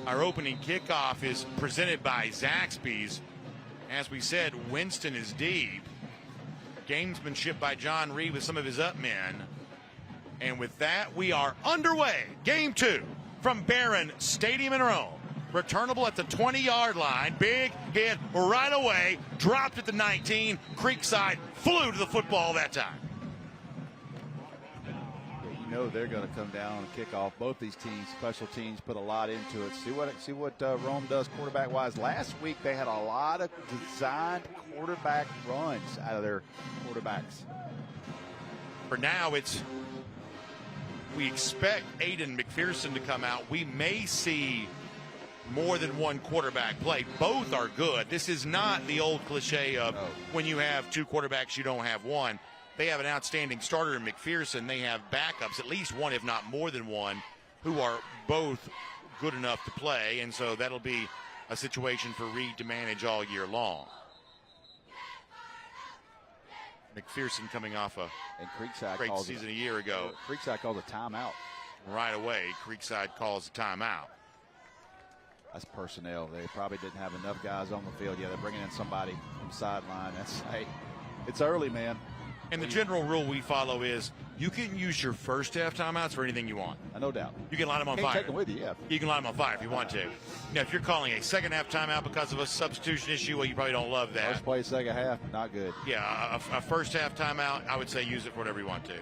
Our opening kickoff is presented by Zaxby's. As we said, Winston is deep. Gamesmanship by John Reed with some of his up men. And with that, we are underway. Game 2 from Barron Stadium in Rome. Returnable at the 20-yard line. Big hit right away. Dropped at the 19. Creekside flew to the football that time. You know they're going to come down on kickoff. Both these teams, special teams, put a lot into it. See what Rome does quarterback-wise. Last week they had a lot of designed quarterback runs out of their quarterbacks. For now, we expect Aiden McPherson to come out. We may see more than one quarterback play. Both are good. This is not the old cliche of when you have two quarterbacks, you don't have one. They have an outstanding starter in McPherson. They have backups, at least one, if not more than one, who are both good enough to play. And so that'll be a situation for Reed to manage all year long. McPherson coming off a great season a year ago. Creekside calls a timeout. Right away, Creekside calls a timeout. That's personnel. They probably didn't have enough guys on the field. Yeah, they're bringing in somebody from the sideline. It's early, man. And the general rule we follow is you can use your first half timeouts for anything you want. No doubt. You can light them on Can't fire. Take them with you, yeah. You can light them on fire if you want to. Now, if you're calling a second half timeout because of a substitution issue, well, you probably don't love that. First play, second half, not good. Yeah, a first half timeout, I would say use it for whatever you want to.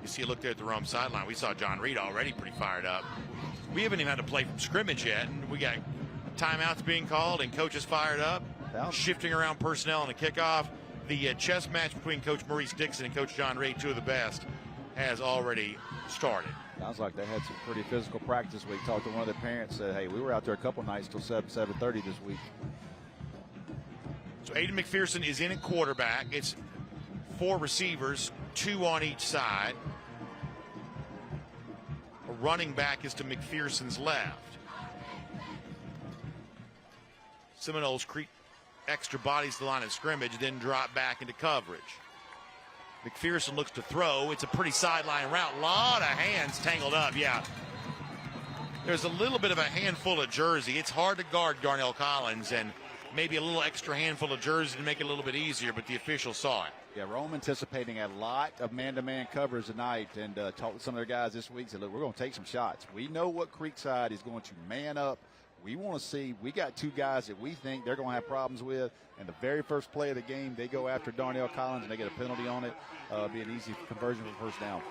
You see, look there at the Rome sideline. We saw John Reed already pretty fired up. We haven't even had to play from scrimmage yet, and we got timeouts being called and coaches fired up, shifting around personnel on the kickoff. The chess match between Coach Maurice Dixon and Coach John Reed, two of the best, has already started. Sounds like they had some pretty physical practice week. Talked to one of their parents, said, hey, we were out there a couple nights till 7:30 this week. So Aiden McPherson is in at quarterback. It's 4 receivers, 2 on each side. A running back is to McPherson's left. Seminoles creep extra bodies to the line of scrimmage, then drop back into coverage. McPherson looks to throw. It's a pretty sideline route. A lot of hands tangled up, yeah. There's a little bit of a handful of jersey. It's hard to guard Darnell Collins, and maybe a little extra handful of jersey to make it a little bit easier, but the official saw it. Yeah, Rome anticipating a lot of man-to-man coverage tonight, and talked with some of their guys this week. Said, look, we're going to take some shots. We know what Creekside is going to man up. We want to see, we got 2 guys that we think they're going to have problems with, and the very first play of the game, they go after Darnell Collins, and they get a penalty on it. Be an easy conversion for first down.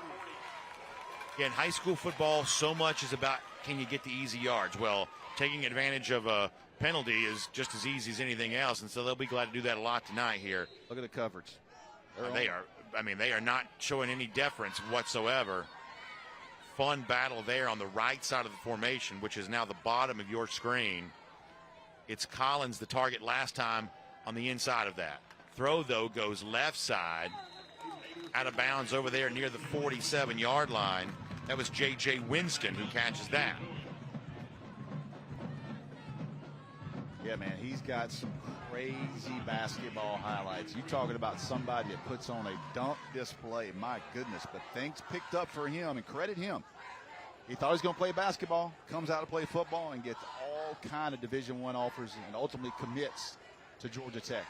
In high school football, so much is about can you get the easy yards. Well, taking advantage of a penalty is just as easy as anything else, and so they'll be glad to do that a lot tonight here. Look at the coverage. They are not showing any deference whatsoever. Fun battle there on the right side of the formation, which is now the bottom of your screen. It's Collins, the target last time, on the inside of that. Throw, though, goes left side, out of bounds over there near the 47-yard line. That was J.J. Winston who catches that. Yeah, man, he's got some crazy basketball highlights. You talking about somebody that puts on a dunk display. My goodness, but things picked up for him, and credit him. He thought he was going to play basketball, comes out to play football, and gets all kind of Division I offers, and ultimately commits to Georgia Tech.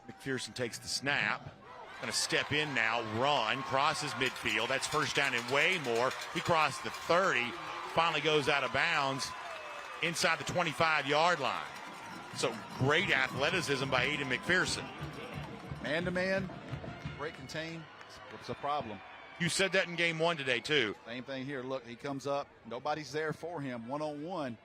McPherson takes the snap. Going to step in now, run, crosses midfield. That's first down and way more. He crossed the 30, finally goes out of bounds inside the 25-yard line. So great athleticism by Aiden McPherson. Man-to-man, break contain, it's a problem. You said that in game 1 today, too. Same thing here. Look, he comes up. Nobody's there for him one-on-one.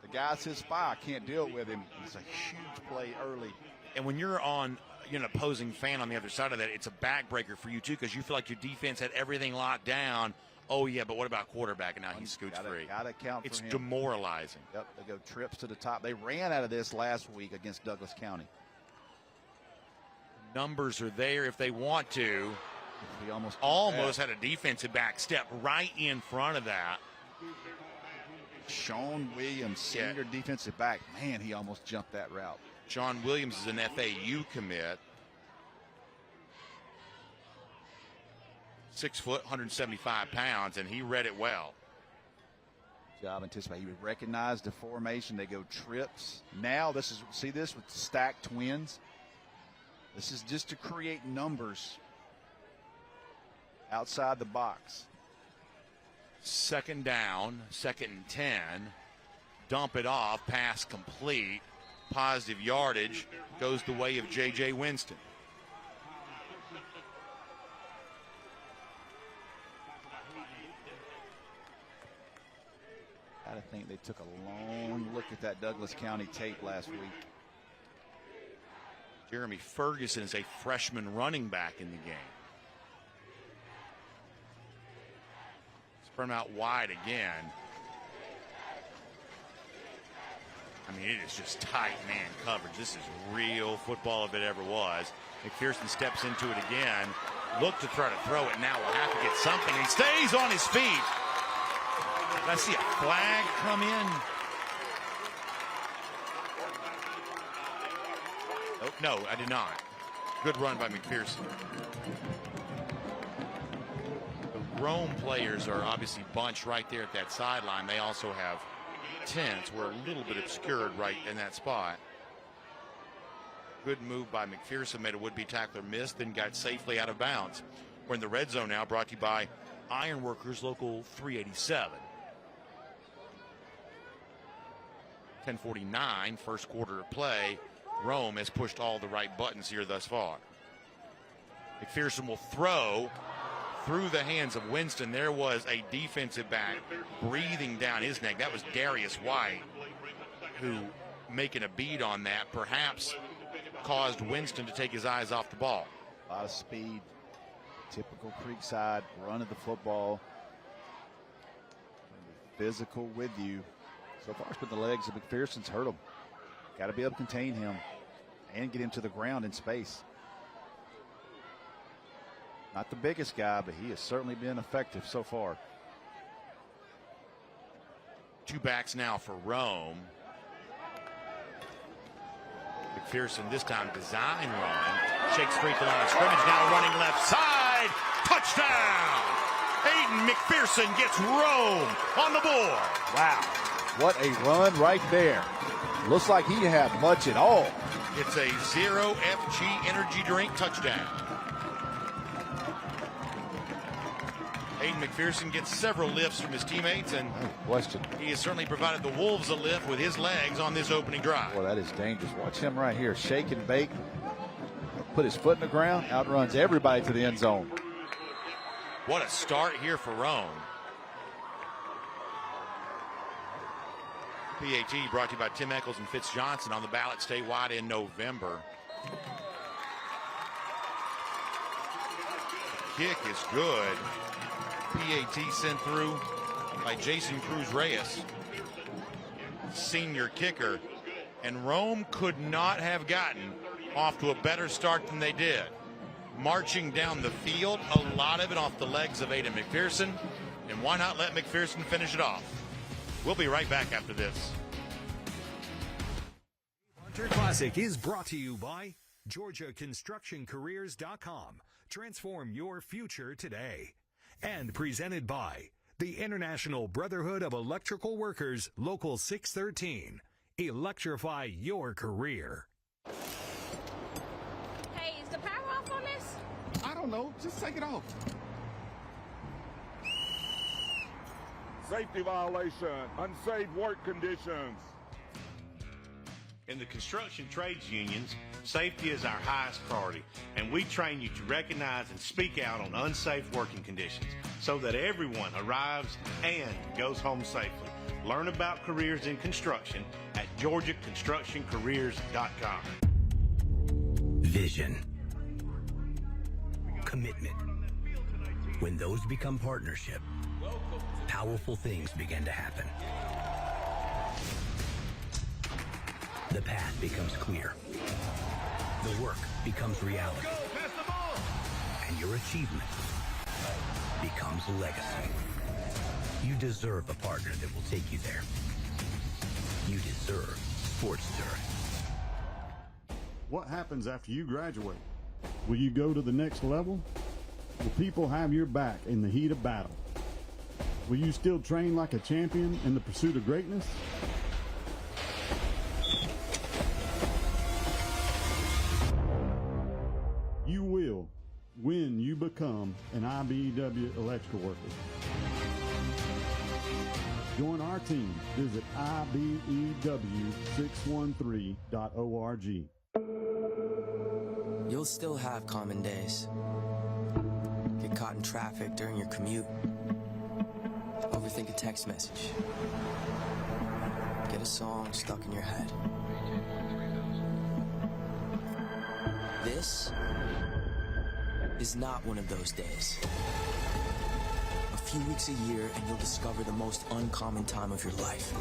The guy's his spy. Can't deal with him. It's a huge play early. And when you're an opposing fan on the other side of that, it's a backbreaker for you, too, because you feel like your defense had everything locked down. Oh, yeah, but what about quarterback? And now he scoots free. Gotta count for him. It's demoralizing. Yep, they go trips to the top. They ran out of this last week against Douglas County. Numbers are there if they want to. He almost had a defensive back step right in front of that. Sean Williams, senior defensive back. Man, he almost jumped that route. Sean Williams is an FAU commit. 6 foot, 175 pounds, and he read it well. Job anticipating. He would recognize the formation. They go trips. Now see this with stacked twins. This is just to create numbers outside the box. 2nd down, 2nd and 10. Dump it off, pass complete. Positive yardage goes the way of J.J. Winston. I think they took a long look at that Douglas County tape last week. Jeremy Ferguson is a freshman running back in the game. Spread him out wide again. I mean, it is just tight man coverage. This is real football if it ever was. McPherson steps into it again. Look to try to throw it. Now will have to get something. He stays on his feet. Did I see a flag come in? Oh, no, I did not. Good run by McPherson. The Rome players are obviously bunched right there at that sideline. They also have tents. We're a little bit obscured right in that spot. Good move by McPherson. Made a would-be tackler miss, then got safely out of bounds. We're in the red zone now, brought to you by Ironworkers Local 387. 10:49, first quarter of play. Rome has pushed all the right buttons here thus far. McPherson will throw through the hands of Winston. There was a defensive back breathing down his neck. That was Darius White, who, making a beat on that, perhaps caused Winston to take his eyes off the ball. A lot of speed. Typical Creekside run of the football. Physical with you. So far, it's been the legs of McPherson's hurt him. Got to be able to contain him and get him to the ground in space. Not the biggest guy, but he has certainly been effective so far. 2 backs now for Rome. McPherson this time design run. Shakes free to the line of scrimmage, now running left side. Touchdown! Aiden McPherson gets Rome on the board. Wow. What a run right there. Looks like he didn't have much at all. It's a 0 FG energy drink touchdown. Aiden McPherson gets several lifts from his teammates, and he has certainly provided the Wolves a lift with his legs on this opening drive. Boy, that is dangerous. Watch him right here. Shake and bake. Put his foot in the ground. Outruns everybody to the end zone. What a start here for Rome. PAT brought to you by Tim Eccles and Fitz Johnson, on the ballot statewide in November. The kick is good. PAT sent through by Jason Cruz Reyes, senior kicker. And Rome could not have gotten off to a better start than they did. Marching down the field, a lot of it off the legs of Aiden McPherson. And why not let McPherson finish it off? We'll be right back after this. Hunter Classic is brought to you by GeorgiaConstructionCareers.com. Transform your future today. And presented by the International Brotherhood of Electrical Workers, Local 613. Electrify your career. Hey, is the power off on this? I don't know. Just take it off. Safety violation, unsafe work conditions. In the construction trades unions, safety is our highest priority, and we train you to recognize and speak out on unsafe working conditions so that everyone arrives and goes home safely. Learn about careers in construction at GeorgiaConstructionCareers.com. Vision. Commitment. When those become partnership, powerful things begin to happen. The path becomes clear. The work becomes reality. And your achievement becomes a legacy. You deserve a partner that will take you there. You deserve Sports Turf. What happens after you graduate? Will you go to the next level? Will people have your back in the heat of battle? Will you still train like a champion in the pursuit of greatness? You will when you become an IBEW electrical worker. Join our team. Visit IBEW613.org. You'll still have common days. Get caught in traffic during your commute. Overthink a text message. Get a song stuck in your head. This is not one of those days. A few weeks a year and you'll discover the most uncommon time of your life.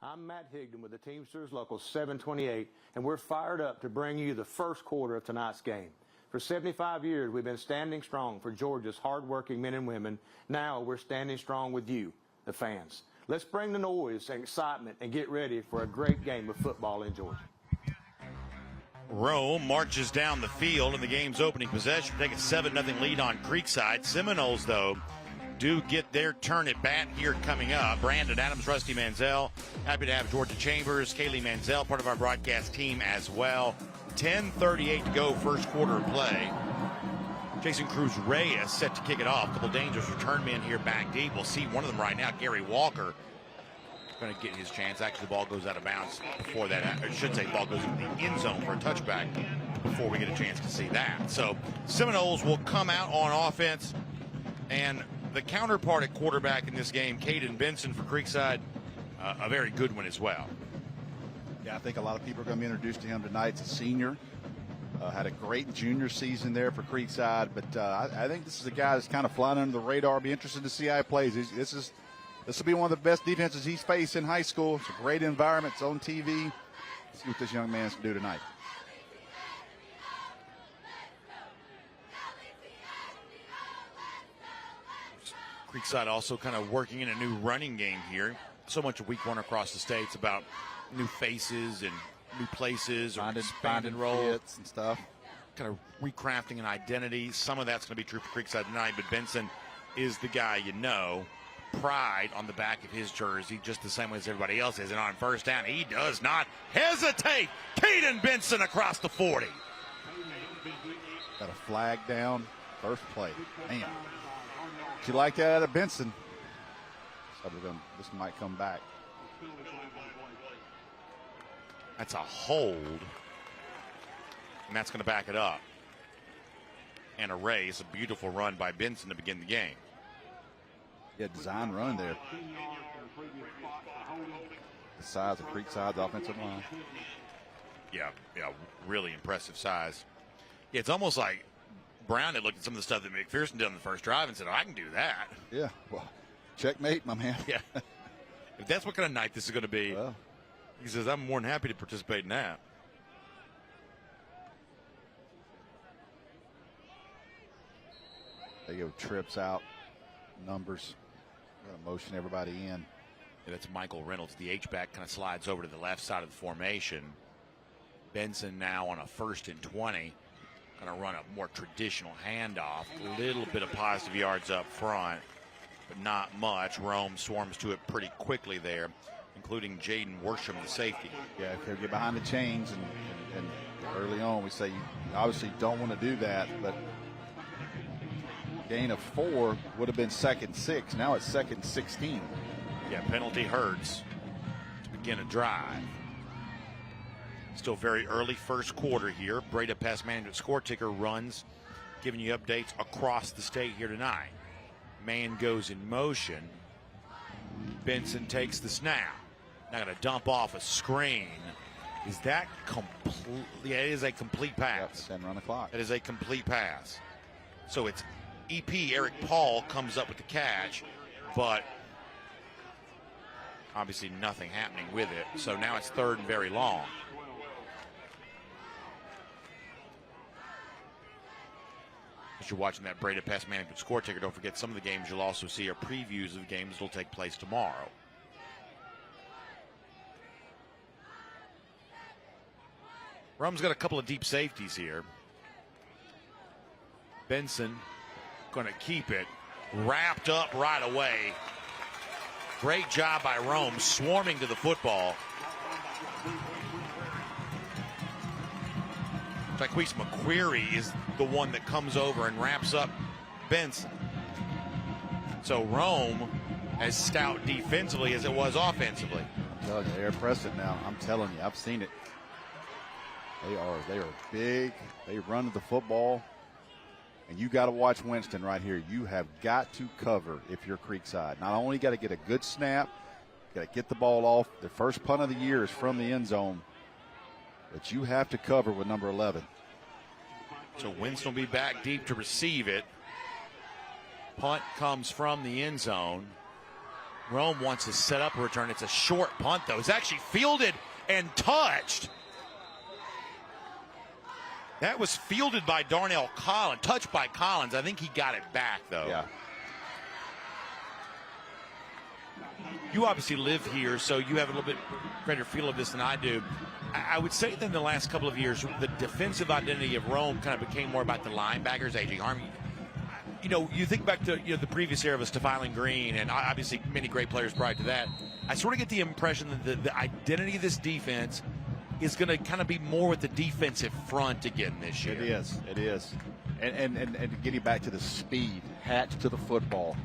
I'm Matt Higdon with the Teamsters Local 728, and we're fired up to bring you the first quarter of tonight's game. For 75 years, we've been standing strong for Georgia's hardworking men and women. Now we're standing strong with you, the fans. Let's bring the noise and excitement and get ready for a great game of football in Georgia. Rome marches down the field in the game's opening possession, take a 7-0 lead on Creekside. Seminoles, though, do get their turn at bat here coming up. Brandon Adams, Rusty Manziel. Happy to have Georgia Chambers, Kaylee Manziel, part of our broadcast team as well. 10:38 to go, first quarter of play. Jason Cruz Reyes set to kick it off. A couple dangerous return men here back deep. We'll see one of them right now, Gary Walker. Going to get his chance. Actually, the ball goes out of bounds before that. I should say ball goes into the end zone for a touchback before we get a chance to see that. So Seminoles will come out on offense, and the counterpart at quarterback in this game, Caden Benson for Creekside, a very good one as well. Yeah, I think a lot of people are going to be introduced to him tonight. He's a senior. Had a great junior season there for Creekside, but I think this is a guy that's kind of flying under the radar. Be interested to see how he plays. This will be one of the best defenses he's faced in high school. It's a great environment. It's on TV. Let's see what this young man's do tonight. Creekside also kind of working in a new running game here. So much of week one across the state. It's about new faces and new places, or finding roles and stuff. Kind of recrafting an identity. Some of that's going to be true for Creekside tonight, but Benson is the guy you know. Pride on the back of his jersey, just the same way as everybody else is. And on first down, he does not hesitate. Caden Benson across the 40. Got a flag down. First play. Man. Did you like that out of Benson? So this might come back. That's a hold. And that's going to back it up. And a raise. A beautiful run by Benson to begin the game. Yeah, design run there. The size of Creekside's offensive line. Yeah, really impressive size. Yeah, it's almost like Brown had looked at some of the stuff that McPherson did on the first drive and said, I can do that. Yeah, well, checkmate, my man. Yeah. If that's what kind of night this is going to be, well, he says, I'm more than happy to participate in that. They go trips out, numbers. Got to motion everybody in. Yeah, that's Michael Reynolds. The H-back kind of slides over to the left side of the formation. Benson now on a 1st and 20. Going to run a more traditional handoff. A little bit of positive yards up front, but not much. Rome swarms to it pretty quickly there, including Jaden Worsham, the safety. Yeah, if they get behind the chains and early on we say you obviously don't want to do that, but gain of 4 would have been 2nd 6. Now it's 2nd 16. Yeah, penalty hurts to begin a drive. Still very early first quarter here. Breda Pest Management score ticker runs, giving you updates across the state here tonight. Man goes in motion. Benson takes the snap. Now going to dump off a screen. Is that complete? Yeah, it is a complete pass. Yep, 10 run the clock. It is a complete pass. So it's EP Eric Paul comes up with the catch, but obviously nothing happening with it. So now it's 3rd and very long. As you're watching that Breda Pest Management score ticker, don't forget some of the games you'll also see are previews of games that will take place tomorrow. Rome's got a couple of deep safeties here. Benson going to keep it wrapped up right away. Great job by Rome, swarming to the football. Jaquise McQuarrie is the one that comes over and wraps up Benson. So Rome as stout defensively as it was offensively. I'm telling you, they're pressing now. I'm telling you, I've seen it. They are big. They run to the football. And you got to watch Winston right here. You have got to cover if you're Creekside. Not only got to get a good snap, got to get the ball off. The first punt of the year is from the end zone. But you have to cover with number 11. So Winston will be back deep to receive it. Punt comes from the end zone. Rome wants to set up a return. It's a short punt, though. It's actually fielded and touched. That was fielded by Darnell Collins, touched by Collins. I think he got it back, though. Yeah. You obviously live here, so you have a little bit greater feel of this than I do. I would say that in the last couple of years, the defensive identity of Rome kind of became more about the linebackers, A.J. Harmon. You know, you think back to the previous era of Stephon Green and obviously many great players prior to that. I sort of get the impression that the identity of this defense is going to kind of be more with the defensive front again this year. It is. And getting back to the speed, hatched to the football.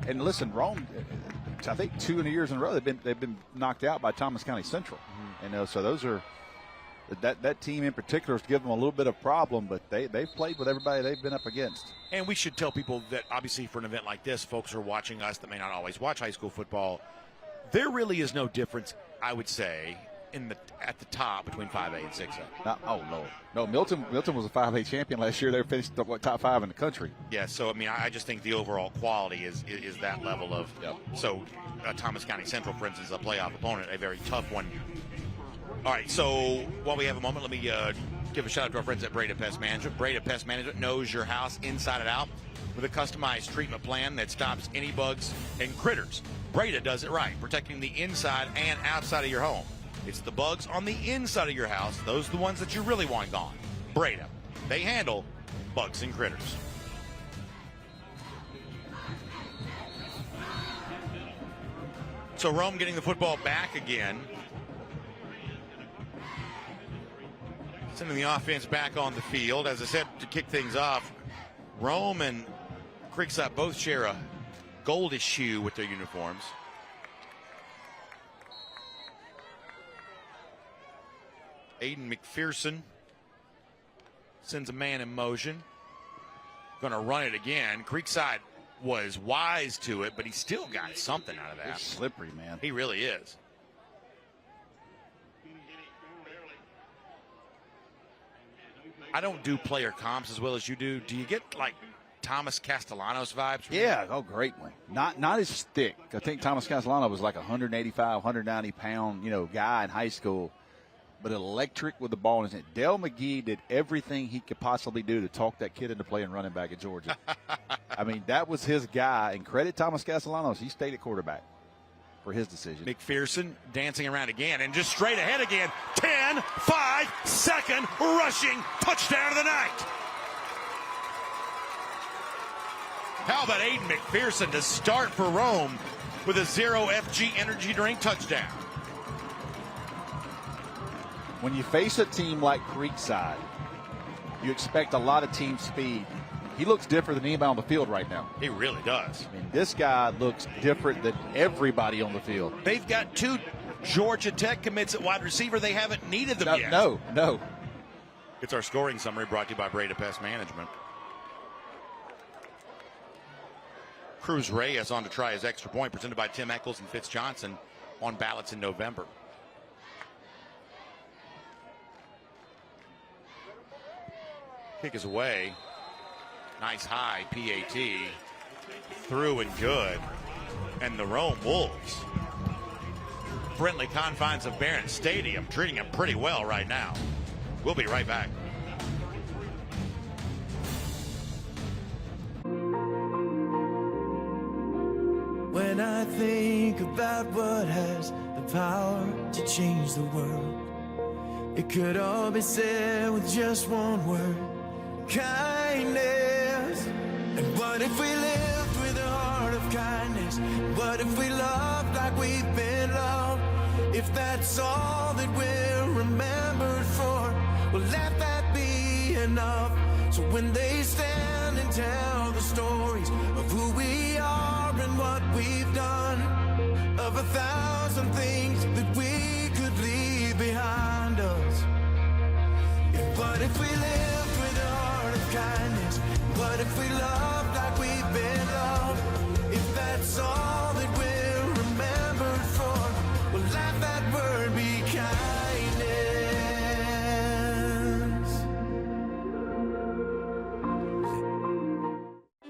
And listen, Rome, I think 2 years in a row they've been knocked out by Thomas County Central. And so those are that team in particular has given them a little bit of problem, but they've played with everybody they've been up against. And we should tell people that obviously for an event like this, folks are watching us that may not always watch high school football. There really is no difference, I would say, at the top between 5A and 6A. No. Milton was a 5A champion last year. They finished top 5 in the country. Yeah, so I mean, I just think the overall quality is that level of. Yep. So Thomas County Central, for instance, a playoff opponent, a very tough one. All right, so while we have a moment, let me give a shout out to our friends at Breda Pest Management. Breda Pest Management knows your house inside and out with a customized treatment plan that stops any bugs and critters. Breda does it right, protecting the inside and outside of your home. It's the bugs on the inside of your house. Those are the ones that you really want gone. Breda. They handle bugs and critters. So Rome getting the football back again. Sending the offense back on the field. As I said, to kick things off, Rome and Creekside both share a goldish hue with their uniforms. Aiden McPherson sends a man in motion. Going to run it again. Creekside was wise to it, but he still got something out of that. He's slippery, man. He really is. I don't do player comps as well as you do. Do you get like Thomas Castellanos vibes from Yeah, great one. Not as thick. I think Thomas Castellano was like 185, 190 pound, guy in high school. But electric with the ball in his hand. Dale McGee did everything he could possibly do to talk that kid into playing running back at Georgia. I mean, that was his guy. And credit Thomas Castellanos. He stayed at quarterback for his decision. McPherson dancing around again and just straight ahead again. 10, 5, second, rushing touchdown of the night. How about Aiden McPherson to start for Rome with a 0 FG energy drink touchdown? When you face a team like Creekside, you expect a lot of team speed. He looks different than anybody on the field right now. He really does. I mean, this guy looks different than everybody on the field. They've got 2 Georgia Tech commits at wide receiver. They haven't needed them yet. No. It's our scoring summary brought to you by Breda Pest Management. Cruz Reyes on to try his extra point, presented by Tim Eccles and Fitz Johnson, on ballots in November. Kick is away. Nice high PAT. Through and good. And the Rome Wolves, friendly confines of Barron Stadium, treating them pretty well right now. We'll be right back. When I think about what has the power to change the world, It could all be said with just one word, kindness. And what if we lived with a heart of kindness? What if we loved like we've been loved? If that's all that we're remembered for, well, let that be enough. So when they stand and tell the stories of who we are and what we've done, of 1,000 things that we could leave behind us. What if we lived with a heart of kindness? What if we loved like we've been loved? If that's all that we're remembered for, well, let that word be kindness.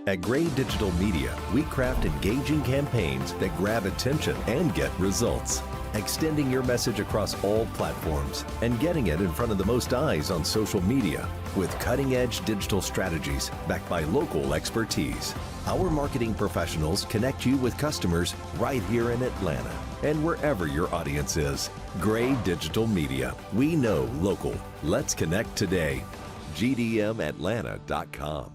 At Gray Digital Media, we craft engaging campaigns that grab attention and get results. Extending your message across all platforms and getting it in front of the most eyes on social media with cutting-edge digital strategies backed by local expertise. Our marketing professionals connect you with customers right here in Atlanta and wherever your audience is. Gray Digital Media. We know local. Let's connect today. GDMAtlanta.com.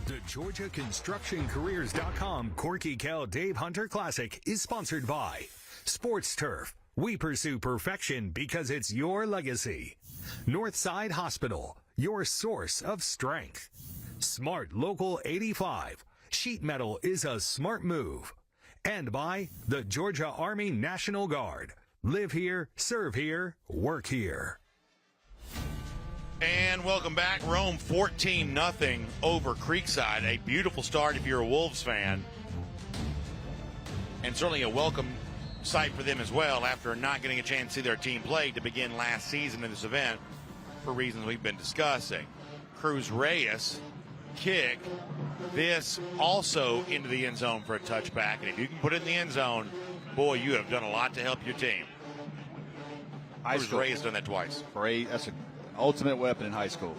The GeorgiaConstructionCareers.com Corky Kell Dave Hunter Classic is sponsored by Sports Turf. We pursue perfection because it's your legacy. Northside Hospital, your source of strength. Smart Local 85. Sheet metal is a smart move. And by the Georgia Army National Guard. Live here, serve here, work here. And welcome back. Rome 14-0 over Creekside. A beautiful start if you're a Wolves fan. And certainly a welcome sight for them as well after not getting a chance to see their team play to begin last season in this event for reasons we've been discussing. Cruz Reyes kick. This also into the end zone for a touchback. And if you can put it in the end zone, boy, you have done a lot to help your team. Cruz Reyes has done that twice. That's an ultimate weapon in high school.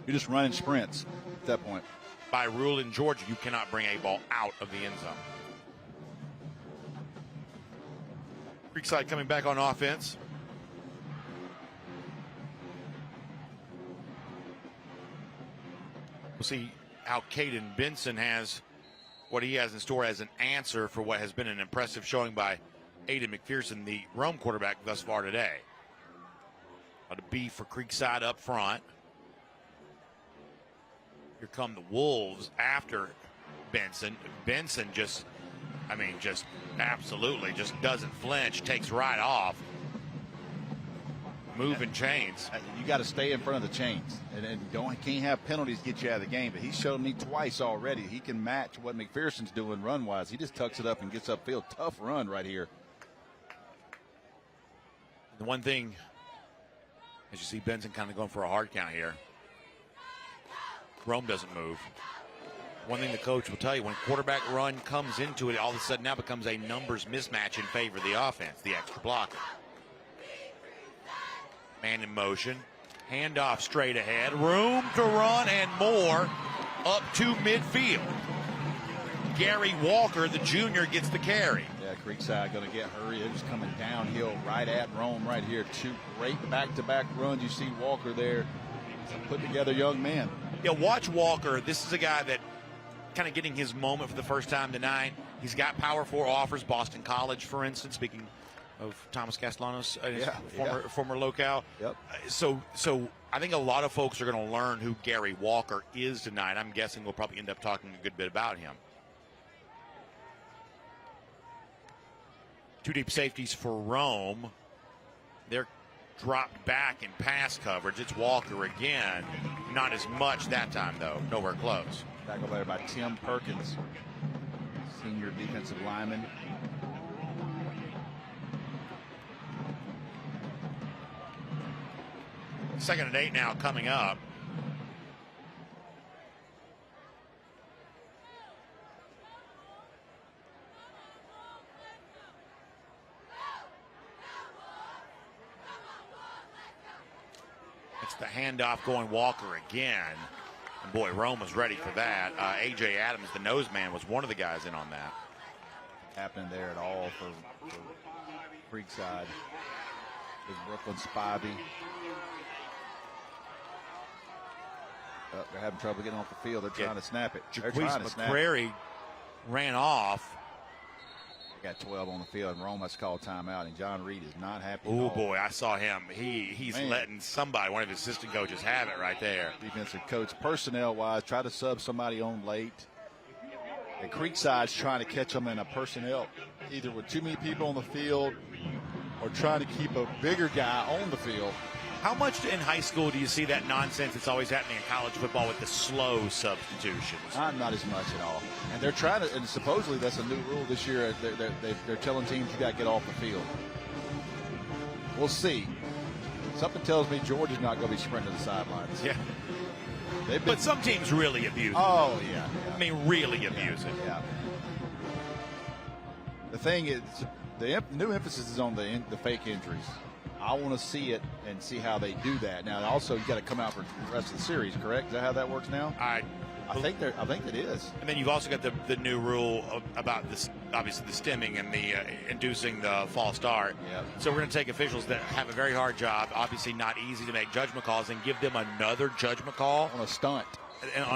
You're just running sprints at that point. By rule in Georgia, you cannot bring a ball out of the end zone. Creekside coming back on offense. We'll see how Caden Benson has what he has in store as an answer for what has been an impressive showing by Aiden McPherson, the Rome quarterback, thus far today. A B for Creekside up front. Here come the Wolves after Benson. Benson just absolutely just doesn't flinch, takes right off. Moving chains. You got to stay in front of the chains, and can't have penalties get you out of the game. But he's shown me twice already he can match what McPherson's doing run-wise. He just tucks it up and gets upfield. Tough run right here. The one thing, as you see Benson kind of going for a hard count here, Rome doesn't move. One thing the coach will tell you, when quarterback run comes into it, all of a sudden now becomes a numbers mismatch in favor of the offense, the extra blocker. Man in motion, handoff straight ahead, room to run and more up to midfield. Gary Walker, the junior, gets the carry. Yeah, Creekside going to get hurried. It was coming downhill right at Rome right here. Two great back-to-back runs. You see Walker there. He's a put-together young man. Yeah, watch Walker. This is a guy that kind of getting his moment for the first time tonight. He's got Power 4 offers, Boston College, for instance, speaking of Thomas Castellanos, former locale. Yep. So I think a lot of folks are going to learn who Gary Walker is tonight. I'm guessing we'll probably end up talking a good bit about him. Two deep safeties for Rome. They're dropped back in pass coverage. It's Walker again. Not as much that time, though. Nowhere close. Tackled there by Tim Perkins, senior defensive lineman. Second and 8 now coming up. It's the handoff going Walker again. And boy, Rome was ready for that. A.J. Adams, the nose man, was one of the guys in on that. Happening there at all for Creekside. Big Brooklyn Spivey. They're having trouble getting off the field. They're trying to snap it. Jaquise McCrary ran off. They got 12 on the field, and Rome has called timeout, and John Reed is not happy. Oh, boy, I saw him. He's letting somebody, one of his assistant coaches, have it right there. Defensive coach, personnel-wise, try to sub somebody on late. And Creekside's trying to catch them in a personnel, either with too many people on the field or trying to keep a bigger guy on the field. How much in high school do you see that nonsense that's always happening in college football with the slow substitutions? Not as much at all. And they're trying to, and supposedly that's a new rule this year. They're telling teams you got to get off the field. We'll see. Something tells me Georgia's not going to be sprinting to the sidelines. Yeah. But some teams really abuse it. Oh, yeah. I mean, really abuse it. Yeah. The thing is, the new emphasis is on the fake injuries. I want to see it and see how they do that. Now, also, you got to come out for the rest of the series, correct? Is that how that works now? I think it is. And then you've also got the new rule about this, obviously the stimming and the inducing the false start. Yep. So we're going to take officials that have a very hard job, obviously not easy to make judgment calls, and give them another judgment call on a stunt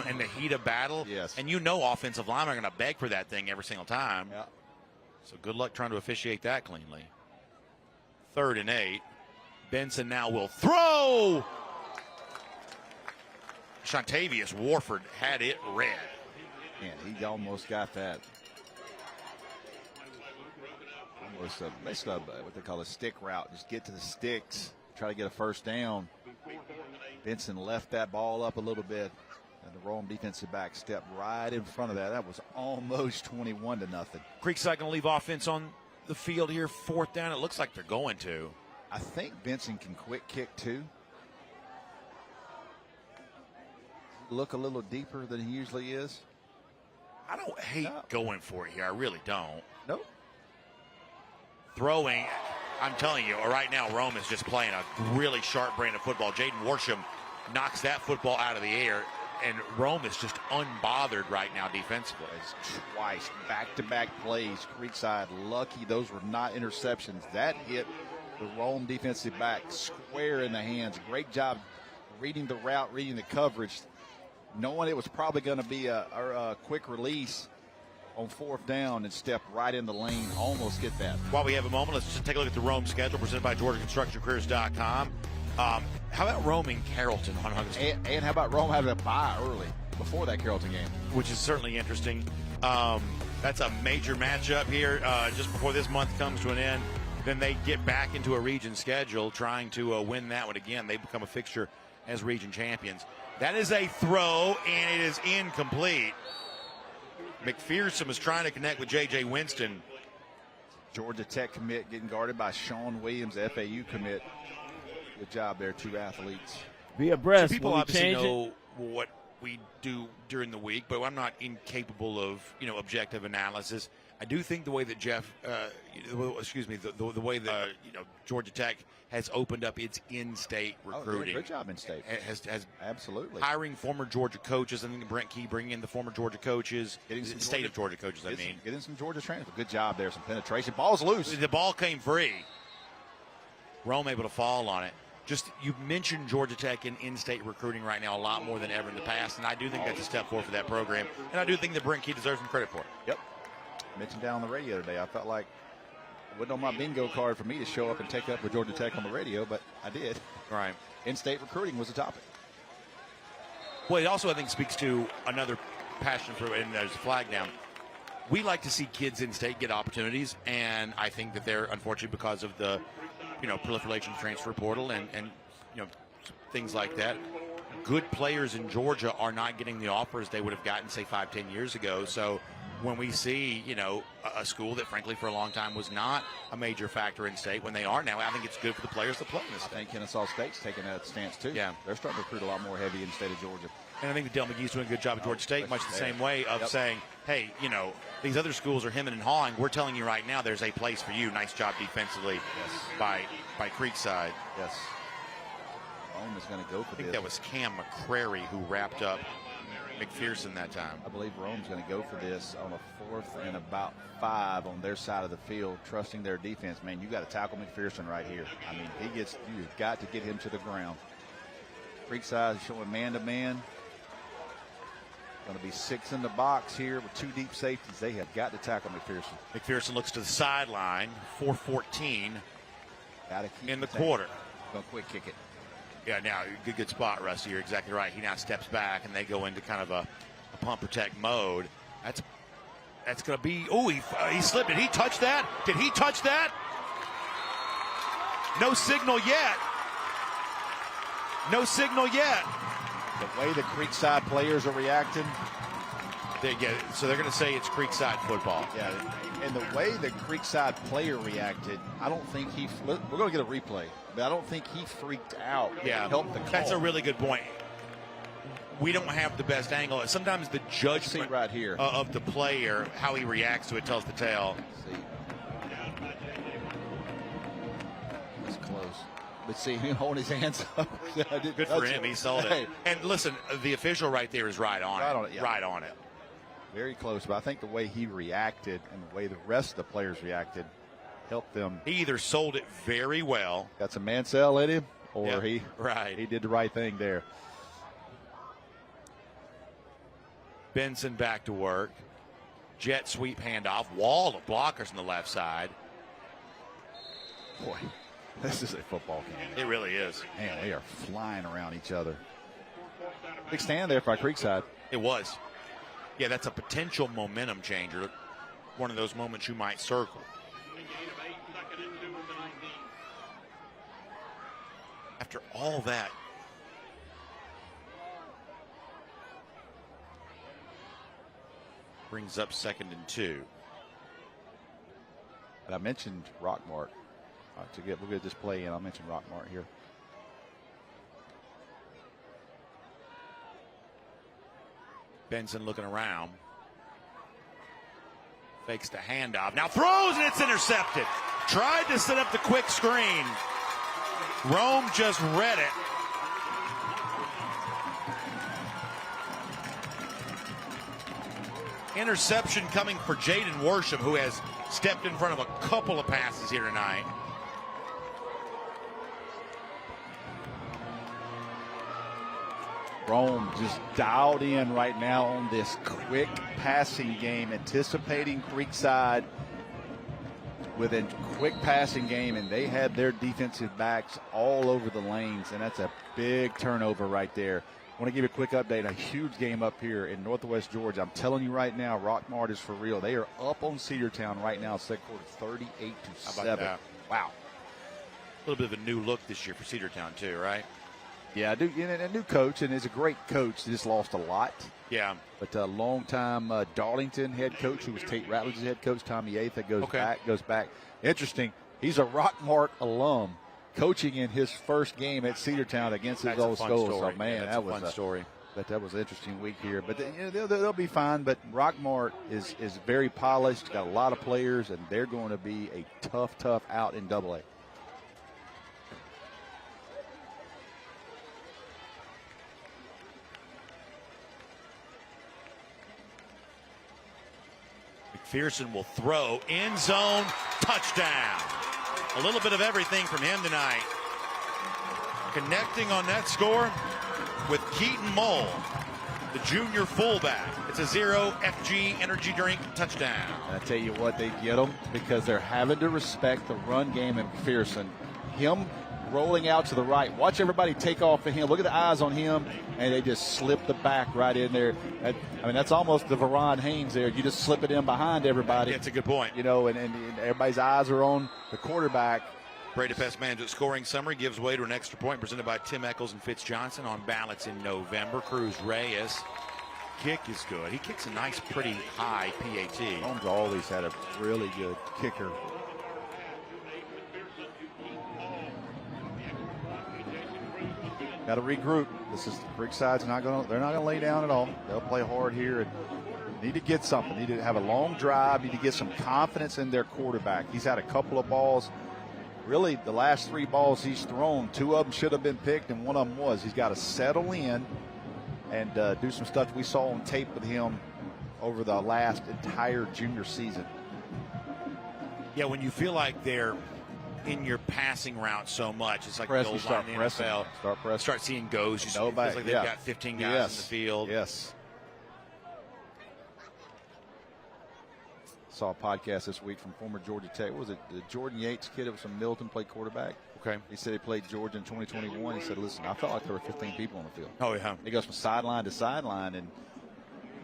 in the heat of battle. Yes. And offensive linemen are going to beg for that thing every single time. Yeah. So good luck trying to officiate that cleanly. 3rd and 8. Benson now will throw. Shantavius Warford had it red. Man, he almost got that. Almost what they call a stick route. Just get to the sticks, try to get a first down. Benson left that ball up a little bit, and the Rome defensive back stepped right in front of that. That was almost 21-0. Creekside going to leave offense on the field here, 4th down. It looks like they're going to. I think Benson can quick kick too. Look a little deeper than he usually is. I don't hate going for it here. I really don't. Nope. Throwing, I'm telling you, right now Rome is just playing a really sharp brand of football. Jaden Worsham knocks that football out of the air, and Rome is just unbothered right now defensively. Twice, back-to-back plays. Creekside lucky those were not interceptions. That hit the Rome defensive back square in the hands. Great job reading the route, reading the coverage, knowing it was probably going to be a quick release on 4th down, and step right in the lane. Almost get that. While we have a moment, let's just take a look at the Rome schedule presented by GeorgiaConstructionCareers.com. How about Rome and Carrollton on August? And how about Rome having a bye early before that Carrollton game? Which is certainly interesting. That's a major matchup here just before this month comes to an end. Then they get back into a region schedule trying to win that one again. They become a fixture as region champions. That is a throw, and it is incomplete. McPherson was trying to connect with J.J. Winston. Georgia Tech commit getting guarded by Sean Williams, FAU commit. Good job there, 2 athletes. Be abreast. So people obviously know what we do during the week, but I'm not incapable of objective analysis. I do think the way that the way that Georgia Tech has opened up its in-state recruiting. Good job in-state. Has absolutely hiring former Georgia coaches. I think Brent Key bringing in the former Georgia coaches, state of Georgia coaches. Getting some Georgia transfer. Good job there. Some penetration. Ball's loose. The ball came free. Rome able to fall on it. You mentioned Georgia Tech in in-state recruiting right now a lot more than ever in the past, and I do think that's a step forward for that program, and I do think that Brent Key deserves some credit for it. Yep. Mentioned down on the radio today, I felt like it wasn't on my bingo card for me to show up and take up with Georgia Tech on the radio, but I did. Right. In-state recruiting was the topic. Well, it also, I think, speaks to another passion for, and there's a flag down. We like to see kids in-state get opportunities, and I think that they're, unfortunately, because of the proliferation of transfer portal and things like that, good players in Georgia are not getting the offers they would have gotten, say, 5-10 years ago. So when we see, a school that, frankly, for a long time was not a major factor in state, when they are now, I think it's good for the players to play in this state. I think Kennesaw State's taking that stance, too. Yeah. They're starting to recruit a lot more heavy in the state of Georgia. And I think that Del McGee's doing a good job at Georgia State, much the same way of saying, hey, these other schools are hemming and hawing. We're telling you right now there's a place for you. Nice job defensively by Creekside. Yes. Rome is going to go for I think that was Cam McCrary who wrapped up McPherson that time. I believe Rome's going to go for this on a 4th and about 5 on their side of the field, trusting their defense. Man, you got to tackle McPherson right here. I mean, you've got to get him to the ground. Creekside showing man-to-man. Going to be 6 in the box here with 2 deep safeties. They have got to tackle McPherson. McPherson looks to the sideline, 4:14 in the quarter. Going to quick kick it. Yeah, now, good spot, Rusty. You're exactly right. He now steps back, and they go into kind of a pump protect mode. That's going to be, he slipped. Did he touch that? Did he touch that? No signal yet. No signal yet. The way the Creekside players are reacting. So they're going to say it's Creekside football. Yeah, and the way the Creekside player reacted, I don't think we're going to get a replay, but I don't think he freaked out. Yeah, helped the call. That's a really good point. We don't have the best angle. Sometimes the judgment right here of the player, how he reacts to it, tells the tale. It's close. But see him holding his hands up. Good for him. He sold it. And listen, the official right there is right on it. Yeah. Right on it. Very close. But I think the way he reacted and the way the rest of the players reacted helped them. He either sold it very well. Got some Mansell in him, or he did the right thing there. Benson back to work. Jet sweep handoff. Wall of blockers on the left side. Boy. This is a football game. It really is. Man, they are flying around each other. Big stand there by Creekside. It was. Yeah, that's a potential momentum changer. One of those moments you might circle. After all that. Brings up 2nd and 2. And I mentioned Rockmart. We'll get this play in. I'll mention Rockmart here. Benson looking around. Fakes the handoff. Now throws, and it's intercepted. Tried to set up the quick screen. Rome just read it. Interception coming for Jaden Worsham, who has stepped in front of a couple of passes here tonight. Rome just dialed in right now on this quick passing game, anticipating Creekside with a quick passing game, and they had their defensive backs all over the lanes, and that's a big turnover right there. I want to give you a quick update. A huge game up here in Northwest Georgia. I'm telling you right now, Rockmart is for real. They are up on Cedartown right now, second quarter, 38-7. Wow. A little bit of a new look this year for Cedartown too, right? Yeah, a new coach, and is a great coach. Just lost a lot. Yeah. But a long-time Darlington head coach, who was Tate Ratledge's head coach, Tommy Yates, that goes back. Interesting. He's a Rockmart alum, coaching in his first game at Cedartown against his old school. So, man, that was a fun story. But that was an interesting week here. But they'll be fine. But Rockmart is very polished, got a lot of players, and they're going to be a tough out in AA. McPherson will throw, end zone, touchdown. A little bit of everything from him tonight. Connecting on that score with Keaton Mole, the junior fullback. It's a 0 FG energy drink touchdown. And I tell you what, they get them because they're having to respect the run game in McPherson. Him rolling out to the right. Watch everybody take off of him. Look at the eyes on him, and they just slip the back right in there. That's almost the Veron Haynes there. You just slip it in behind everybody. That's a good point. And everybody's eyes are on the quarterback. Brady Pest Management scoring summary gives way to an extra point presented by Tim Eccles and Fitz Johnson on ballots in November. Cruz Reyes. Kick is good. He kicks a nice, pretty high PAT. Holmes always had a really good kicker. Got to regroup. Creekside's they're not going to lay down at all. They'll play hard here and need to get something. Need to have a long drive. Need to get some confidence in their quarterback. He's had a couple of balls. Really, the last 3 balls he's thrown, 2 of them should have been picked and 1 of them was. He's got to settle in and do some stuff we saw on tape with him over the last entire junior season. Yeah, when you feel like they're in your passing route so much, it's like Press, the old start line in the pressing. NFL. Start pressing. Start seeing goes. You Nobody, feels like they've got 15 guys in the field. Yes. Saw a podcast this week from former Georgia Tech. What was it? The Jordan Yates kid that was from Milton, played quarterback. Okay. He said he played Georgia in 2021. He said, listen, I felt like there were 15 people on the field. Oh, yeah. He goes from sideline to sideline, and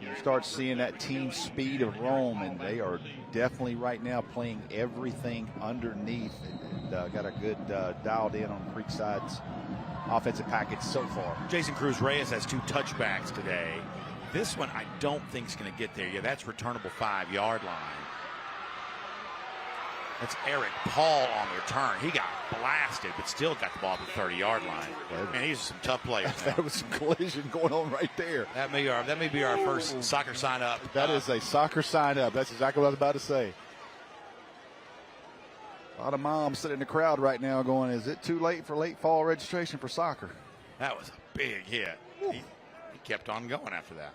you start seeing that team speed of Rome, and they are definitely right now playing everything underneath, and got a good dialed in on Creekside's offensive package so far. Jason Cruz-Reyes has 2 touchbacks today. This one I don't think is going to get there. Yeah, that's returnable 5-yard line. That's Eric Paul on the return. He got blasted, but still got the ball at the 30-yard line. Man, these are some tough players now. There was some collision going on right there. That may be our first soccer sign-up. That is a soccer sign-up. That's exactly what I was about to say. A lot of moms sitting in the crowd right now going, is it too late for late fall registration for soccer? That was a big hit. He kept on going after that.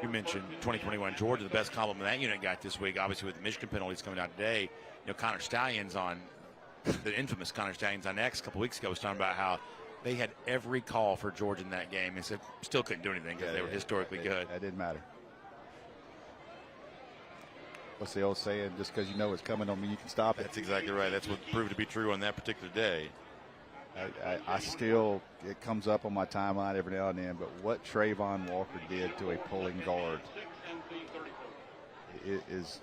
You mentioned 2021 Georgia, the best compliment that unit got this week, obviously with the Michigan penalties coming out today. You know, Connor Stallions on the infamous Connor Stallions on X a couple weeks ago was talking about how they had every call for Georgia in that game and said still couldn't do anything because they were historically good. That didn't matter. What's the old saying? Just because you know it's coming don't mean you can stop it. That's exactly right. That's what proved to be true on that particular day. I still, it comes up on my timeline every now and then, but what Trayvon Walker did to a pulling guard, it is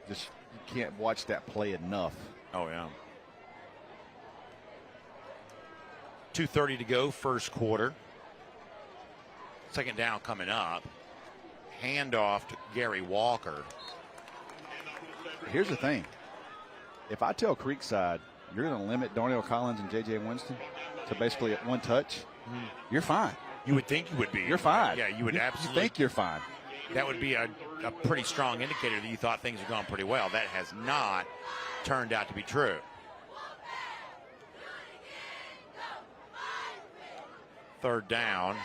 just, you can't watch that play enough. Oh, yeah. 2:30 to go, first quarter. Second down coming up. Handoff to Gary Walker. Here's the thing. If I tell Creekside, you're going to limit Darnell Collins and J.J. Winston to basically at one touch, you're fine. You would think you would be. You're fine. Yeah, you would absolutely. You think you're fine. That would be a pretty strong indicator that you thought things were going pretty well. That has not turned out to be true. Third down.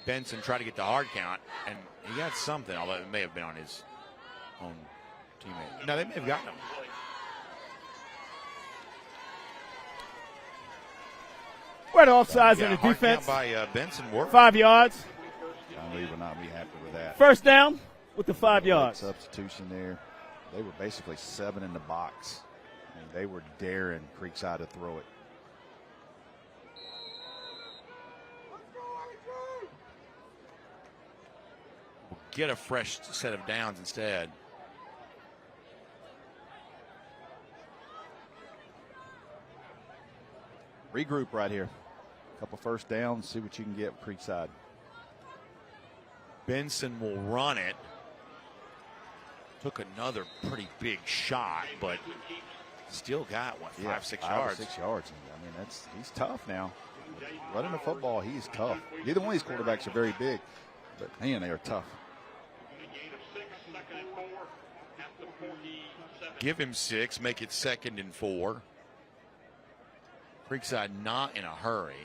Benson tried to get the hard count, and he got something, although it may have been on his own teammate. No, they may have gotten him. We're the offsides in the hard defense. Count by Benson worked. 5 yards. John Lee will not be happy with that. First down with the 5 yards. Substitution there. They were basically 7 in the box. I mean, they were daring Creekside to throw it. We'll get a fresh set of downs instead. Regroup right here. Couple first downs, see what you can get with Creekside. Benson will run it. Took another pretty big shot, but still got, 5-6 yards? 6 yards. I mean, he's tough now. Running the football, he's tough. Neither one of these quarterbacks are very big, but man, they are tough. Give him 6, make it 2nd and 4. Creekside not in a hurry.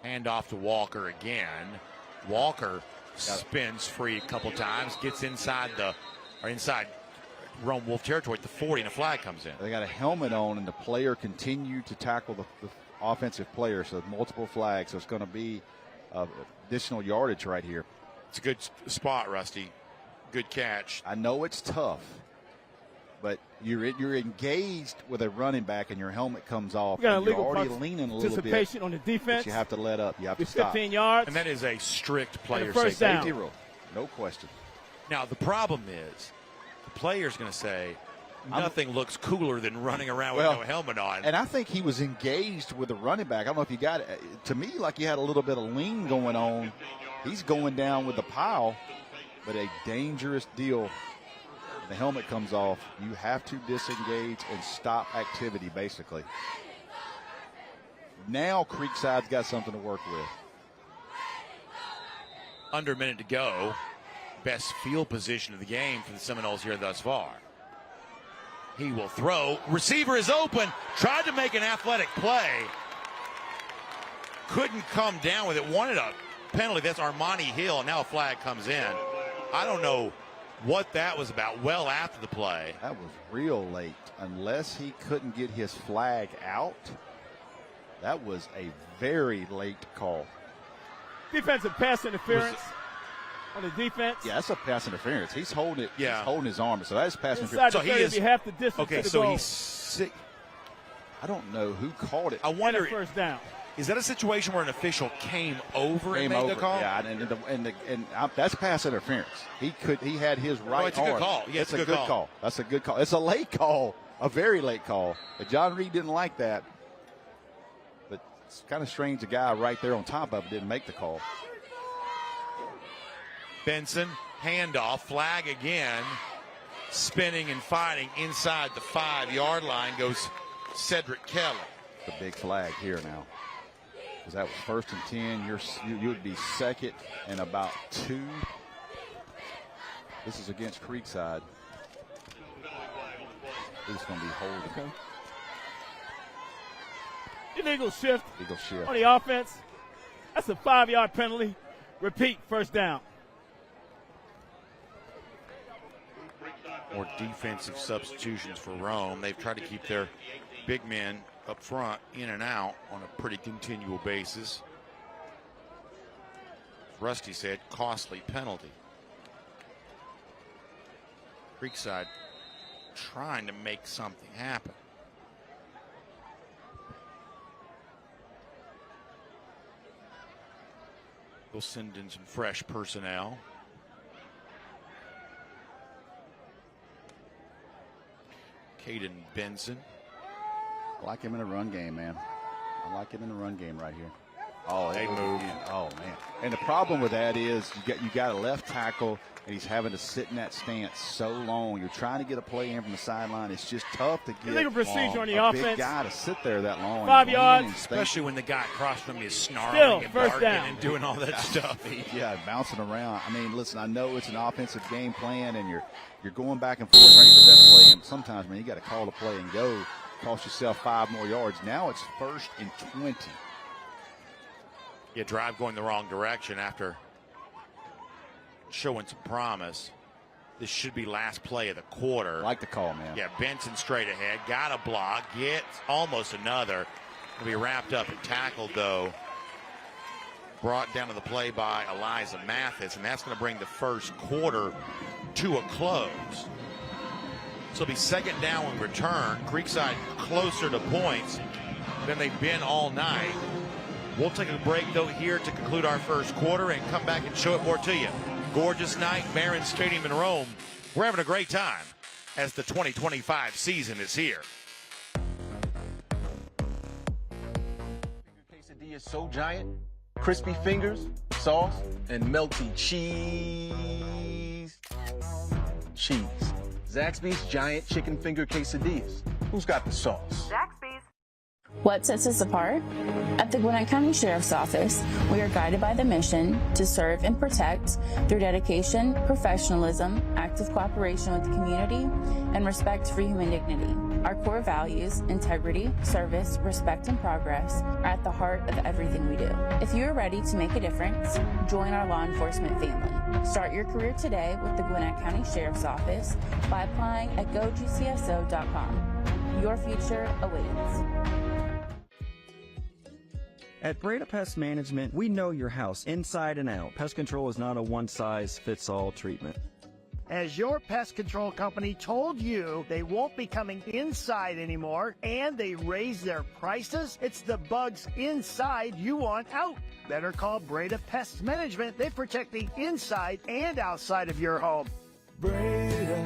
Hand off to Walker again. Walker spins free a couple times, gets inside Rome Wolf territory at the 40, and a flag comes in. They got a helmet on, and the player continued to tackle the offensive player, so multiple flags. So it's going to be additional yardage right here. It's a good spot, Rusty. Good catch. I know it's tough, but you're engaged with a running back, and your helmet comes off. And you're already leaning a little bit. Participation on the defense. But you have to let up. You have to stop. 15 yards. And that is a strict player first down. Safety rule. No question. Now, the problem is the player's going to say nothing looks cooler than running around with no helmet on. And I think he was engaged with the running back. I don't know if you got it. To me, like he had a little bit of lean going on. He's going down with the pile, but a dangerous deal. The helmet comes off. You have to disengage and stop activity, basically. Now Creekside's got something to work with. Under a minute to go. Best field position of the game for the Seminoles here thus far. He will throw. Receiver is open. Tried to make an athletic play. Couldn't come down with it. Wanted a penalty. That's Armani Hill. And now a flag comes in. I don't know what that was about. Well after the play. That was real late. Unless he couldn't get his flag out, that was a very late call. Defensive pass interference on the defense. Yeah, that's a pass interference. He's holding it. Yeah. He's holding his arm. So that's pass Inside interference. the 30, you have the distance Okay, to the so goal. he's sick. I don't know who called it. I wonder. First down. Is that a situation where an official came over and made the call? Yeah, and that's pass interference. He had his right it's a good arm. call. Yeah, it's a good call. That's a good call. It's a late call, a very late call. But John Reed didn't like that. But it's kind of strange the guy right there on top of it didn't make the call. Benson, handoff, flag again. Spinning and fighting inside the 5-yard line goes Cedric Kelly. The big flag here now. Because that was 1st and 10. You would be second and about 2. This is against Creekside. He's going to be holding. Okay. Illegal shift. Illegal shift. On the offense. That's a 5-yard penalty. Repeat, first down. More defensive substitutions for Rome. They've tried to keep their big men up front, in and out on a pretty continual basis. Rusty said, costly penalty. Creekside trying to make something happen. We'll send in some fresh personnel. Caden Benson. I like him in a run game, man. I like him in a run game right here. Oh, they move. Oh, man. And the problem with that is you got a left tackle, and he's having to sit in that stance so long. You're trying to get a play in from the sideline. It's just tough to get illegal procedure on the a offense. big guy to sit there that long. 5 yards. Especially when the guy across from you is snarling Still, and first barking down. and doing all that stuff. Yeah, bouncing around. I mean, listen, I know it's an offensive game plan, and you're going back and forth trying to get the best play. And sometimes, man, you got to call the play and go. Cost yourself 5 more yards. Now it's 1st and 20. Yeah, drive going the wrong direction after showing some promise. This should be last play of the quarter. Like the call, man. Yeah, Benson straight ahead. Got a block. Gets almost another. Will be wrapped up and tackled, though. Brought down to the play by Eliza Mathis, and that's going to bring the first quarter to a close. So it'll be 2nd down when return. Creekside closer to points than they've been all night. We'll take a break, though, here to conclude our first quarter and come back and show it more to you. Gorgeous night, Barron Stadium in Rome. We're having a great time as the 2025 season is here. Quesadilla is so giant, crispy fingers, sauce, and melty cheese. Zaxby's giant chicken finger quesadillas. Who's got the sauce? Zaxby's. What sets us apart? At the Gwinnett County Sheriff's Office, we are guided by the mission to serve and protect through dedication, professionalism, active cooperation with the community, and respect for human dignity. Our core values, integrity, service, respect, and progress, are at the heart of everything we do. If you are ready to make a difference, join our law enforcement family. Start your career today with the Gwinnett County Sheriff's Office by applying at gogcso.com. Your future awaits. At Breda Pest Management, we know your house inside and out. Pest control is not a one-size-fits-all treatment. As your pest control company told you they won't be coming inside anymore and they raised their prices, it's the bugs inside you want out. Better call Breda Pest Management. They protect the inside and outside of your home. Breda,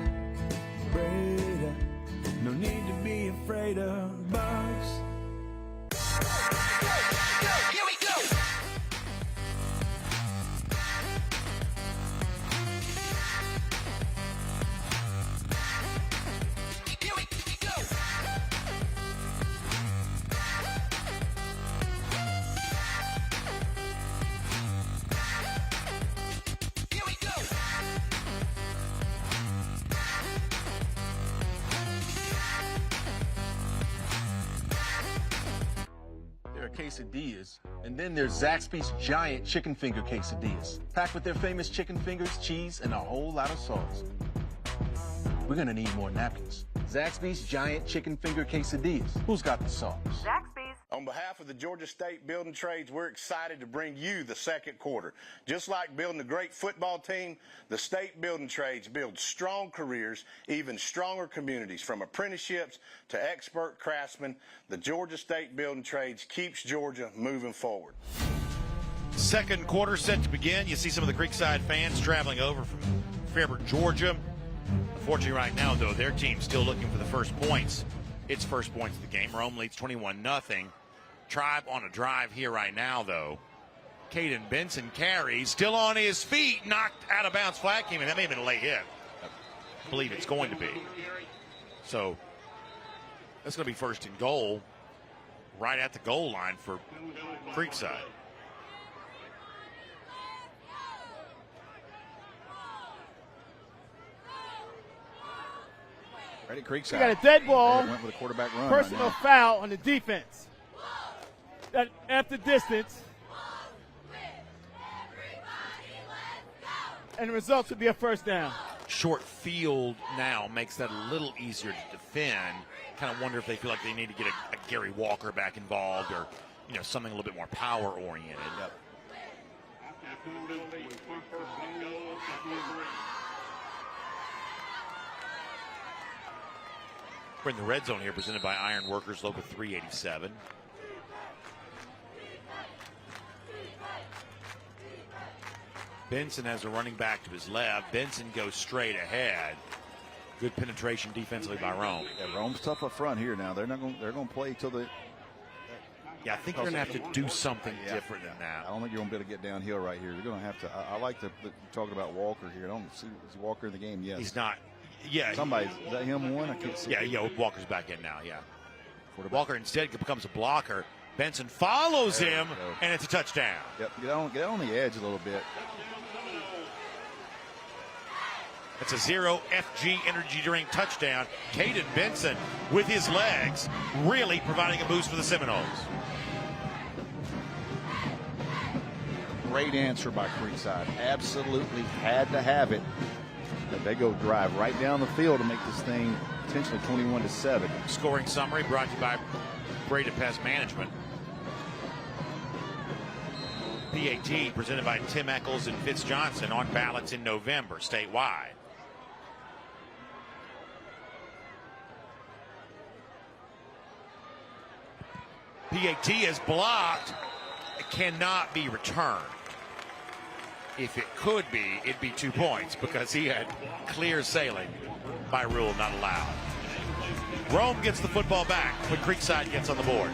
no need to be afraid of bugs. Here we go. Here we go. quesadillas, and then there's Zaxby's giant chicken finger quesadillas, packed with their famous chicken fingers, cheese, and a whole lot of sauce. We're gonna need more napkins. Zaxby's giant chicken finger quesadillas. Who's got the sauce? Zaxby's. On behalf of the Georgia State Building Trades, we're excited to bring you the second quarter. Just like building a great football team, the State Building Trades build strong careers, even stronger communities. From apprenticeships to expert craftsmen, the Georgia State Building Trades keeps Georgia moving forward. Second quarter set to begin. You see some of the Creekside fans traveling over from Fairburn, Georgia. Unfortunately, right now, though, their team's still looking for the first points. It's first points of the game. Rome leads 21-0. Tribe on a drive here right now, though. Caden Benson carries, still on his feet, knocked out of bounds. Flag came in. That may have been a late hit. I believe it's going to be. So that's going to be first and goal right at the goal line for Creekside. Ready, Creekside. We got a dead ball. Went with a quarterback run. Personal foul on the defense. That at the distance. And the result would be a first down. Short field now makes that a little easier to defend. Kind of wonder if they feel like they need to get a Gary Walker back involved, or something a little bit more power oriented. Yep. We're in the red zone here, presented by Iron Workers Local 387. Benson has a running back to his left. Benson goes straight ahead. Good penetration defensively by Rome. Yeah, Rome's tough up front here now. They're going to play till the. Yeah, I think you're going to have to do something different than that. I don't think you're going to be able to get downhill right here. You're going to have to. I like talking about Walker here. I don't see is Walker in the game. Yes, he's not. Yeah, somebody's is that him one? I can't see. Yeah, Walker's back in now. Yeah, Walker instead becomes a blocker. Benson follows him, and it's a touchdown. Yep, get on the edge a little bit. It's a 0 FG energy drink touchdown. Caden Benson with his legs really providing a boost for the Seminoles. Great answer by Creekside. Absolutely had to have it. But they go drive right down the field to make this thing potentially 21-7. Scoring summary brought to you by Breda Pest Management. PAT presented by Tim Eccles and Fitz Johnson, on ballots in November statewide. PAT is blocked. It cannot be returned. If it could be, it'd be 2 points because he had clear sailing. By rule, not allowed. Rome gets the football back, but Creekside gets on the board.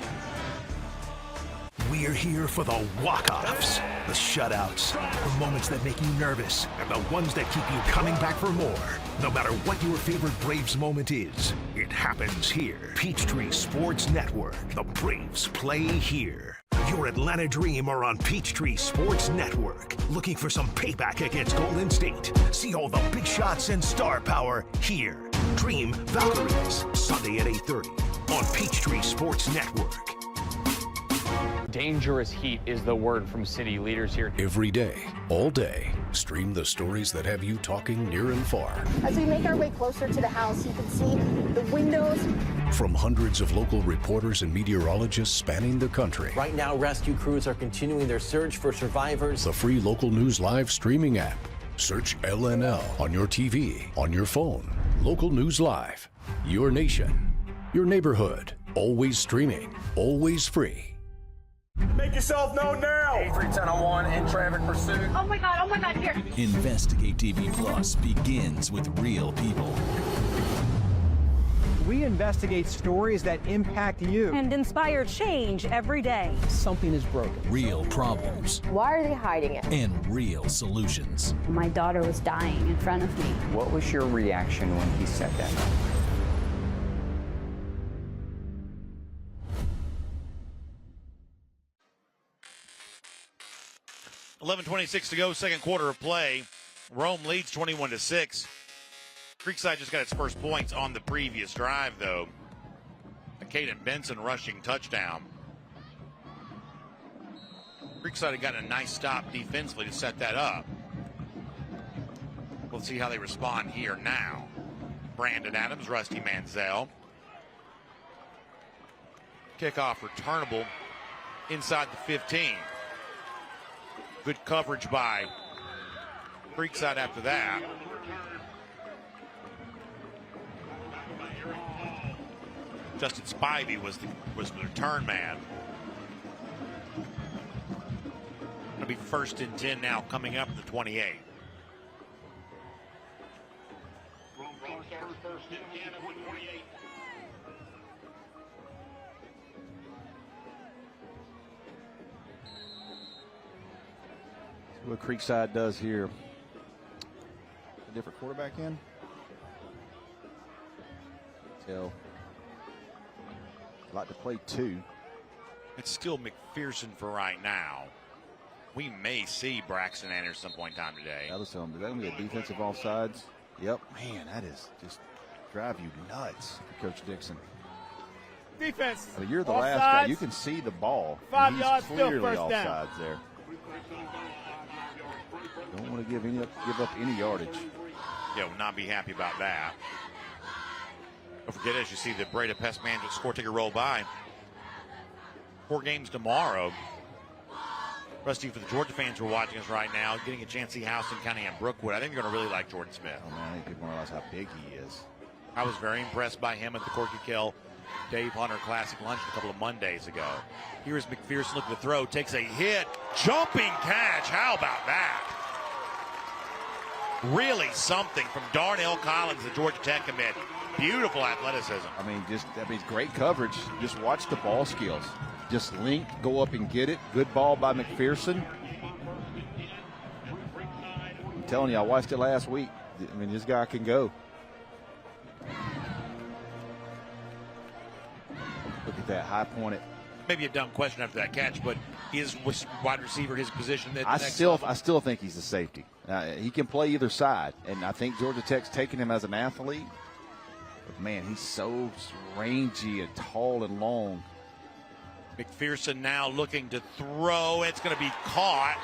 We're here for the walk-offs, the shutouts, the moments that make you nervous, and the ones that keep you coming back for more. No matter what your favorite Braves moment is, it happens here. Peachtree Sports Network. The Braves play here. Your Atlanta Dream are on Peachtree Sports Network. Looking for some payback against Golden State? See all the big shots and star power here. Dream Valkyries, Sunday at 8:30 on Peachtree Sports Network. Dangerous heat is the word from city leaders here. Every day, all day, stream the stories that have you talking near and far. As we make our way closer to the house, you can see the windows. From hundreds of local reporters and meteorologists spanning the country. Right now, rescue crews are continuing their search for survivors. The free Local News Live streaming app. Search LNL on your TV, on your phone. Local News Live. Your nation, your neighborhood. Always streaming, always free. Make yourself known now. 831001 in traffic pursuit. Oh my God, here. Investigate TV Plus begins with real people. We investigate stories that impact you and inspire change every day. Something is broken. Real problems. Why are they hiding it? And real solutions. My daughter was dying in front of me. What was your reaction when he said that? 11:26 to go, second quarter of play. Rome leads 21-6. Creekside just got its first points on the previous drive, though. A Caden Benson rushing touchdown. Creekside had gotten a nice stop defensively to set that up. We'll see how they respond here now. Brandon Adams, Rusty Manziel. Kickoff returnable inside the 15. Good coverage by Creekside after that. Justin Spivey was the return man. It'll be 1st and 10 now coming up in the 28. See what Creekside does here. A different quarterback in. Tell. Like to play 2. It's still McPherson for right now. We may see Braxton Anderson some point in time today. I was telling him, is that going to be a defensive offsides? Yep. Man, that is just drive you nuts, Coach Dixon. Defense. I mean, you're the offsides. last guy. You can see the ball. 5 He's yards, still clearly first down. offsides there. Don't want to give up any yardage. Yeah, will not be happy about that. Don't forget, as you see the Breda Pest Management score ticker roll by, 4 games tomorrow. Rusty, for the Georgia fans who are watching us right now, getting a chance to see Houston County and Brookwood, I think you're going to really like Jordan Smith. Oh, man, I think people realize how big he is. I was very impressed by him at the Corky Kell Dave Hunter Classic Lunch a couple of Mondays ago. Here's McPherson looking to throw, takes a hit, jumping catch. How about that? Really something from Darnell Collins, the Georgia Tech commit. Beautiful athleticism. I mean, great coverage. Just watch the ball skills. Just link, go up and get it. Good ball by McPherson. I'm telling you, I watched it last week. I mean, this guy can go. Look at that, high pointed. Maybe a dumb question after that catch, but is wide receiver his position? I still think he's a safety. He can play either side, and I think Georgia Tech's taking him as an athlete. But man, he's so rangy and tall and long. McPherson now looking to throw. It's going to be caught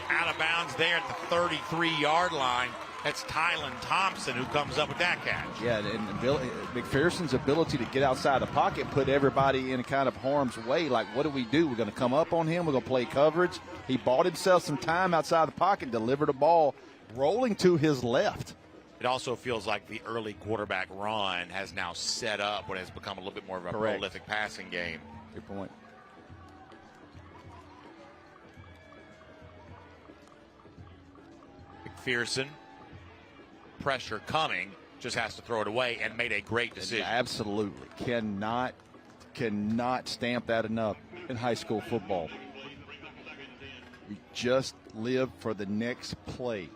out of bounds there at the 33-yard line. That's Tylen Thompson who comes up with that catch. Yeah, and McPherson's ability to get outside the pocket put everybody in kind of harm's way. Like, what do? We're going to come up on him. We're going to play coverage. He bought himself some time outside the pocket, delivered a ball rolling to his left. It also feels like the early quarterback run has now set up what has become a little bit more of a prolific passing game. Good point. McPherson, pressure coming, just has to throw it away and made a great decision. Absolutely. Cannot stamp that enough in high school football. You just live for the next play.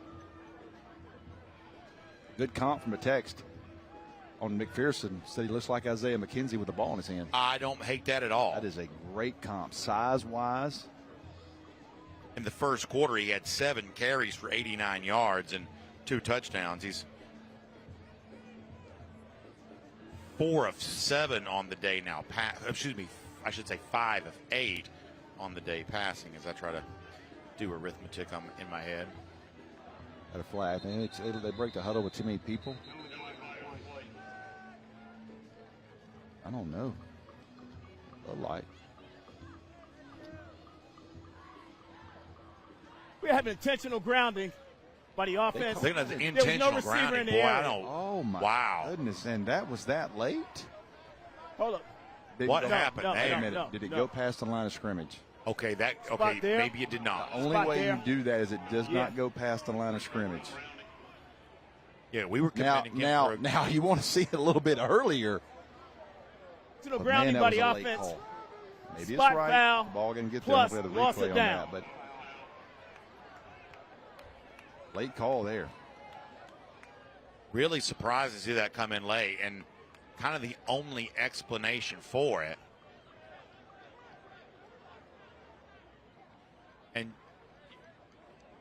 Good comp from a text on McPherson. Said he looks like Isaiah McKenzie with the ball in his hand. I don't hate that at all. That is a great comp, size-wise. In the first quarter, he had 7 carries for 89 yards and 2 touchdowns. He's 4 of 7 on the day now. I should say 5 of 8 on the day passing as I try to do arithmetic in my head. At a flag. They break the huddle with too many people. I don't know. A light. We have an intentional grounding by the offense. They're going to there was no receiver grounding. in the Boy, area. I don't. Oh my goodness! And that was that late. Hold up. What happened? Wait a minute. Did it go past the line of scrimmage? Okay, maybe it did not. The only way you do that is it does not go past the line of scrimmage. Yeah, we were committing him now you want to see it a little bit earlier. Intentional grounding by the offense. Maybe Spot it's right. foul. The ball going to get Plus, there. The lost replay it on down. that, but late call there. Really surprised to see that come in late, and kind of the only explanation for it. And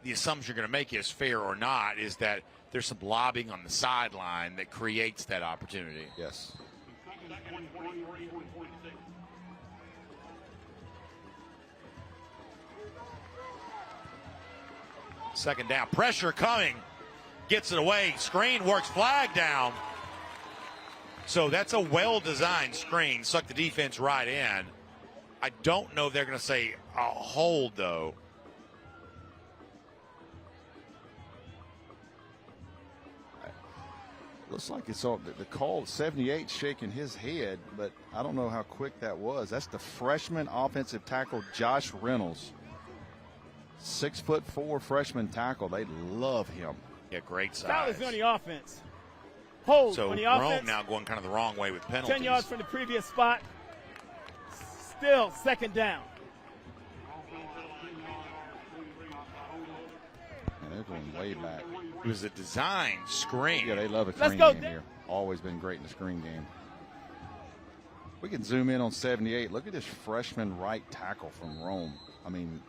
the assumption you're going to make is fair or not is that there's some lobbying on the sideline that creates that opportunity. Yes. Second down. Pressure coming. Gets it away. Screen works. Flag down. So that's a well-designed screen. Suck the defense right in. I don't know if they're going to say a hold, though. Looks like it's all the call. 78 shaking his head, but I don't know how quick that was. That's the freshman offensive tackle Josh Reynolds, 6'4" freshman tackle. They love him. Yeah, great size. Foul is on the offense. Hold so on the offense. Rome now going kind of the wrong way with penalties. 10 yards from the previous spot. Still second down. And they're going way back. It was a design screen. Yeah, they love a Let's screen go game here. Always been great in the screen game. We can zoom in on 78. Look at this freshman right tackle from Rome. I mean,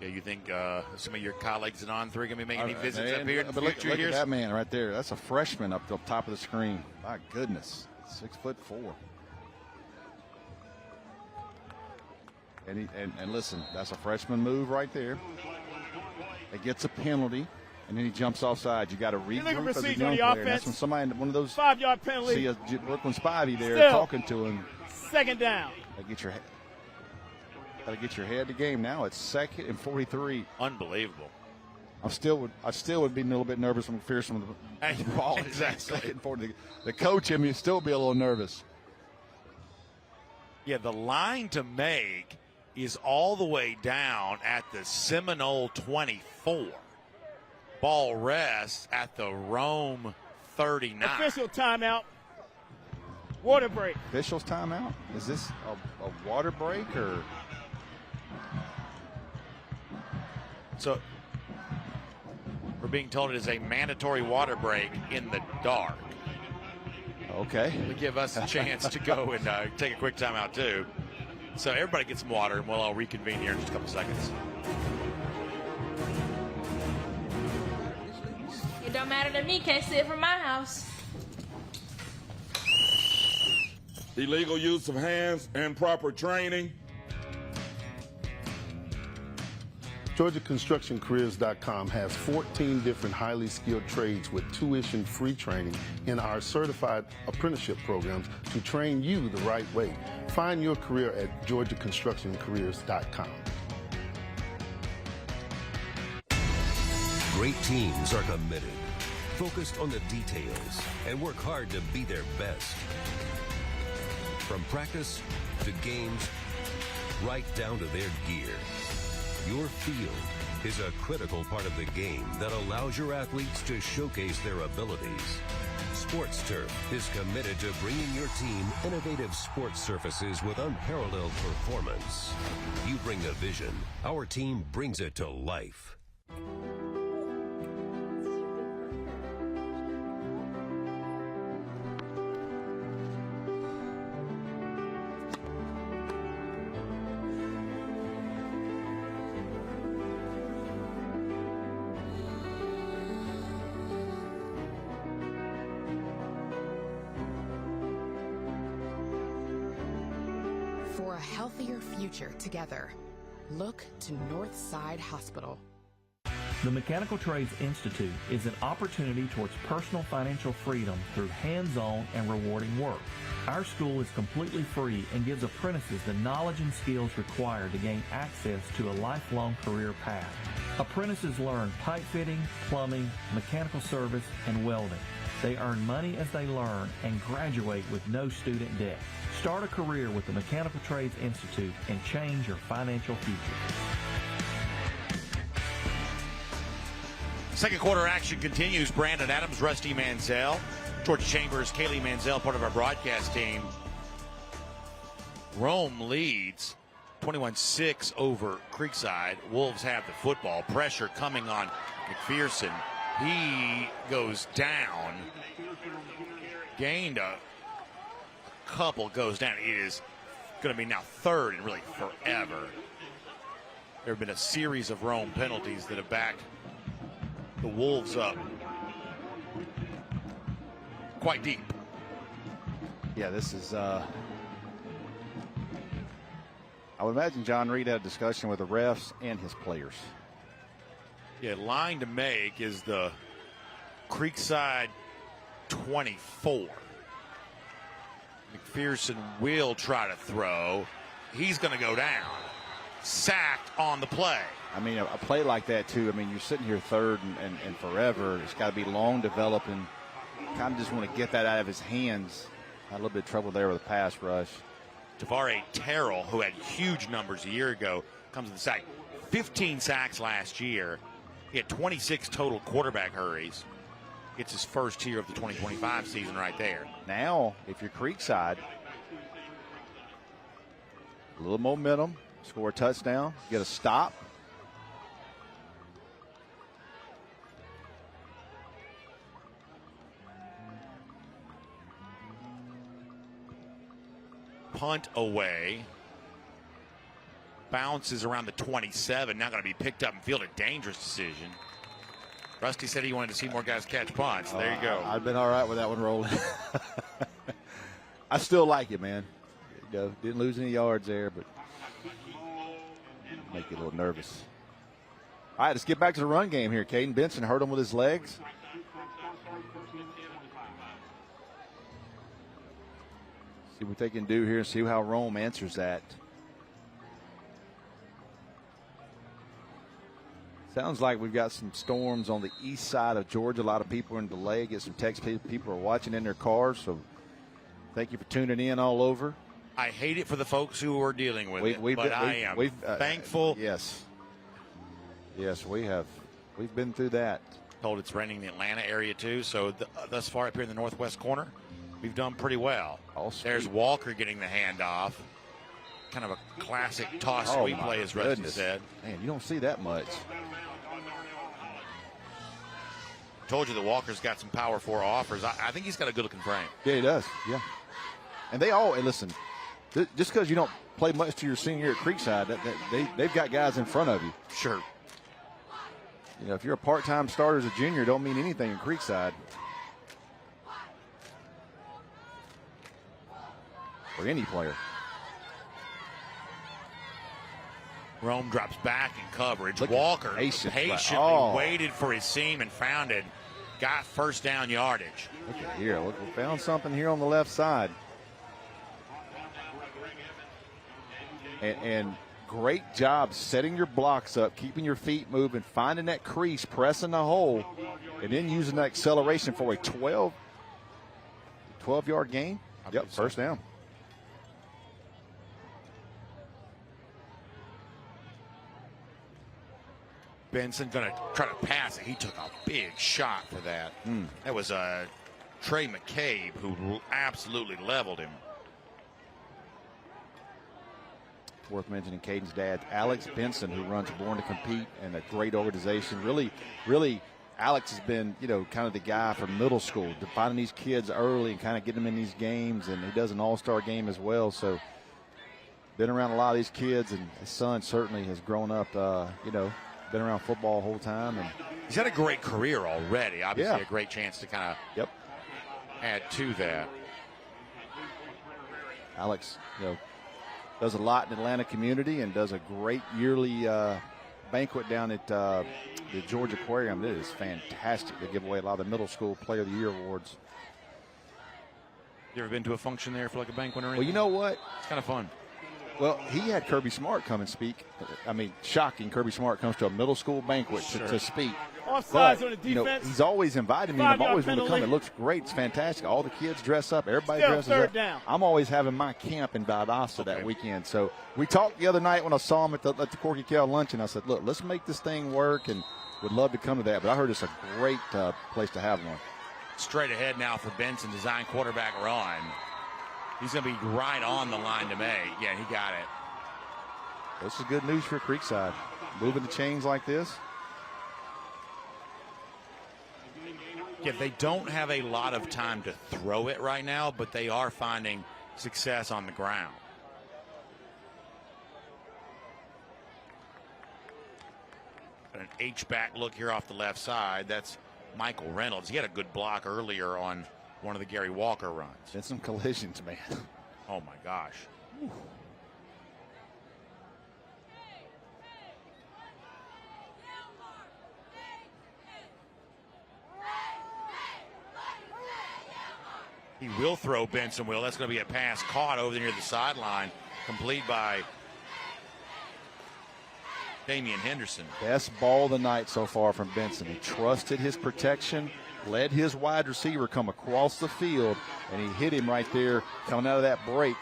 yeah, you think some of your colleagues at On3 going to be making any visits up here in the but look future at years? that man right there. That's a freshman up the top of the screen. My goodness, 6'4". And listen, that's a freshman move right there. It gets a penalty, and then he jumps offside. You got to regroup as a young player. That's when somebody, one of those 5-yard penalty. See a Brooklyn Spivey there Still, talking to him. Second down. Got to get your head to game now. It's 2nd and 43. Unbelievable. I still would be a little bit nervous when McPherson with the ball. Exactly. 2nd and 40. The coach in me still be a little nervous. Yeah, the line to make is all the way down at the Seminole 24. Ball rests at the Rome 39. Official timeout. Water break. Official's timeout? Is this a water break or? So we're being told it is a mandatory water break in the dark. Okay. To give us a chance to go and take a quick timeout too. So everybody get some water, and we'll all reconvene here in just a couple seconds. It don't matter to me. Can't see it from my house. Illegal use of hands and proper training. GeorgiaConstructionCareers.com has 14 different highly skilled trades with tuition free training in our certified apprenticeship programs to train you the right way. Find your career at GeorgiaConstructionCareers.com. Great teams are committed, focused on the details, and work hard to be their best. From practice to games, right down to their gear. Your field is a critical part of the game that allows your athletes to showcase their abilities. Sports Turf is committed to bringing your team innovative sports surfaces with unparalleled performance. You bring the vision, our team brings it to life. For a healthier future together, look to Northside Hospital. The Mechanical Trades Institute is an opportunity towards personal financial freedom through hands-on and rewarding work. Our school is completely free and gives apprentices the knowledge and skills required to gain access to a lifelong career path. Apprentices learn pipe fitting, plumbing, mechanical service, and welding. They earn money as they learn and graduate with no student debt. Start a career with the Mechanical Trades Institute and change your financial future. Second quarter action continues. Brandon Adams, Rusty Manziel, George Chambers, Kaylee Manziel, part of our broadcast team. Rome leads 21-6 over Creekside. Wolves have the football. Pressure coming on McPherson. He goes down. Gained a couple, goes down. It is going to be now third and really forever. There have been a series of Rome penalties that have backed the Wolves up quite deep. Yeah, this is I would imagine John Reed had a discussion with the refs and his players. Yeah, line to make is the Creekside 24. McPherson will try to throw. He's going to go down. Sacked on the play. I mean, a play like that, too. I mean, you're sitting here third and forever. It's got to be long developing. Kind of just want to get that out of his hands. Had a little bit of trouble there with the pass rush. Tavare Terrell, who had huge numbers a year ago, comes to the sack. 15 sacks last year. He had 26 total quarterback hurries. Gets his first tier of the 2025 season right there. Now, if you're Creekside, a little momentum, score a touchdown, get a stop. Punt away. Bounces around the 27. Now going to be picked up and fielded. Dangerous decision. Rusty said he wanted to see more guys catch punts. There you go. I've been all right with that one rolling. I still like it, man. You know, didn't lose any yards there, but make you a little nervous. All right, let's get back to the run game here. Caden Benson hurt him with his legs. See what they can do here and see how Rome answers that. Sounds like we've got some storms on the east side of Georgia. A lot of people are in delay. Get some text. People are watching in their cars. So thank you for tuning in all over. I hate it for the folks who are dealing with it, but I am thankful. Yes, we have. We've been through that. Told it's raining in the Atlanta area too. So thus far up here in the northwest corner, we've done pretty well. There's Walker getting the handoff. Kind of a classic toss sweep play, as Rusty said. Man, you don't see that much. Told you that Walker's got some power for offers. I think he's got a good-looking frame. Yeah, he does. Yeah. And they all, listen, just because you don't play much to your senior year at Creekside, they've got guys in front of you. Sure. You know, if you're a part-time starter as a junior, don't mean anything in Creekside. Or any player. Rome drops back in coverage. Walker patiently waited for his seam and found it. Got first down yardage. Look at here. Look, we found something here on the left side. And great job setting your blocks up, keeping your feet moving, finding that crease, pressing the hole, and then using that acceleration for a 12-yard gain. Yep, first down. Benson going to try to pass it. He took a big shot for that. That was Trey McCabe who absolutely leveled him. Worth mentioning Caden's dad, Alex Benson, who runs Born to Compete, and a great organization. Really, Alex has been, kind of the guy for middle school, finding these kids early and kind of getting them in these games, and he does an all-star game as well. So, been around a lot of these kids, and his son certainly has grown up, been around football the whole time. And he's had a great career already. Obviously, a great chance to kind of add to that. Alex, does a lot in the Atlanta community and does a great yearly banquet down at the Georgia Aquarium. It is fantastic. They give away a lot of the middle school Player of the Year awards. You ever been to a function there for like a banquet or anything? Well, you know what? It's kind of fun. Well, he had Kirby Smart come and speak. I mean, shocking. Kirby Smart comes to a middle school banquet to speak. Offsides on the defense. He's always invited me. I'm always want to come. It looks great. It's fantastic. All the kids dress up. Everybody dresses up. Down. I'm always having my camp in Valdosta that weekend. So we talked the other night when I saw him at the Corky Kell luncheon. I said, look, let's make this thing work, and would love to come to that. But I heard it's a great place to have one. Straight ahead now for Benson, design quarterback run. He's going to be right on the line to make. Yeah, he got it. This is good news for Creekside. Moving the chains like this. Yeah, they don't have a lot of time to throw it right now, but they are finding success on the ground. An H-back look here off the left side. That's Michael Reynolds. He had a good block earlier on one of the Gary Walker runs. Been some collisions, man. Oh, my gosh. Whew. He will throw Benson will. That's going to be a pass caught over near the sideline, complete by Damian Henderson. Best ball of the night so far from Benson. He trusted his protection, led his wide receiver come across the field, and he hit him right there coming out of that break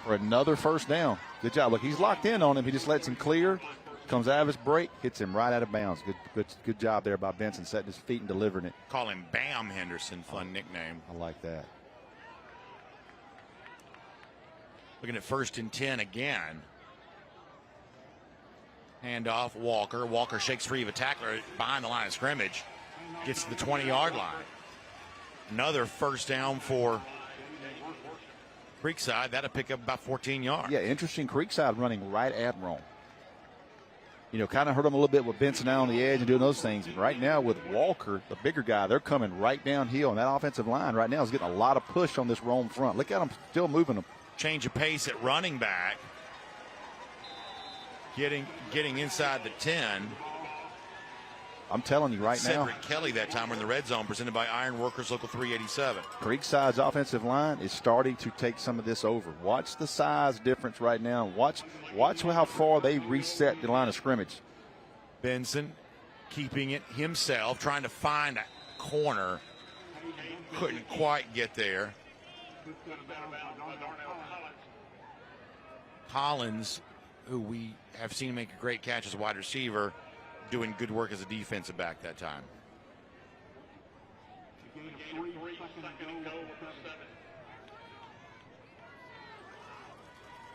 for another first down. Good job. Look, he's locked in on him. He just lets him clear, comes out of his break, hits him right out of bounds. Good job there by Benson, setting his feet and delivering it. Call him Bam Henderson, fun nickname. I like that. Looking at 1st and 10 again. Handoff, Walker. Walker shakes free of a tackler behind the line of scrimmage. Gets to the 20-yard line. Another first down for Creekside. That'll pick up about 14 yards. Yeah, interesting. Creekside running right at Rome. You know, kind of hurt them a little bit with Benson out on the edge and doing those things. Right now with Walker, the bigger guy, they're coming right downhill. And that offensive line right now is getting a lot of push on this Rome front. Look at them still moving them. Change of pace at running back. Getting inside the 10. I'm telling you right now. Cedric Kelly that time in the red zone, presented by Iron Workers Local 387. Creekside's offensive line is starting to take some of this over. Watch the size difference right now. Watch how far they reset the line of scrimmage. Benson keeping it himself, trying to find a corner. Couldn't quite get there. Collins, who we have seen make a great catch as a wide receiver, doing good work as a defensive back that time.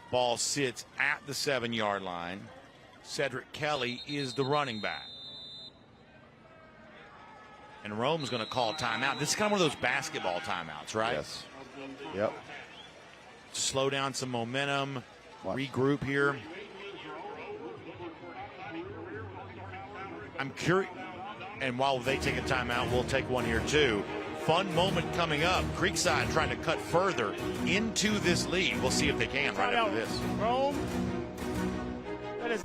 Ball sits at the 7-yard line. Cedric Kelly is the running back. And Rome's going to call timeout. This is kind of one of those basketball timeouts, right? Yes. Yep. Slow down some momentum. Regroup here. I'm curious, and while they take a timeout, we'll take one here too. Fun moment coming up. Creekside trying to cut further into this lead. We'll see if they can right after this. Rome. That is.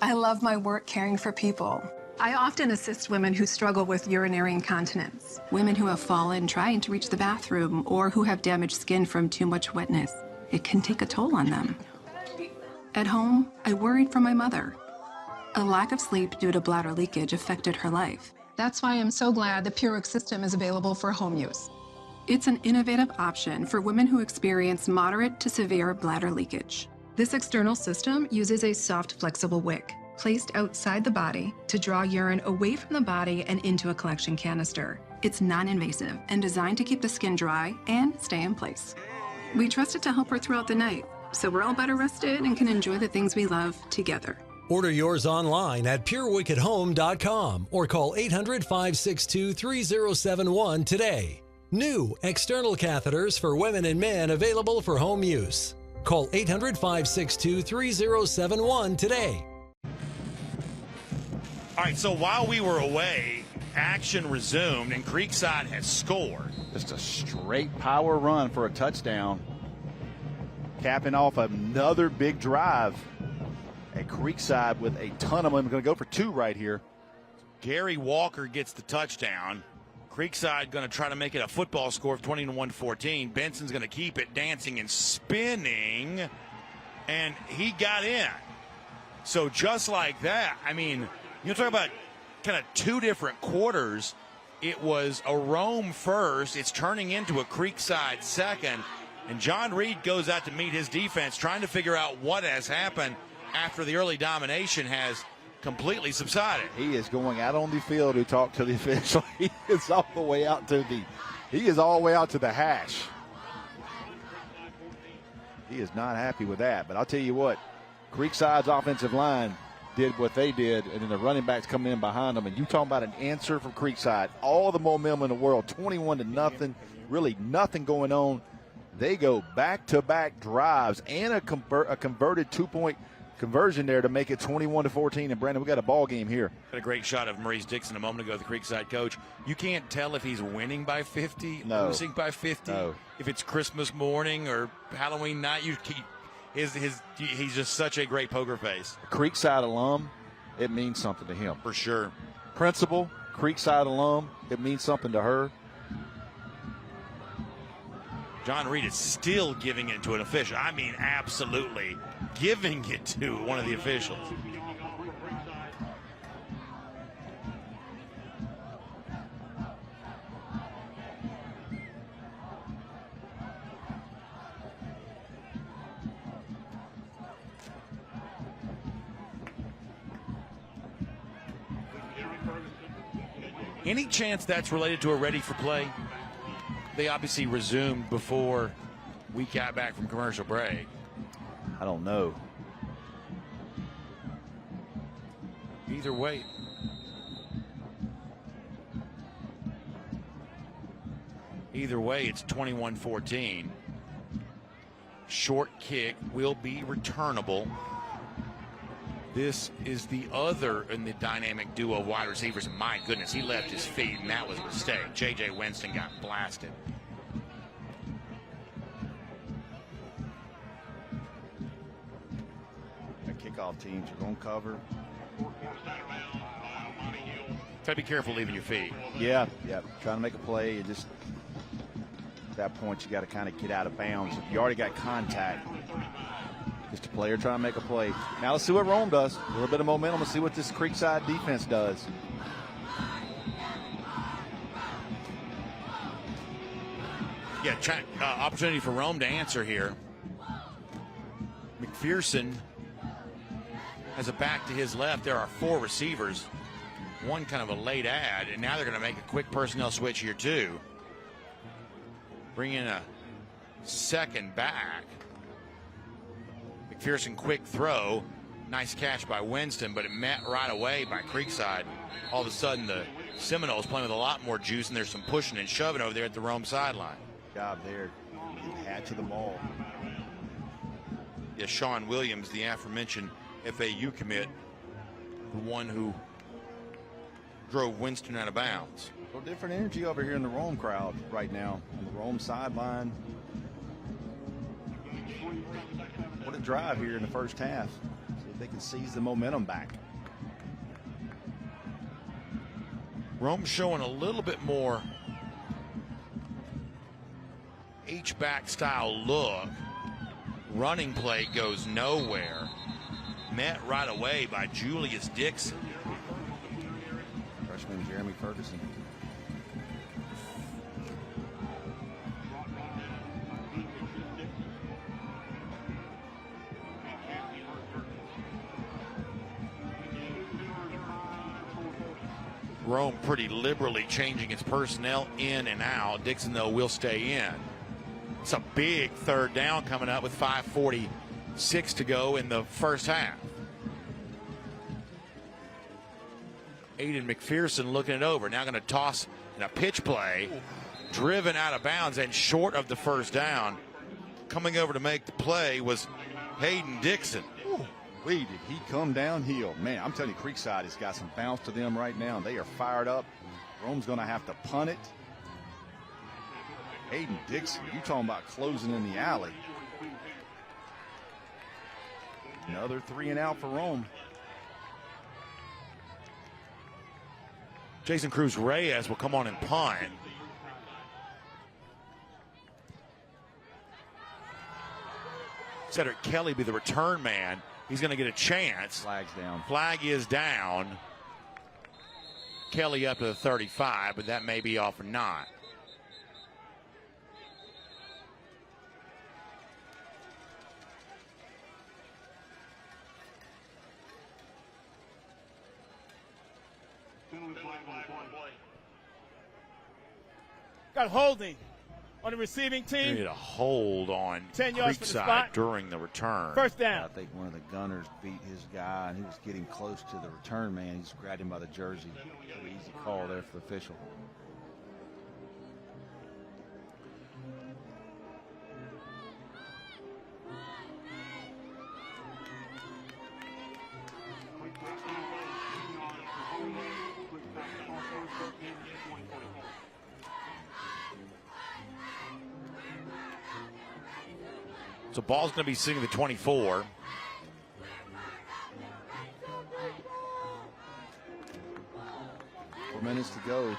I love my work caring for people. I often assist women who struggle with urinary incontinence, women who have fallen trying to reach the bathroom, or who have damaged skin from too much wetness. It can take a toll on them. At home, I worried for my mother. A lack of sleep due to bladder leakage affected her life. That's why I'm so glad the PureWick system is available for home use. It's an innovative option for women who experience moderate to severe bladder leakage. This external system uses a soft, flexible wick placed outside the body to draw urine away from the body and into a collection canister. It's non-invasive and designed to keep the skin dry and stay in place. We trust it to help her throughout the night, so we're all better rested and can enjoy the things we love together. Order yours online at PureWickAtHome.com or call 800-562-3071 today. New external catheters for women and men available for home use. Call 800-562-3071 today. All right, so while we were away, action resumed, and Creekside has scored. Just a straight power run for a touchdown. Capping off another big drive. And Creekside with a ton of them. Going to go for two right here. Gary Walker gets the touchdown. Creekside going to try to make it a football score of 20-14. Benson's going to keep it dancing and spinning, and he got in. So just like that, I mean, you talk about kind of two different quarters. It was a Rome first. It's turning into a Creekside second, and John Reed goes out to meet his defense, trying to figure out what has happened after the early domination has completely subsided. He is going out on the field to talk to the official. He is all the way out to the hash. He is not happy with that. But I'll tell you what, Creekside's offensive line did what they did, and then the running backs coming in behind them. And you talking about an answer from Creekside. All the momentum in the world, 21-0, really nothing going on. They go back-to-back drives and a converted two-point conversion there to make it 21-14. And Brandon, we got a ball game here. Got a great shot of Maurice Dixon a moment ago, the Creekside coach. You can't tell if he's winning by 50, losing by 50. No. If it's Christmas morning or Halloween night, he's just such a great poker face. Creekside alum, it means something to him. For sure. Principal, Creekside alum, it means something to her. John Reed is still giving it to an official. I mean, absolutely giving it to one of the officials. Any chance that's related to a ready for play? They obviously resumed before we got back from commercial break. I don't know. Either way. Either way, it's 21-14. Short kick will be returnable. This is the other in the dynamic duo of wide receivers. My goodness, he left his feet, and that was a mistake. J.J. Winston got blasted. The kickoff teams are going to cover. Got to be careful leaving your feet. Yeah. Trying to make a play. At that point, you got to kind of get out of bounds. If you already got contact, just a player trying to make a play. Now let's see what Rome does. A little bit of momentum. Let's see what this Creekside defense does. Yeah, opportunity for Rome to answer here. McPherson has a back to his left. There are 4 receivers. One kind of a late ad, and now they're going to make a quick personnel switch here too. Bring in a second back. McPherson quick throw. Nice catch by Winston, but it met right away by Creekside. All of a sudden, the Seminoles playing with a lot more juice, and there's some pushing and shoving over there at the Rome sideline. Job there. Had to the ball. Yeah, Sean Williams, the aforementioned FAU commit, the one who drove Winston out of bounds. A little different energy over here in the Rome crowd right now on the Rome sideline. What a drive here in the first half. See if they can seize the momentum back. Rome showing a little bit more H-back style look. Running play goes nowhere. Met right away by Julius Dixon. Freshman Jeremy Ferguson. Rome pretty liberally changing its personnel in and out. Dixon, though, will stay in. It's a big third down coming up with 5:46 to go in the first half. Aiden McPherson looking it over. Now going to toss in a pitch play. Driven out of bounds and short of the first down. Coming over to make the play was Hayden Dixon. Did he come downhill? Man, I'm telling you, Creekside has got some bounce to them right now. They are fired up. Rome's going to have to punt it. Hayden Dixon, you talking about closing in the alley. Another 3 and out for Rome. Jason Cruz Reyes will come on and punt. Cedric Kelly be the return man. He's going to get a chance. Flag's down. Flag is down. Kelly up to the 35, but that may be off or not. Got holding on the receiving team. They need a hold on 10 yards for the Creekside spot. during the return. First down. I think one of the gunners beat his guy, and he was getting close to the return man. He just grabbed him by the jersey. Pretty easy call there for the official. So ball's going to be sitting at the 24. Minutes to go.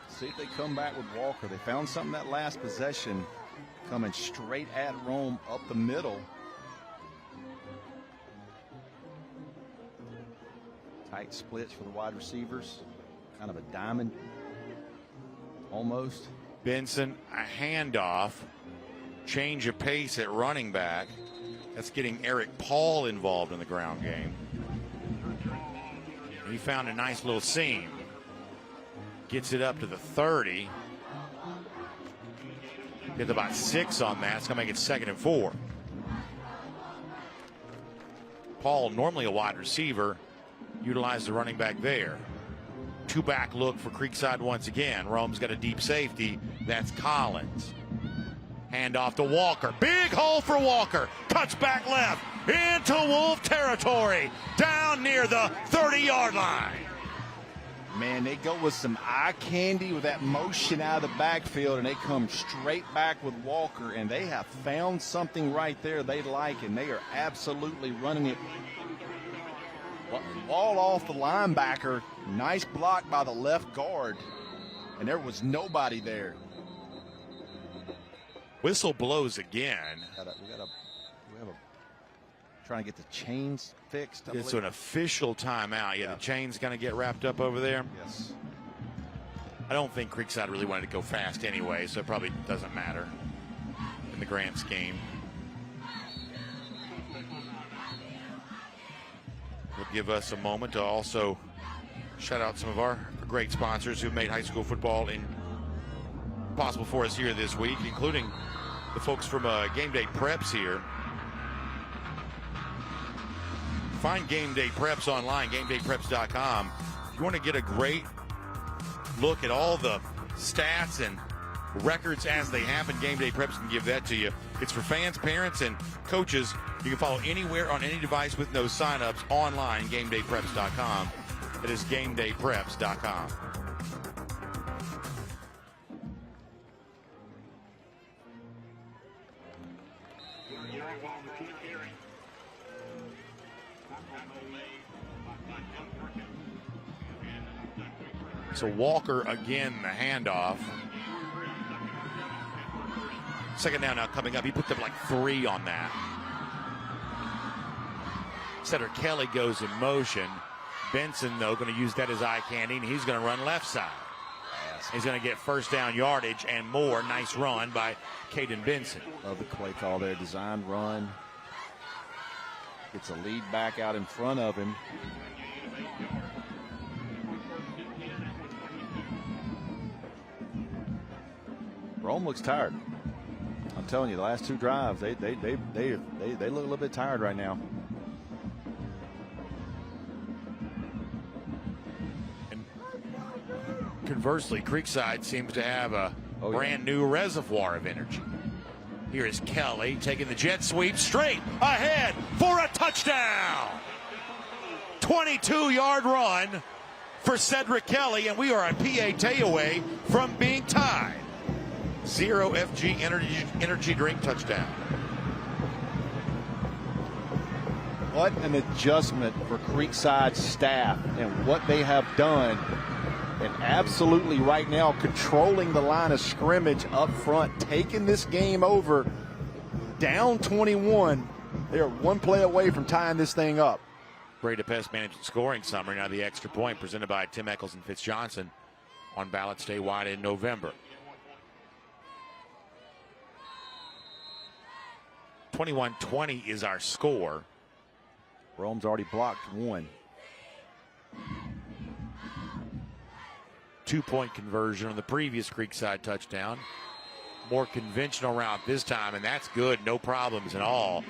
See if they come back with Walker. They found something that last possession, coming straight at Rome up the middle. Tight splits for the wide receivers. Kind of a diamond almost. Benson, a handoff. Change of pace at running back. That's getting Eric Paul involved in the ground game. He found a nice little seam. Gets it up to the 30. Gets about 6 on that. It's going to make it 2nd and 4. Paul, normally a wide receiver, utilized the running back there. 2-back look for Creekside once again. Rome's got a deep safety. That's Collins. Hand off to Walker. Big hole for Walker. Cuts back left into Wolf territory. Down near the 30-yard line. Man, they go with some eye candy with that motion out of the backfield, and they come straight back with Walker, and they have found something right there they like, and they are absolutely running it. Ball off the linebacker. Nice block by the left guard, and there was nobody there. Whistle blows again. Trying to get the chains fixed. It's an official timeout. Yeah, the chain's going to get wrapped up over there. Yes. I don't think Creekside really wanted to go fast anyway, so it probably doesn't matter in the grand scheme. We'll give us a moment to also shout out some of our great sponsors who made high school football possible for us here this week, including the folks from Game Day Preps here. Find Game Day Preps online, gamedaypreps.com. If you want to get a great look at all the stats and records as they happen, Game Day Preps can give that to you. It's for fans, parents, and coaches. You can follow anywhere on any device with no signups online, gamedaypreps.com. It is gamedaypreps.com. So Walker again, the handoff. 2nd down now coming up. He picked up like 3 on that. Cedric Kelly goes in motion. Benson, though, going to use that as eye candy, and he's going to run left side. He's going to get 1st down yardage and more. Nice run by Caden Benson. Love the play call there. Design run. Gets a lead back out in front of him. Rome looks tired. I'm telling you, the last 2 drives, they look a little bit tired right now. And conversely, Creekside seems to have a brand new reservoir of energy. Here is Kelly taking the jet sweep straight ahead for a touchdown. 22-yard run for Cedric Kelly, and we are a PAT away from being tied. 0 FG energy drink touchdown. What an adjustment for Creekside staff and what they have done. And absolutely right now controlling the line of scrimmage up front, taking this game over. Down 21. They're 1 play away from tying this thing up. Breda Pest Management scoring summary. Now the extra point presented by Tim Eccles and Fitz Johnson on ballot statewide in November. 21-20 is our score. Rome's already blocked 1. 2-point conversion on the previous Creekside touchdown. More conventional route this time, and that's good. No problems at all.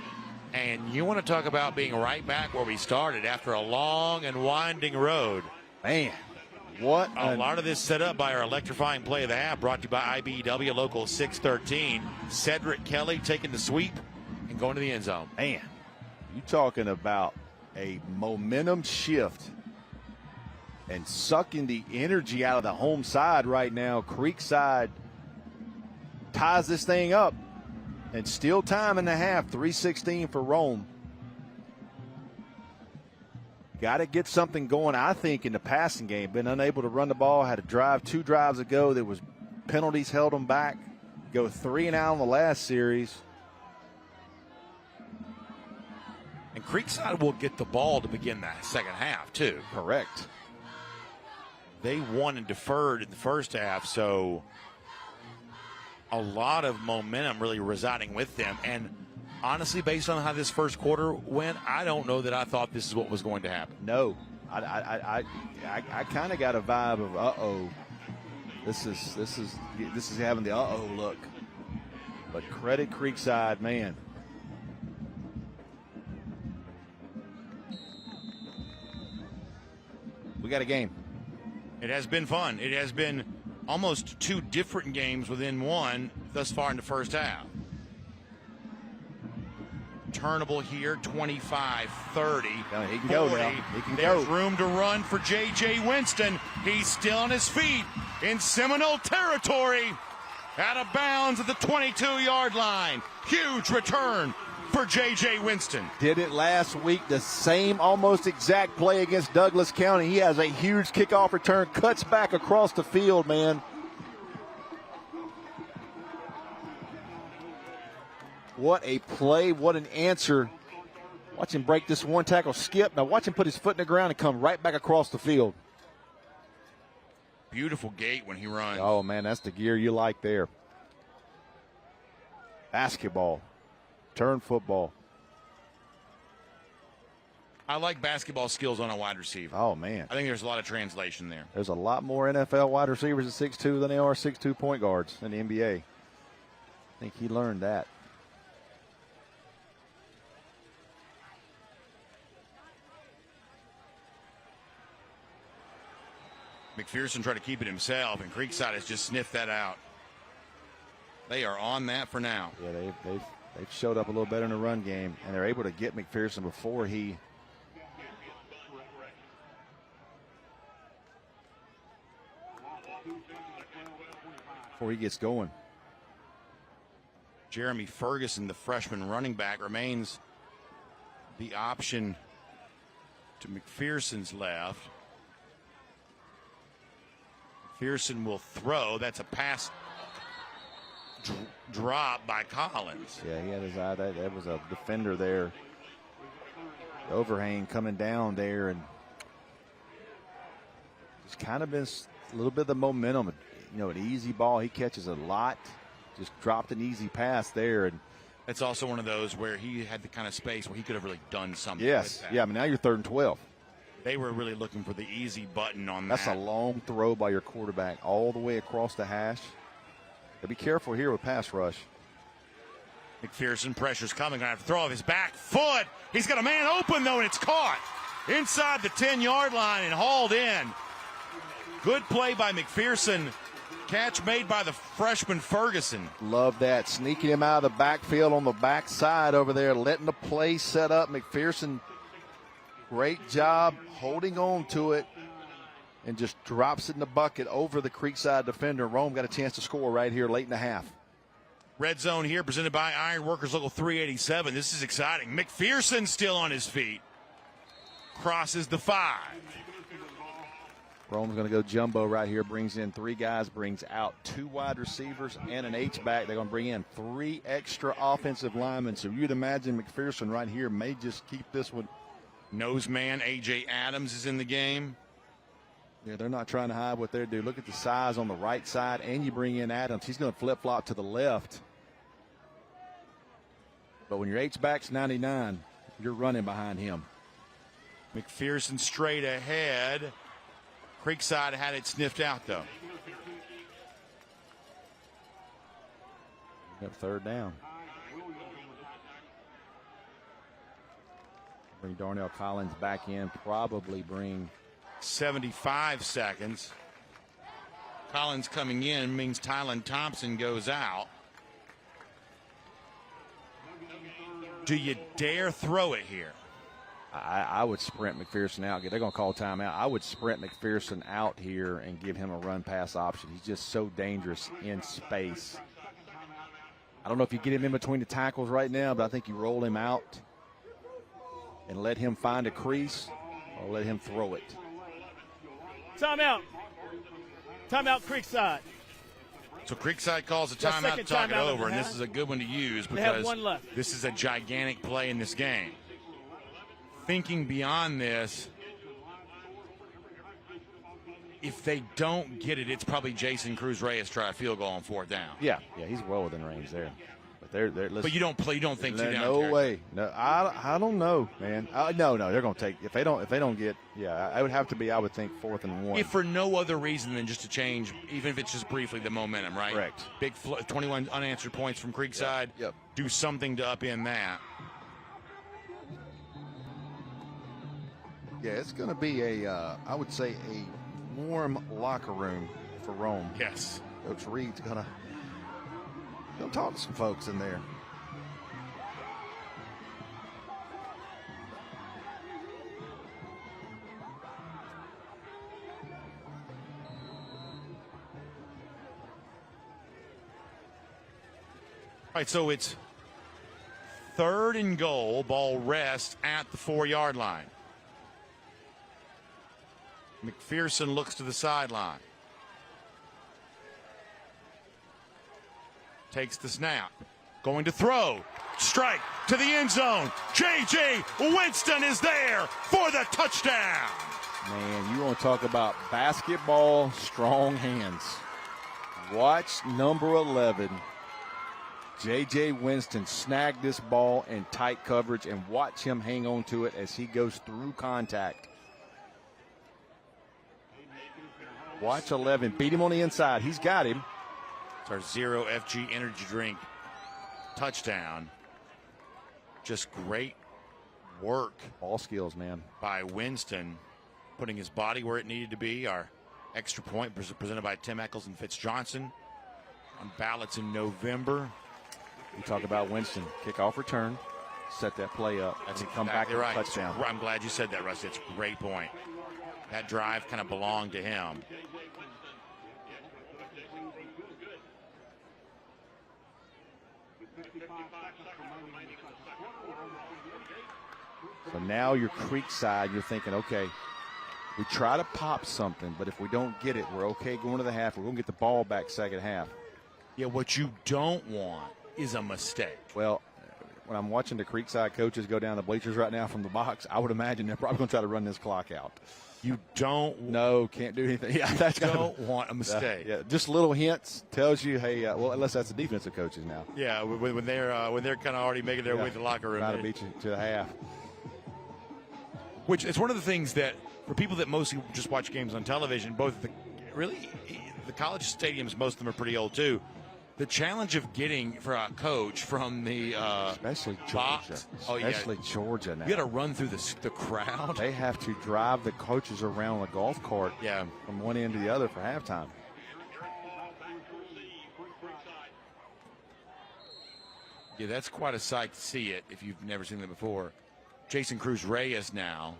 And you want to talk about being right back where we started after a long and winding road. Man, what a lot of this set up by our electrifying play of the half, brought to you by IBEW Local 613. Cedric Kelly taking the sweep and going to the end zone. Man, you talking about a momentum shift and sucking the energy out of the home side right now. Creekside ties this thing up. And still time in the half, 3:16 for Rome. Got to get something going, I think, in the passing game. Been unable to run the ball. Had a drive 2 drives ago. There was penalties held them back. Go 3 and out in the last series. And Creekside will get the ball to begin the second half, too. Correct. They won and deferred in the first half, so a lot of momentum really residing with them. And honestly, based on how this first quarter went, I don't know that I thought this is what was going to happen. No. I kind of got a vibe of, uh-oh. This is having the uh-oh look. But credit Creekside, man. We got a game. It has been fun. It has been almost 2 different games within one thus far in the first half. Turnable here, 25-30. He can go now. He can There's go. room to run for J.J. Winston. He's still on his feet in Seminole territory. Out of bounds at the 22-yard line. Huge return for J.J. Winston. Did it last week, the same almost exact play against Douglas County. He has a huge kickoff return, cuts back across the field, man. What a play, what an answer. Watch him break this one tackle skip. Now watch him put his foot in the ground and come right back across the field. Beautiful gait when he runs. Oh, man, that's the gear you like there. Basketball. Turn football. I like basketball skills on a wide receiver. Oh, man. I think there's a lot of translation there. There's a lot more NFL wide receivers at 6'2" than they are 6'2" point guards in the NBA. I think he learned that. McPherson tried to keep it himself, and Creekside has just sniffed that out. They are on that for now. Yeah, they've showed up a little better in the run game, and they're able to get McPherson before he gets going. Jeremy Ferguson, the freshman running back, remains the option to McPherson's left. McPherson will throw. That's a pass drop by Collins. Yeah, he had his eye. That was a defender there. The overhang coming down there, and it's kind of been a little bit of the momentum. You know, an easy ball. He catches a lot. Just dropped an easy pass there, and it's also one of those where he had the kind of space where he could have really done something. Yes, with that. yeah. I mean, now you're 3rd and 12. They were really looking for the easy button on That's that. a long throw by your quarterback all the way across the hash. But be careful here with pass rush. McPherson, pressure's coming. Going to have to throw off his back foot. He's got a man open, though, and it's caught inside the 10-yard line and hauled in. Good play by McPherson. Catch made by the freshman Ferguson. Love that. Sneaking him out of the backfield on the backside over there, letting the play set up. McPherson, great job holding on to it and just drops it in the bucket over the Creekside defender. Rome got a chance to score right here late in the half. Red zone here presented by Ironworkers Local 387. This is exciting. McPherson still on his feet. Crosses the 5. Rome's going to go jumbo right here. Brings in 3 guys, brings out 2 wide receivers and an H-back. They're going to bring in 3 extra offensive linemen. So you'd imagine McPherson right here may just keep this one. Nose man A.J. Adams is in the game. Yeah, they're not trying to hide what they're doing. Look at the size on the right side, and you bring in Adams. He's going to flip-flop to the left. But when your H-back's 99, you're running behind him. McPherson straight ahead. Creekside had it sniffed out, though. Yep, 3rd down. Bring Darnell Collins back in, probably bring 75 seconds. Collins coming in means Tylen Thompson goes out. Do you dare throw it here? I would sprint McPherson out. They're going to call timeout. I would sprint McPherson out here and give him a run-pass option. He's just so dangerous in space. don't know if you get him in between the tackles right now, but I think you roll him out and let him find a crease or let him throw it. Timeout. Timeout, Creekside. So Creekside calls a timeout to talk it over, and this is a good one to use because this is a gigantic play in this game. Thinking beyond this, if they don't get it, it's probably Jason Cruz-Reyes try a field goal on 4th down. Yeah, he's well within range there. But they're but you don't think 2 down. No way. No, I don't know, man. No, they're going to take if they don't get. Yeah, I would have to be. I would think 4th and 1. If for no other reason than just to change, even if it's just briefly, the momentum, right? Correct. Big 21 unanswered points from Creekside. Yep. Do something to upend that. Yeah, it's going to be I would say a warm locker room for Rome. Yes. Coach Reed's going to talk to some folks in there. All right, so it's 3rd and goal. Ball rests at the 4-yard line. McPherson looks to the sideline. Takes the snap. Going to throw. Strike to the end zone. J.J. Winston is there for the touchdown. Man, you want to talk about basketball strong hands. Watch number 11. J.J. Winston snag this ball in tight coverage and watch him hang on to it as he goes through contact. Watch 11. Beat him on the inside. He's got him. It's our Zero FG energy drink touchdown. Just great work. Ball skills, man. By Winston, putting his body where it needed to be. Our extra point presented by Tim Eccles and Fitz Johnson on ballots in November. We talk about Winston. Kickoff return. Set that play up. That's come back with right. a touchdown. I'm glad you said that, Rusty. It's a great point. That drive kind of belonged to him. So now you're Creekside. You're thinking, okay, we try to pop something, but if we don't get it, we're okay going to the half. We're going to get the ball back second half. Yeah, what you don't want is a mistake. Well, when I'm watching the Creekside coaches go down the bleachers right now from the box, I would imagine they're probably going to try to run this clock out. You don't. No, can't do anything. Yeah, that's don't want a mistake. Yeah, just little hints tells you, hey, well, unless that's the defensive coaches now. Yeah, when they're kind of already making their way to the locker room, trying to beat you to the half. Which is one of the things that for people that mostly just watch games on television, both the college stadiums, most of them are pretty old too. The challenge of getting for a coach from the especially Georgia, box, especially Georgia now. You got to run through the crowd. They have to drive the coaches around a golf cart, from one end to the other for halftime. Yeah, that's quite a sight to see it if you've never seen them before. Jason Cruz-Reyes now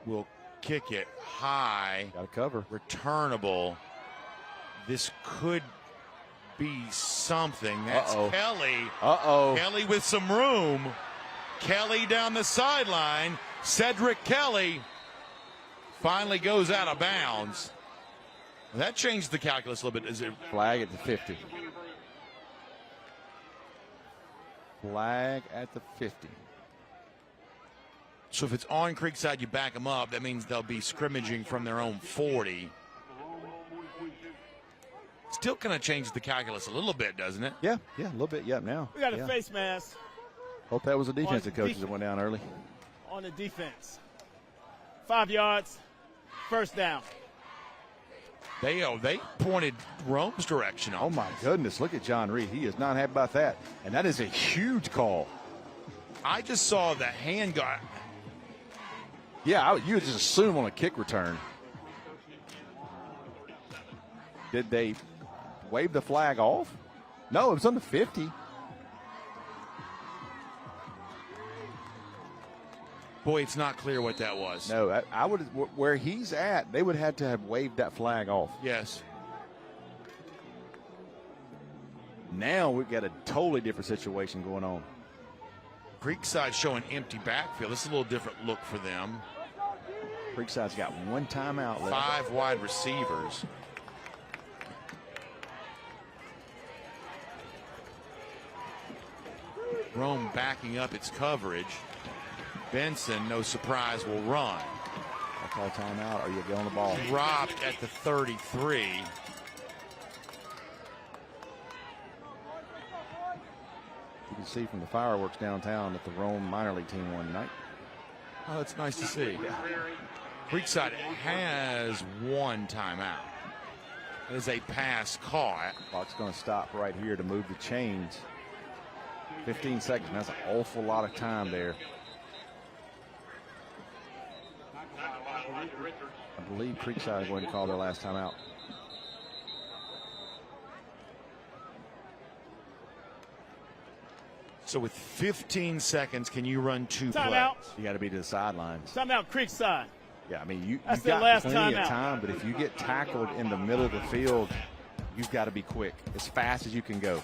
will kick it high. Got to cover. Returnable. This could be something. That's Kelly. Kelly with some room. Kelly down the sideline. Cedric Kelly finally goes out of bounds. That changed the calculus a little bit. Is it flag at the 50? Flag at the 50. So if it's on Creekside, you back them up. That means they'll be scrimmaging from their own 40. Still kind of changes the calculus a little bit, doesn't it? Yeah, a little bit. Yeah, now. We got a face mask. Hope that was the defensive coaches that went down early. On the defense. 5 yards, first down. They pointed Rome's direction. Oh, my goodness. Look at John Reed. He is not happy about that. And that is a huge call. I just saw the hand go. Yeah, you would just assume on a kick return. Did they wave the flag off? No, it was on the 50. Boy, it's not clear what that was. No, I would. Where he's at, they would have to have waved that flag off. Yes. Now we've got a totally different situation going on. Creekside showing empty backfield. This is a little different look for them. Creekside's got one timeout left. 5 wide receivers. Rome backing up its coverage. Benson, no surprise, will run. I call timeout, or you get on the ball. Dropped at the 33. You can see from the fireworks downtown that the Rome minor league team won tonight. Oh, that's nice to see. Creekside has one timeout. It is a pass caught. Clock's going to stop right here to move the chains. 15 seconds. That's an awful lot of time there. I believe Creekside is going to call their last timeout. So with 15 seconds, can you run 2 plays? Timeout. You got to be to the sidelines. Timeout, Creekside. Yeah, I mean, you That's got their last plenty timeout. of time, but if you get tackled in the middle of the field, you've got to be quick, as fast as you can go.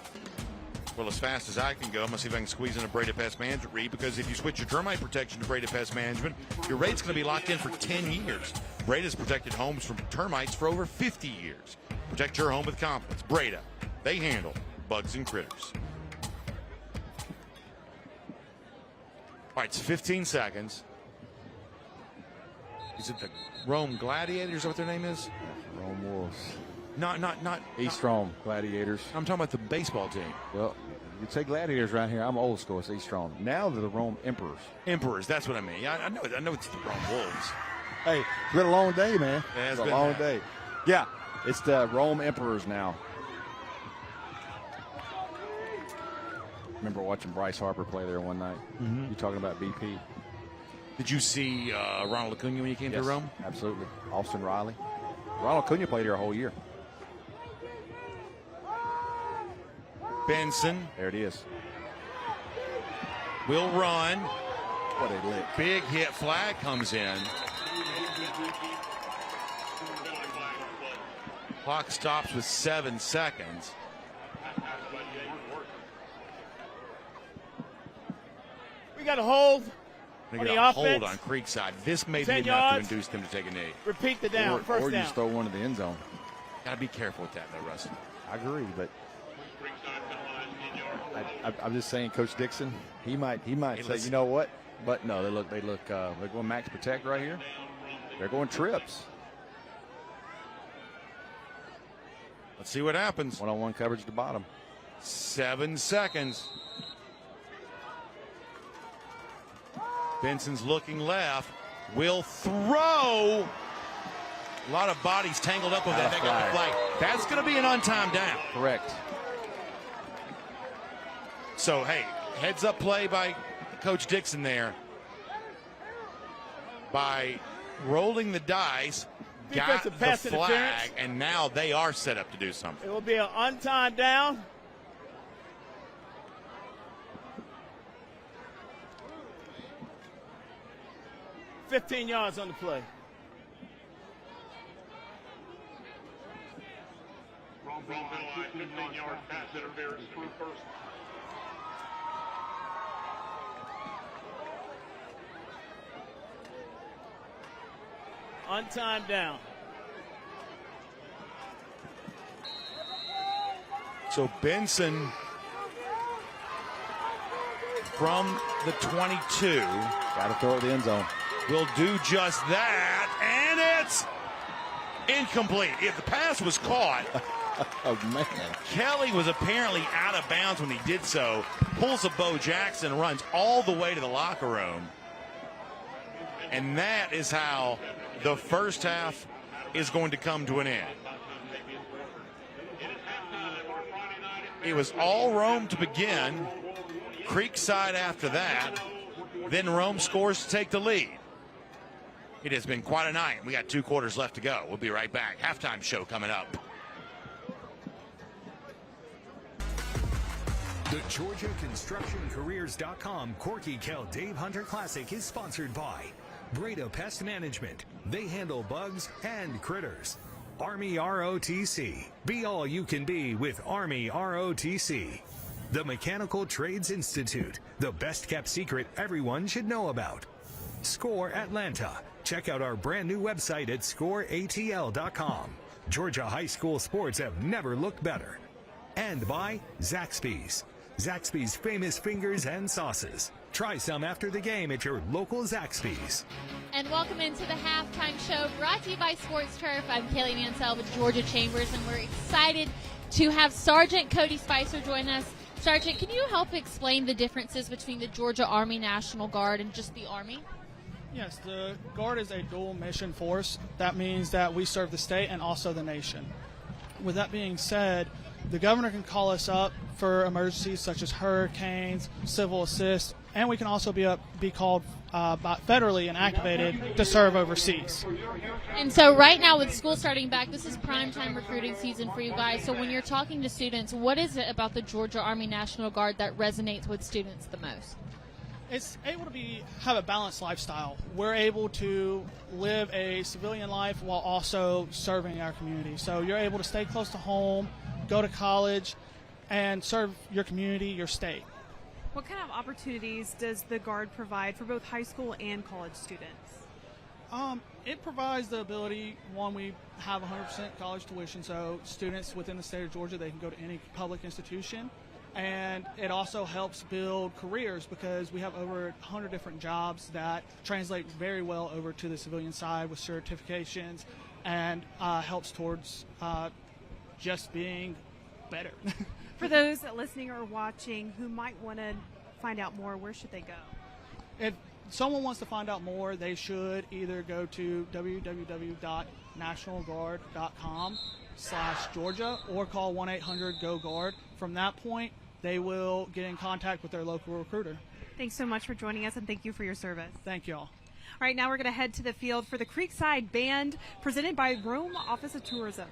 Well, as fast as I can go, I'm going to see if I can squeeze in a Breda Pest Management read, because if you switch your termite protection to Breda Pest Management, your rate's going to be locked in for 10 years. Breda's protected homes from termites for over 50 years. Protect your home with confidence. Breda, they handle bugs and critters. All right, it's 15 seconds. Is it the Rome Gladiators? Is that what their name is? Rome Wolves. Not East Rome Gladiators. I'm talking about the baseball team. Well, you say Gladiators around here. I'm old school. It's East Rome. Now they're the Rome Emperors. Emperors, that's what I mean. I know it's the Rome Wolves. Hey, it's been a long day, man. Yeah, it's a long day. Yeah, it's the Rome Emperors now. Remember watching Bryce Harper play there one night. Mm-hmm. You talking about BP? Did you see Ronald Acuna when he came to Rome? Absolutely. Austin Riley. Ronald Acuna played here a whole year. Benson. There it is. Will run. What a lick. Big hit. Flag comes in. Clock stops with 7 seconds. We got a hold They on get the a offense. hold on Creekside. This may 10 be enough to yards. induce them to take a knee. Repeat the down. First or you down. just throw one to the end zone. Got to be careful with that, though, Russ. I agree, but I'm just saying, Coach Dixon, he might say, you know what? But no, they're going max protect right here. They're going trips. Let's see what happens. One-on-one coverage at the bottom. 7 seconds. Benson's looking left. Will throw. A lot of bodies tangled up with that. They got the flag. That's going to be an on-time down. Correct. So, hey, heads-up play by Coach Dixon there. By rolling the dice, got Defensive the pass flag, interference. and now they are set up to do something. It will be an on-time down. $15 yards on the play. Wrong 15-yard pass interference through first. On time down. So Benson from the 22. Got to throw it in the end zone. Will do just that, and it's incomplete. If the pass was caught, oh man! Kelly was apparently out of bounds when he did so. Pulls a Bo Jackson, runs all the way to the locker room, and that is how the first half is going to come to an end. It was all Rome to begin. Creekside after that. Then Rome scores to take the lead. It has been quite a night. We got 2 quarters left to go. We'll be right back. Halftime show coming up. The GeorgiaConstructionCareers.com Corky Kell Dave Hunter Classic is sponsored by Breda Pest Management. They handle bugs and critters. Army ROTC. Be all you can be with Army ROTC. The Mechanical Trades Institute, the best kept secret everyone should know about. Score Atlanta. Check out our brand new website at scoreatl.com. Georgia high school sports have never looked better. And by Zaxby's. Zaxby's famous fingers and sauces. Try some after the game at your local Zaxby's. And welcome into the halftime show brought to you by Sports Turf. I'm Kelly Mansell with Georgia Chambers, and we're excited to have Sergeant Cody Spicer join us. Sergeant, can you help explain the differences between the Georgia Army National Guard and just the Army? Yes, the Guard is a dual mission force. That means that we serve the state and also the nation. With that being said, the governor can call us up for emergencies such as hurricanes, civil assist, and we can also be called federally and activated to serve overseas. And so right now with school starting back, this is prime time recruiting season for you guys. So when you're talking to students, what is it about the Georgia Army National Guard that resonates with students the most? It's able to have a balanced lifestyle. We're able to live a civilian life while also serving our community. So you're able to stay close to home, go to college, and serve your community, your state. What kind of opportunities does the Guard provide for both high school and college students? It provides the ability, one, we have 100% college tuition, so students within the state of Georgia, they can go to any public institution. And it also helps build careers because we have over 100 different jobs that translate very well over to the civilian side with certifications, and helps towards just being better. For those listening or watching who might want to find out more, where should they go? If someone wants to find out more, they should either go to www.nationalguard.com/Georgia or call 1-800-GO-GUARD. From that point, they will get in contact with their local recruiter. Thanks so much for joining us, and thank you for your service. Thank you all. All right, now we're going to head to the field for the Creekside Band, presented by Rome Office of Tourism.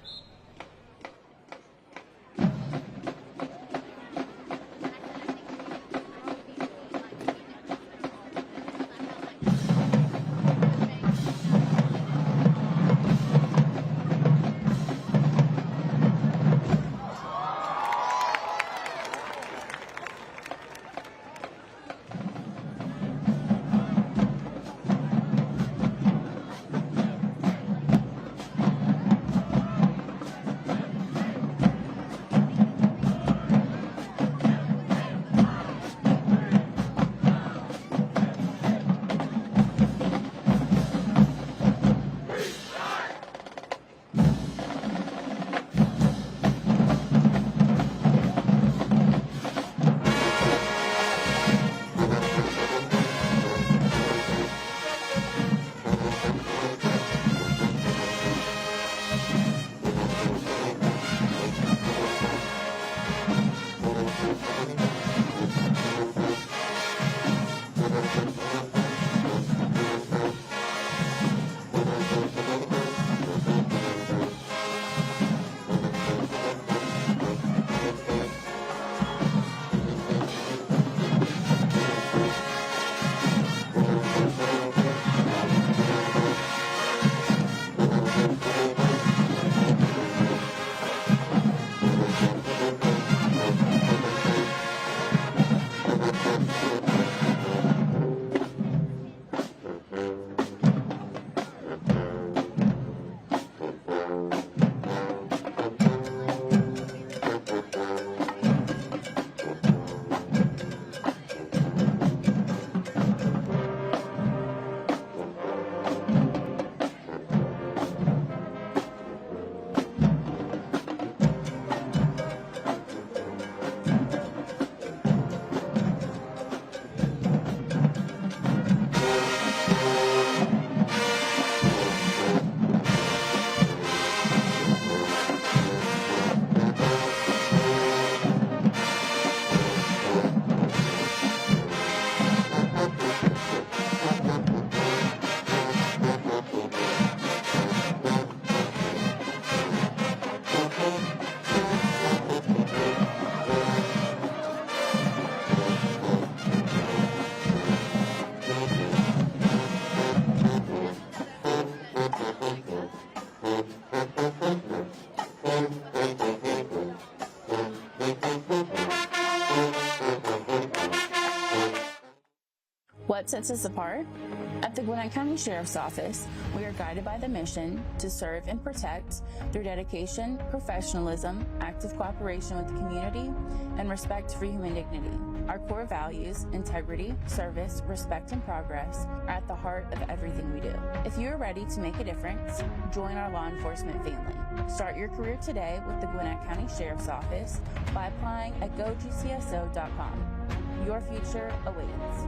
What sets us apart? At the Gwinnett County Sheriff's Office, we are guided by the mission to serve and protect through dedication, professionalism, active cooperation with the community, and respect for human dignity. Our core values, integrity, service, respect, and progress, are at the heart of everything we do. If you are ready to make a difference, join our law enforcement family. Start your career today with the Gwinnett County Sheriff's Office by applying at gogcso.com. Your future awaits.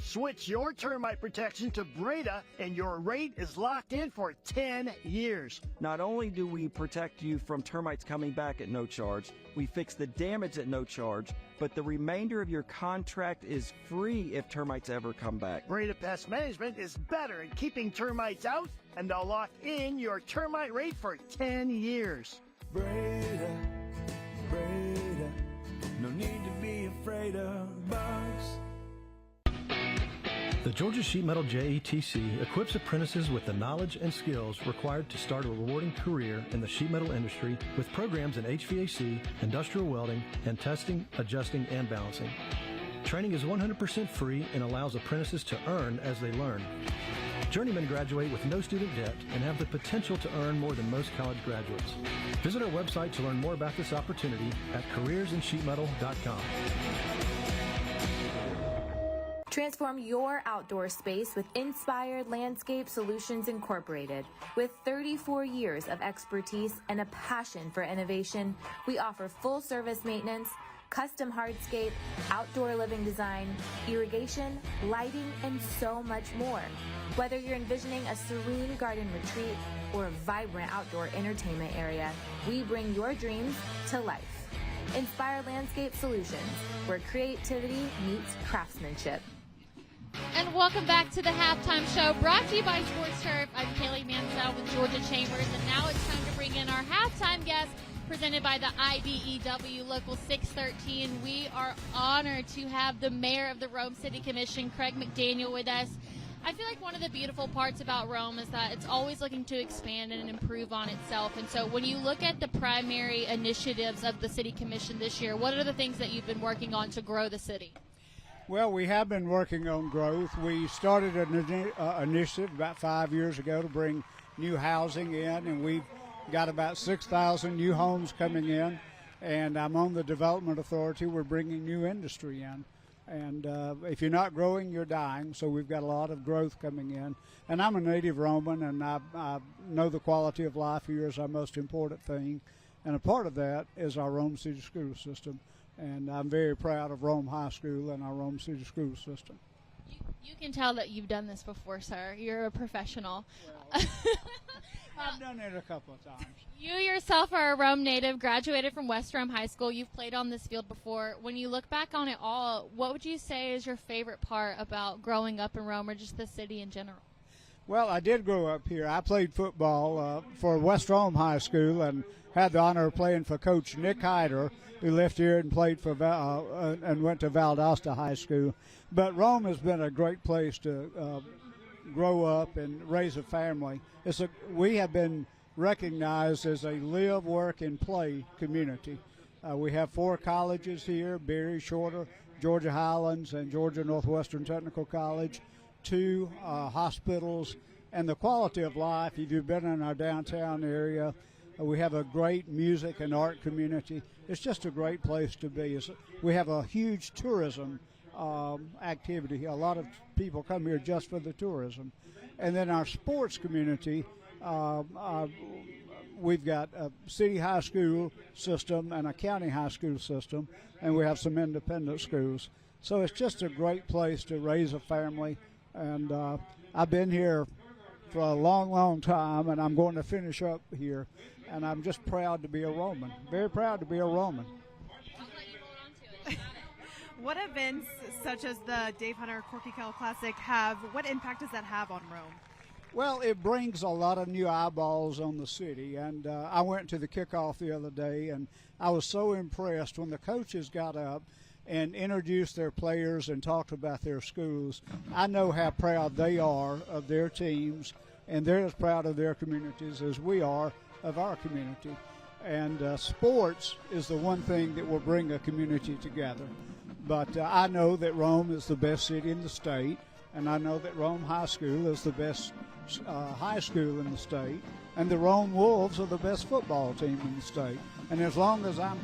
Switch your termite protection to Breda and your rate is locked in for 10 years. Not only do we protect you from termites coming back at no charge, we fix the damage at no charge, but the remainder of your contract is free if termites ever come back. Breda Pest Management is better at keeping termites out, and they'll lock in your termite rate for 10 years. Breda, Breda, no need to be afraid of bugs. The Georgia Sheet Metal JETC equips apprentices with the knowledge and skills required to start a rewarding career in the sheet metal industry with programs in HVAC, industrial welding, and testing, adjusting, and balancing. Training is 100% free and allows apprentices to earn as they learn. Journeymen graduate with no student debt and have the potential to earn more than most college graduates. Visit our website to learn more about this opportunity at careersinsheetmetal.com. Transform your outdoor space with Inspired Landscape Solutions Incorporated. With 34 years of expertise and a passion for innovation, we offer full-service maintenance, custom hardscape, outdoor living design, irrigation, lighting, and so much more. Whether you're envisioning a serene garden retreat or a vibrant outdoor entertainment area, we bring your dreams to life. Inspired Landscape Solutions, where creativity meets craftsmanship. And welcome back to the halftime show, brought to you by Sports Turf. I'm Kaylee Mansell with Georgia Chambers, and now it's time to bring in our halftime guest, presented by the IBEW Local 613. We are honored to have the mayor of the Rome City Commission, Craig McDaniel, with us. I feel like one of the beautiful parts about Rome is that it's always looking to expand and improve on itself. And so when you look at the primary initiatives of the City Commission this year, what are the things that you've been working on to grow the city? Well, we have been working on growth. We started an initiative about 5 years ago to bring new housing in, and we've got about 6,000 new homes coming in. And I'm on the Development Authority. We're bringing new industry in. And if you're not growing, you're dying. So we've got a lot of growth coming in. And I'm a native Roman, and I know the quality of life here is our most important thing. And a part of that is our Rome City school system. And I'm very proud of Rome High School and our Rome City school system. You can tell that you've done this before, sir. You're a professional. Well, I've done it a couple of times. You yourself are a Rome native, graduated from West Rome High School. You've played on this field before. When you look back on it all, what would you say is your favorite part about growing up in Rome, or just the city in general? Well, I did grow up here. I played football for West Rome High School and had the honor of playing for Coach Nick Hyder, who left here and played for and went to Valdosta High School. But Rome has been a great place to grow up and raise a family. We have been recognized as a live, work, and play community. We have 4 colleges here: Berry, Shorter, Georgia Highlands, and Georgia Northwestern Technical College, 2 hospitals, and the quality of life. If you've been in our downtown area, we have a great music and art community. It's just a great place to be. We have a huge tourism activity. A lot of people come here just for the tourism. And then our sports community, we've got a city high school system and a county high school system, and we have some independent schools. So it's just a great place to raise a family. And I've been here for a long, long time, and I'm going to finish up here. And I'm just proud to be a Roman, very proud to be a Roman. What events such as the Dave Hunter Corky Kell Classic what impact does that have on Rome? Well, it brings a lot of new eyeballs on the city. And I went to the kickoff the other day, and I was so impressed when the coaches got up and introduced their players and talked about their schools. I know how proud they are of their teams, and they're as proud of their communities as we are. of our community. And sports is the one thing that will bring a community together. But I know that Rome is the best city in the state, and I know that Rome High School is the best high school in the state, and the Rome Wolves are the best football team in the state. And as long as I'm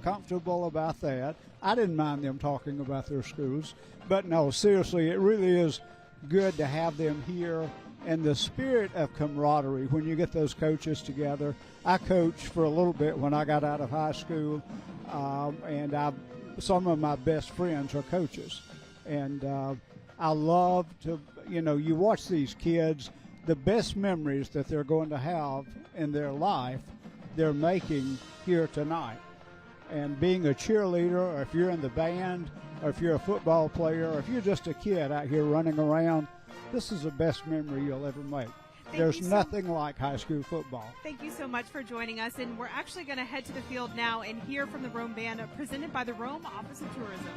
comfortable about that, I didn't mind them talking about their schools. But no, seriously, it really is good to have them here. And the spirit of camaraderie, when you get those coaches together. I coached for a little bit when I got out of high school, and some of my best friends are coaches. And I love to, you watch these kids, the best memories that they're going to have in their life, they're making here tonight. And being a cheerleader, or if you're in the band, or if you're a football player, or if you're just a kid out here running around, this is the best memory you'll ever make. There's nothing like high school football. Thank you so much for joining us, and we're actually going to head to the field now and hear from the Rome Band, presented by the Rome Office of Tourism.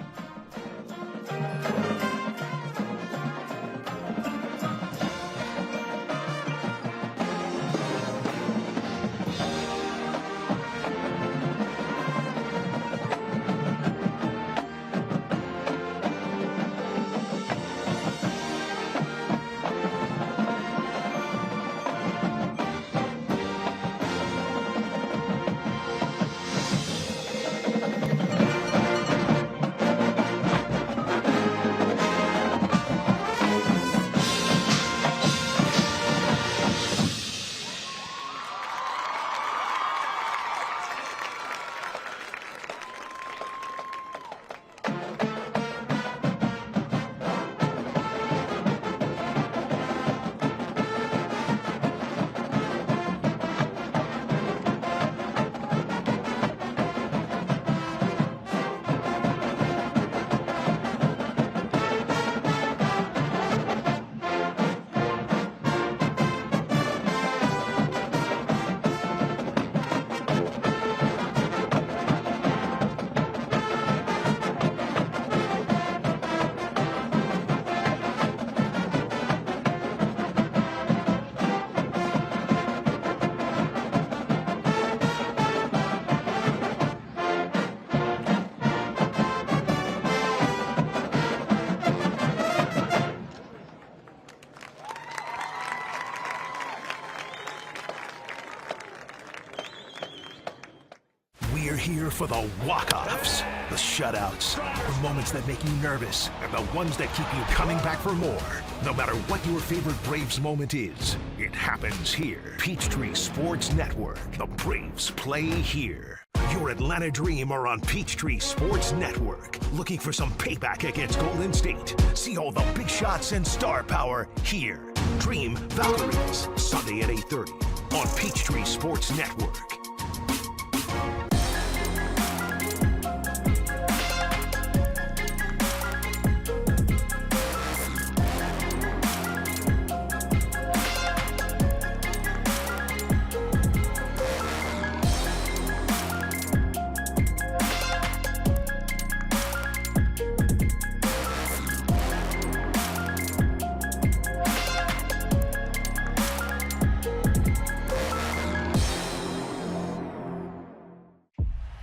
We're here for the walk-offs, the shutouts, the moments that make you nervous, and the ones that keep you coming back for more. No matter what your favorite Braves moment is, it happens here. Peachtree Sports Network. The Braves play here. Your Atlanta Dream are on Peachtree Sports Network. Looking for some payback against Golden State? See all the big shots and star power here. Dream Valkyries, Sunday at 8:30 on Peachtree Sports Network.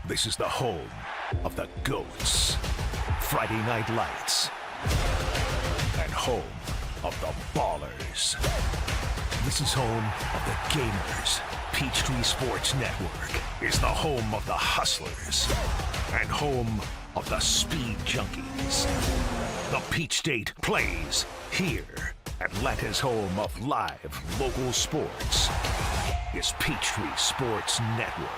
This is the home of the GOATs, Friday Night Lights, and home of the Ballers. This is home of the Gamers. Peachtree Sports Network is the home of the Hustlers and home of the Speed Junkies. The Peach State plays here. Atlanta's home of live local sports is Peachtree Sports Network.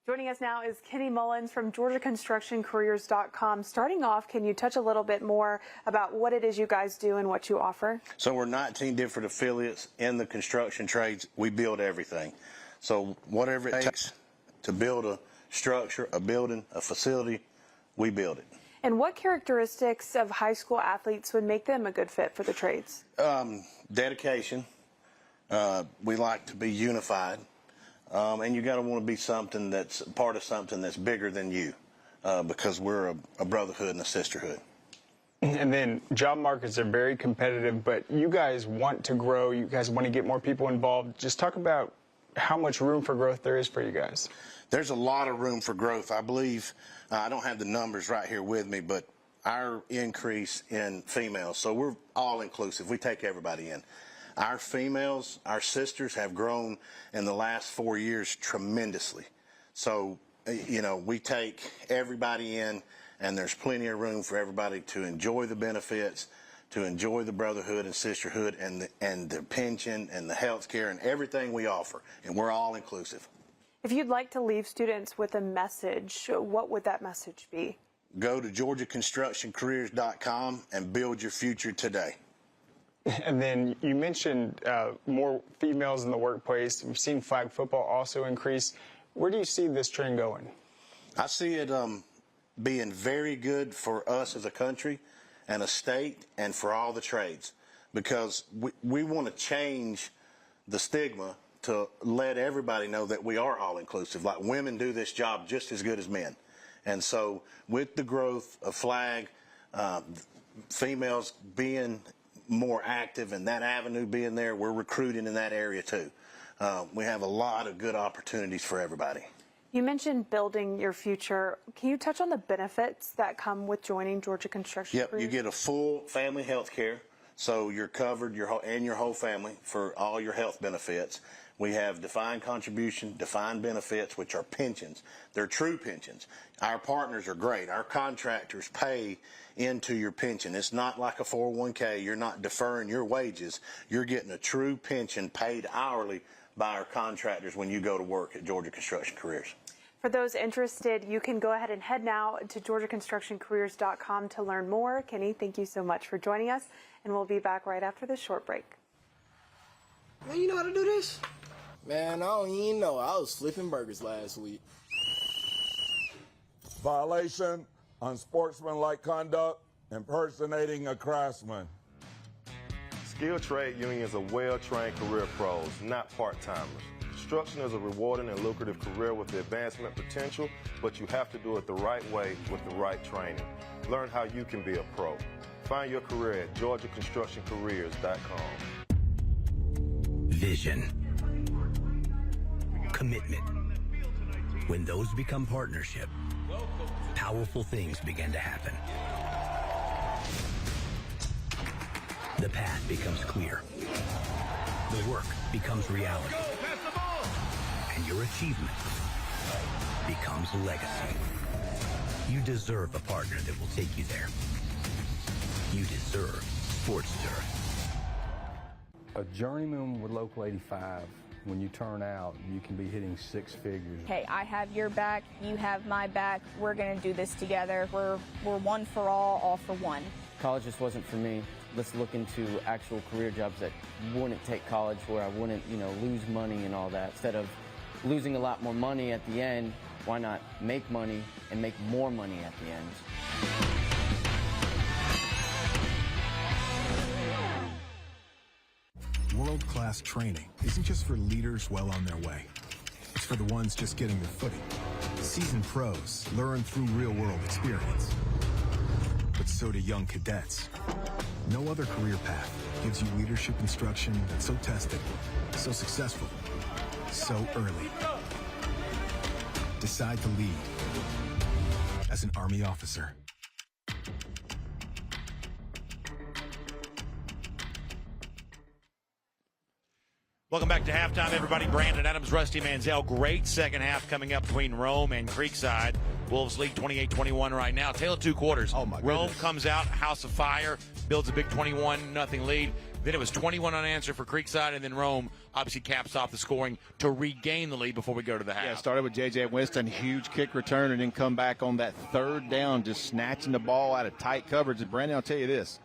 Joining us now is Kenny Mullins from GeorgiaConstructionCareers.com. Starting off, can you touch a little bit more about what it is you guys do and what you offer? So we're 19 different affiliates in the construction trades. We build everything. So whatever it takes to build a structure, a building, a facility, we build it. And what characteristics of high school athletes would make them a good fit for the trades? Dedication. We like to be unified. And you got to want to be something that's part of something that's bigger than you, because we're a brotherhood and a sisterhood. And then job markets are very competitive, but you guys want to grow. You guys want to get more people involved. Just talk about how much room for growth there is for you guys. There's a lot of room for growth. I believe, I don't have the numbers right here with me, but our increase in females, so we're all inclusive. We take everybody in. Our females, our sisters have grown in the last 4 years tremendously. So, you know, we take everybody in, and there's plenty of room for everybody to enjoy the benefits, to enjoy the brotherhood and sisterhood and the pension and the health care and everything we offer. And we're all inclusive. If you'd like to leave students with a message, what would that message be? Go to GeorgiaConstructionCareers.com and build your future today. And then you mentioned more females in the workplace. We've seen flag football also increase. Where do you see this trend going? I see it being very good for us as a country and a state and for all the trades, because we want to change the stigma to let everybody know that we are all inclusive. Like, women do this job just as good as men. And so with the growth of flag, females being more active and that avenue being there, we're recruiting in that area too. We have a lot of good opportunities for everybody. You mentioned building your future. Can you touch on the benefits that come with joining Georgia Construction Careers? You get a full family health care, so you're covered, your whole family, for all your health benefits. We have defined contribution, defined benefits, which are pensions. They're true pensions. Our partners are great. Our contractors pay into your pension. It's not like a 401k. You're not deferring your wages. You're getting a true pension paid hourly by our contractors when you go to work at Georgia Construction Careers. For those interested, you can go ahead and head now to GeorgiaConstructionCareers.com to learn more. Kenny, thank you so much for joining us, and we'll be back right after this short break. Man, you know how to do this? Man, I don't even know. I was flipping burgers last week. Violation, unsportsmanlike conduct, impersonating a craftsman. Skilled trade unions are well-trained career pros, not part-timers. Construction is a rewarding and lucrative career with the advancement potential, but you have to do it the right way with the right training. Learn how you can be a pro. Find your career at GeorgiaConstructionCareers.com. Vision. Commitment. When those become partnership, powerful things begin to happen. The path becomes clear. The work becomes reality. And your achievement becomes a legacy. You deserve a partner that will take you there. You deserve Sports Turf. A journeyman with Local 85, when you turn out, you can be hitting six figures. Hey, I have your back, you have my back, we're gonna do this together. We're one for all for one. College just wasn't for me. Let's look into actual career jobs that wouldn't take college, where I wouldn't, lose money and all that. Instead of losing a lot more money at the end, why not make money and make more money at the end? World-class training isn't just for leaders well on their way. It's for the ones just getting their footing. Seasoned pros learn through real-world experience. But so do young cadets. No other career path gives you leadership instruction that's so tested, so successful, so early. Decide to lead as an Army officer. Welcome back to halftime, everybody. Brandon Adams, Rusty Manziel. Great second half coming up between Rome and Creekside. Wolves lead 28-21 right now. Tale of two quarters. Oh, my Rome goodness. comes out, house of fire, builds a big 21-0 lead. Then it was 21 unanswered for Creekside, and then Rome obviously caps off the scoring to regain the lead before we go to the half. Yeah, started with J.J. Winston, huge kick return, and then come back on that third down, just snatching the ball out of tight coverage. And, Brandon, I'll tell you this.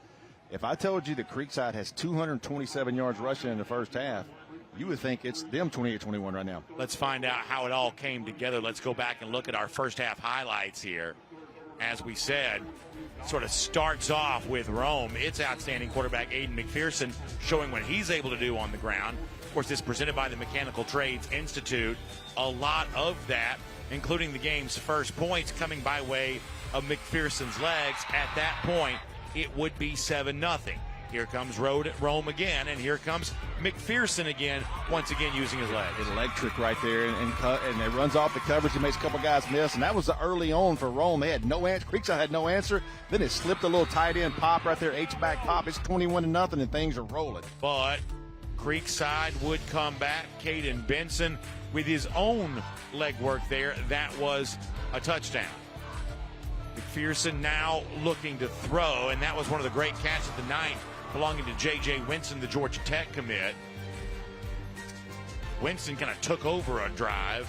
If I told you that Creekside has 227 yards rushing in the first half, you would think it's them 28-21 right now. Let's find out how it all came together. Let's go back and look at our first half highlights here. As we said, sort of starts off with Rome. It's outstanding quarterback Aiden McPherson showing what he's able to do on the ground. Of course, this is presented by the Mechanical Trades Institute. A lot of that, including the game's first points, coming by way of McPherson's legs. At that point, it would be 7-0. Here comes Rome again, and here comes McPherson again, once again using his legs. Electric right there, and it runs off the coverage. He makes a couple guys miss, and that was the early on for Rome. They had no answer. Creekside had no answer. Then it slipped a little tight end pop right there, H-back pop. It's 21-0, and things are rolling. But Creekside would come back. Caden Benson with his own leg work there. That was a touchdown. McPherson now looking to throw, and that was one of the great catches of the night, belonging to J.J. Winston, the Georgia Tech commit. Winston kind of took over a drive,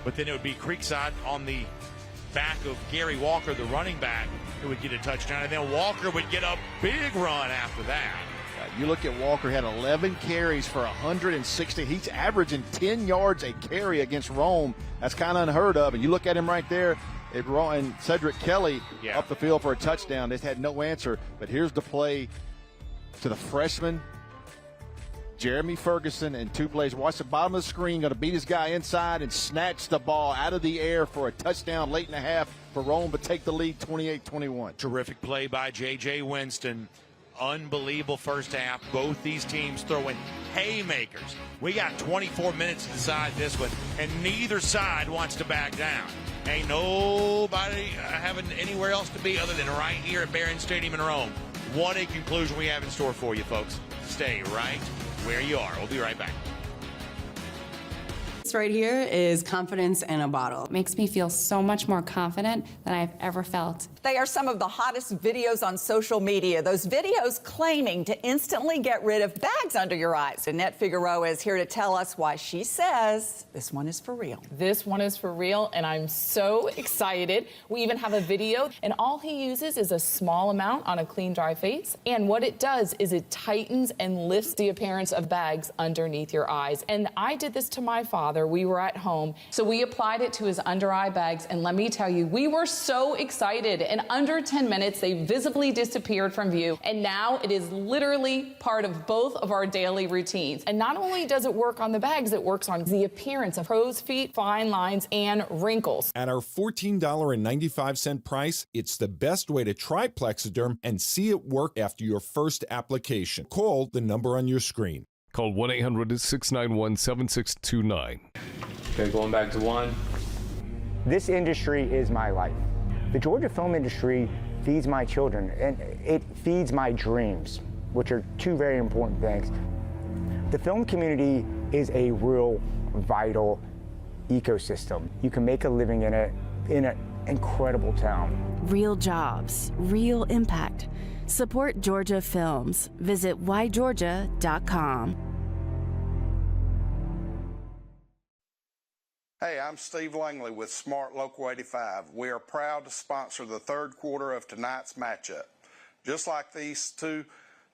but then it would be Creekside on the back of Gary Walker, the running back, who would get a touchdown, and then Walker would get a big run after that. You look at Walker, had 11 carries for 160. He's averaging 10 yards a carry against Rome. That's kind of unheard of. And you look at him right there, and Cedric Kelly up the field for a touchdown. They had no answer, but here's the play to the freshman, Jeremy Ferguson, in 2 plays. Watch the bottom of the screen, going to beat his guy inside and snatch the ball out of the air for a touchdown late in the half for Rome, but take the lead 28-21. Terrific play by J.J. Winston. Unbelievable first half. Both these teams throwing haymakers. We got 24 minutes to decide this one, and neither side wants to back down. Ain't nobody having anywhere else to be other than right here at Barron Stadium in Rome. What a conclusion we have in store for you, folks. Stay right where you are. We'll be right back. This right here is confidence in a bottle. It makes me feel so much more confident than I've ever felt. They are some of the hottest videos on social media. Those videos claiming to instantly get rid of bags under your eyes. Annette Figueroa is here to tell us why she says this one is for real. This one is for real, and I'm so excited. We even have a video, and all he uses is a small amount on a clean, dry face. And what it does is it tightens and lifts the appearance of bags underneath your eyes. And I did this to my father. We were at home, so we applied it to his under eye bags, and let me tell you, we were so excited. In under 10 minutes, they visibly disappeared from view, and now it is literally part of both of our daily routines. And not only does it work on the bags, it works on the appearance of crow's feet, fine lines, and wrinkles. At our $14.95 price, it's the best way to try Plexiderm and see it work after your first application. Call the number on your screen. Call 1-800-691-7629. Okay, going back to 1. This industry is my life. The Georgia film industry feeds my children, and it feeds my dreams, which are 2 very important things. The film community is a real vital ecosystem. You can make a living in an incredible town. Real jobs, real impact. Support Georgia Films. Visit whygeorgia.com. Hey, I'm Steve Langley with Smart Local 85. We are proud to sponsor the third quarter of tonight's matchup. Just like these 2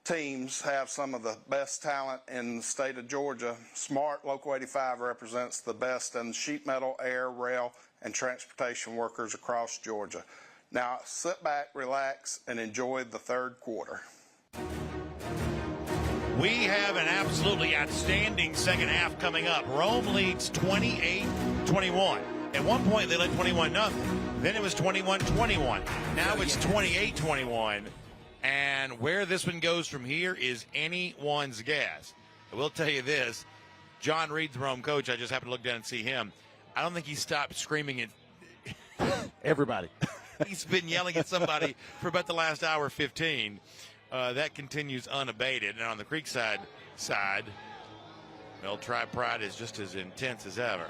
teams have some of the best talent in the state of Georgia, Smart Local 85 represents the best in sheet metal, air, rail, and transportation workers across Georgia. Now, sit back, relax, and enjoy the third quarter. We have an absolutely outstanding second half coming up. Rome leads 28-21. At one point, they led 21-0. Then it was 21-21. Now it's 28-21. And where this one goes from here is anyone's guess. I will tell you this. John Reed, the Rome coach, I just happened to look down and see him. I don't think he stopped screaming at everybody. He's been yelling at somebody for about the last hour 15. That continues unabated. And on the Creekside side, well, Tribe Pride is just as intense as ever.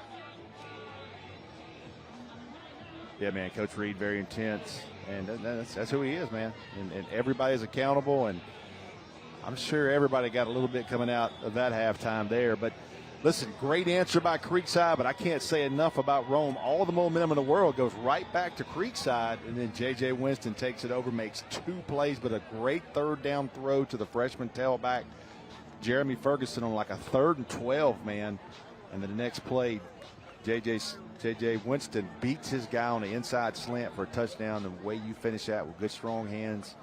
Yeah, man, Coach Reed, very intense. And that's who he is, man. And everybody's accountable. And I'm sure everybody got a little bit coming out of that halftime there. But listen, great answer by Creekside, but I can't say enough about Rome. All the momentum in the world goes right back to Creekside, and then J.J. Winston takes it over, makes 2 plays, but a great third down throw to the freshman tailback, Jeremy Ferguson, on like a 3rd and 12, man. And then the next play, J.J. Winston beats his guy on the inside slant for a touchdown. The way you finish that with good, strong hands.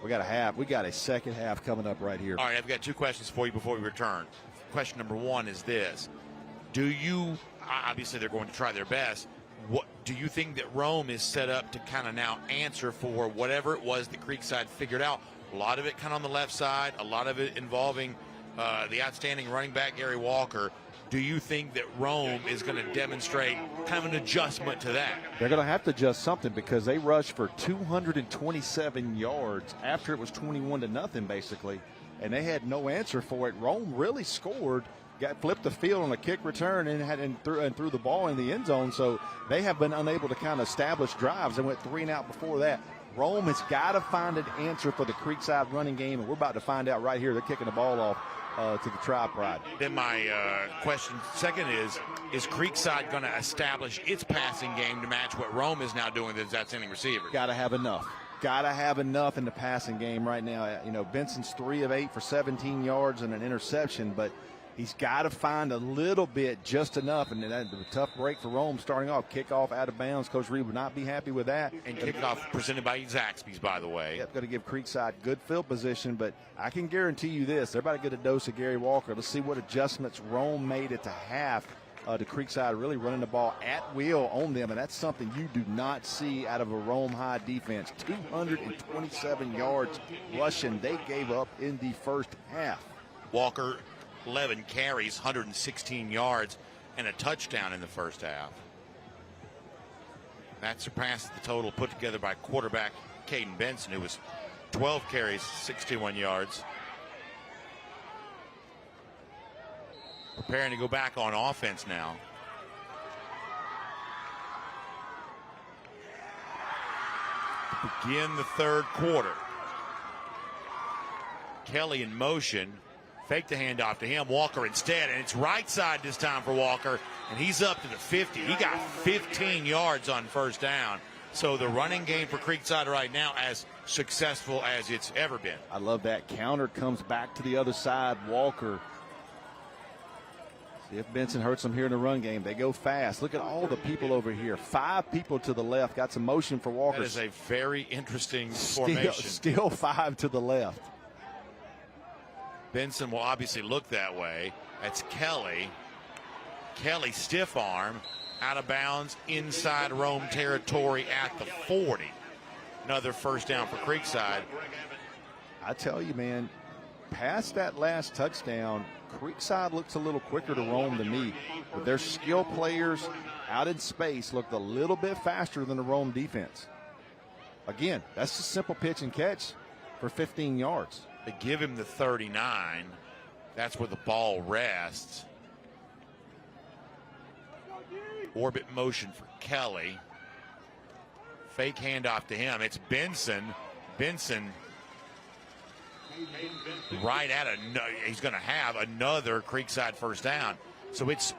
We got a second half coming up right here. All right, I've got 2 questions for you before we return. Question number 1 is this. Do you, obviously they're going to try their best, What do you think that Rome is set up to kind of now answer for whatever it was that Creekside figured out? A lot of it kind of on the left side, a lot of it involving the outstanding running back Gary Walker. Do you think that Rome is going to demonstrate kind of an adjustment to that? They're going to have to adjust something because they rushed for 227 yards after it was 21-0 basically, and they had no answer for it. Rome really scored, flipped the field on a kick return and threw the ball in the end zone. So they have been unable to kind of establish drives and went 3 and out before that. Rome has got to find an answer for the Creekside running game, and we're about to find out right here. They're kicking the ball off to the Tribe Pride. Then my question second is Creekside going to establish its passing game to match what Rome is now doing with its outstanding receiver? Got to have enough. Got to have enough in the passing game right now. You know, Benson's 3 of 8 for 17 yards and an interception, but he's got to find a little bit, just enough. And that's a tough break for Rome starting off. Kickoff out of bounds. Coach Reed would not be happy with that. And kickoff presented by Zaxby's, by the way. Yep, going to give Creekside good field position, but I can guarantee you this. They're about to get a dose of Gary Walker. Let's see what adjustments Rome made at the half to Creekside, really running the ball at will on them, and that's something you do not see out of a Rome High defense. 227 yards rushing they gave up in the first half. Walker, 11 carries, 116 yards, and a touchdown in the first half. That surpassed the total put together by quarterback Caden Benson, who was 12 carries, 61 yards. Preparing to go back on offense now. To begin the third quarter. Kelly in motion. Fake the handoff to him. Walker instead, and it's right side this time for Walker, and he's up to the 50. He got 15 yards on first down. So the running game for Creekside right now as successful as it's ever been. I love that. Counter comes back to the other side. Walker. See if Benson hurts them here in the run game. They go fast. Look at all the people over here. 5 people to the left. Got some motion for Walker. That is a very interesting formation. Still 5 to the left. Benson will obviously look that way. That's Kelly. Kelly stiff arm, out of bounds, inside Rome territory at the 40. Another first down for Creekside. I tell you, man, past that last touchdown, Creekside looks a little quicker to Rome than me. But their skill players out in space looked a little bit faster than the Rome defense. Again, that's a simple pitch and catch for 15 yards. They give him the 39. That's where the ball rests. Orbit motion for Kelly. Fake handoff to him. It's Benson. Benson right at he's going to have another Creekside first down. So it's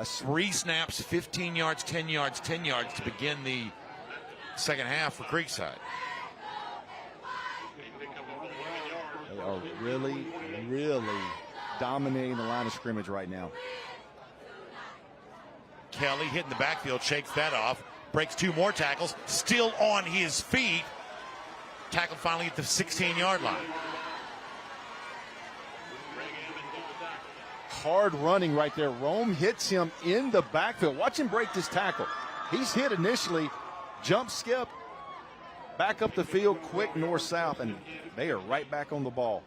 3 snaps, 15 yards, 10 yards, 10 yards to begin the second half for Creekside. They are really, really dominating the line of scrimmage right now. Kelly hitting the backfield, shakes that off, breaks 2 more tackles, still on his feet. Tackled finally at the 16-yard line. Hard running right there. Rome hits him in the backfield. Watch him break this tackle. He's hit initially, jump, skip, back up the field, quick north-south, and they are right back on the ball.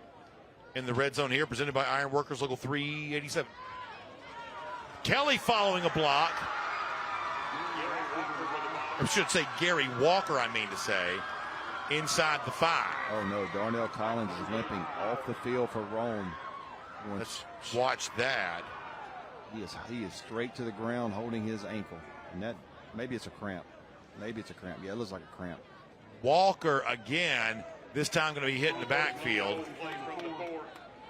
In the red zone here, presented by Iron Workers, Local 387. Kelly following a block. I should say Gary Walker, I mean to say, inside the 5. Oh, no, Darnell Collins is limping off the field for Rome. Let's watch that. He is straight to the ground holding his ankle. And that, maybe it's a cramp. Maybe it's a cramp. Yeah, it looks like a cramp. Walker again, this time going to be hitting the backfield.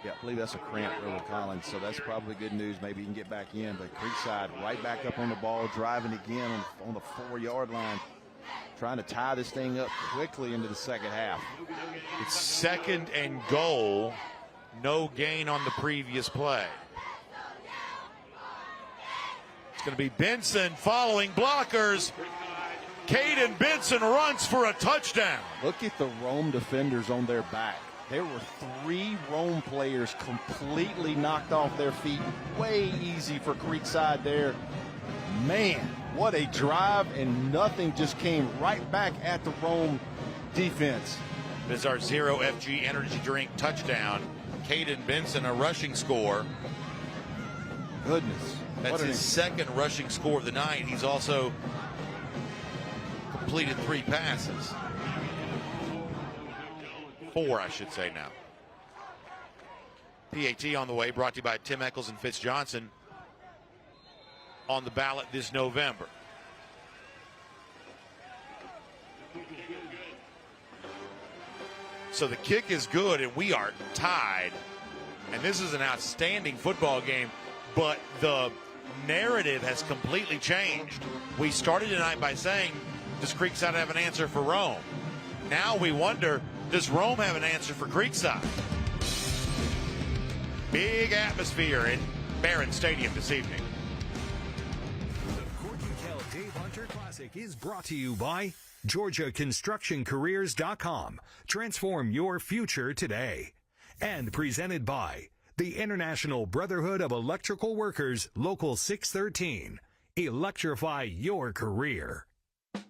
Yeah, I believe that's a cramp for Collins, so that's probably good news. Maybe he can get back in. But Creekside right back up on the ball, driving again on the 4-yard line, trying to tie this thing up quickly into the second half. It's 2nd and goal. No gain on the previous play. It's going to be Benson following blockers. Caden Benson runs for a touchdown. Look at the Rome defenders on their back. There were 3 Rome players completely knocked off their feet. Way easy for Creekside there. Man, What a drive, and nothing just came right back at the Rome defense. This is our Zero FG energy drink touchdown. Caden Benson, a rushing score. Goodness. That's his second rushing score of the night. He's also completed 3 passes. 4, I should say now. PAT on the way, brought to you by Tim Eccles and Fitz Johnson. On the ballot this November. So the kick is good, and we are tied. And this is an outstanding football game, but the narrative has completely changed. We started tonight by saying, does Creekside have an answer for Rome? Now we wonder, does Rome have an answer for Creekside? Big atmosphere in Barron Stadium this evening. The Corky Kell Dave Hunter Classic is brought to you by GeorgiaConstructionCareers.com. Transform your future today. And presented by the International Brotherhood of Electrical Workers, Local 613. Electrify your career.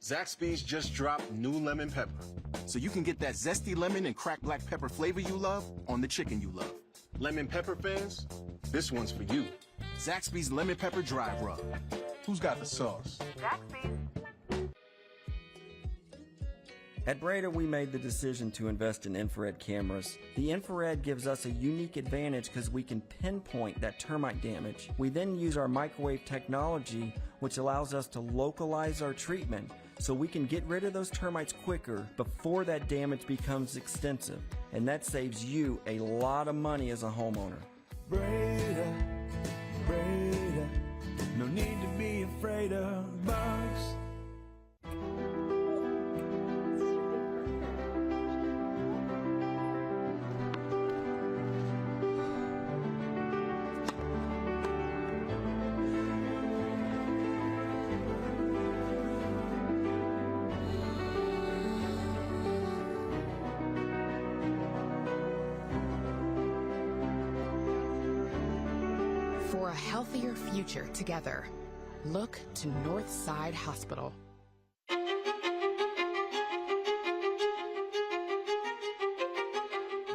Zaxby's just dropped new lemon pepper, so you can get that zesty lemon and cracked black pepper flavor you love on the chicken you love. Lemon pepper fans, this one's for you. Zaxby's Lemon Pepper Dry Rub. Who's got the sauce? Zaxby's. At Breda, we made the decision to invest in infrared cameras. The infrared gives us a unique advantage because we can pinpoint that termite damage. We then use our microwave technology, which allows us to localize our treatment so we can get rid of those termites quicker before that damage becomes extensive. And that saves you a lot of money as a homeowner. Breda, Breda, no need to be afraid of bugs. For a healthier future together, look to Northside Hospital.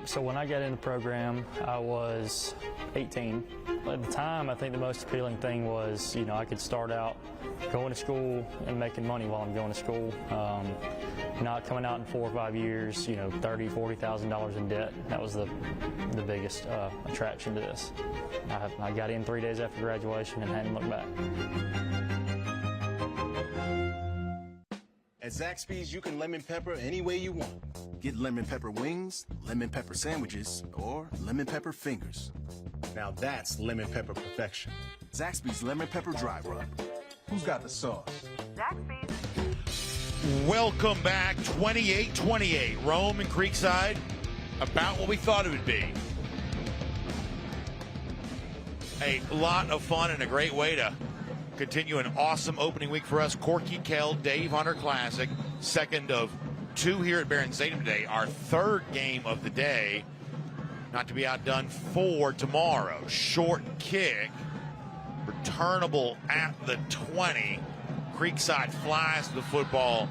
So when I got in the program, I was 18. At the time, I think the most appealing thing was, I could start out going to school and making money while I'm going to school. Not coming out in 4 or 5 years, $30,000, $40,000 in debt. That was the biggest attraction to this. I got in 3 days after graduation and hadn't looked back. At Zaxby's, you can lemon pepper any way you want. Get lemon pepper wings, lemon pepper sandwiches, or lemon pepper fingers. Now that's lemon pepper perfection. Zaxby's Lemon Pepper Dry Rub. Who's got the sauce? Zaxby's. Welcome back, 28-28. Rome and Creekside, about what we thought it would be. A lot of fun and a great way to continue an awesome opening week for us. Corky Kell Dave Hunter Classic, second of 2 here at Barron Stadium today. Our third game of the day, not to be outdone, for tomorrow. Short kick, returnable at the 20. Creekside flies the football,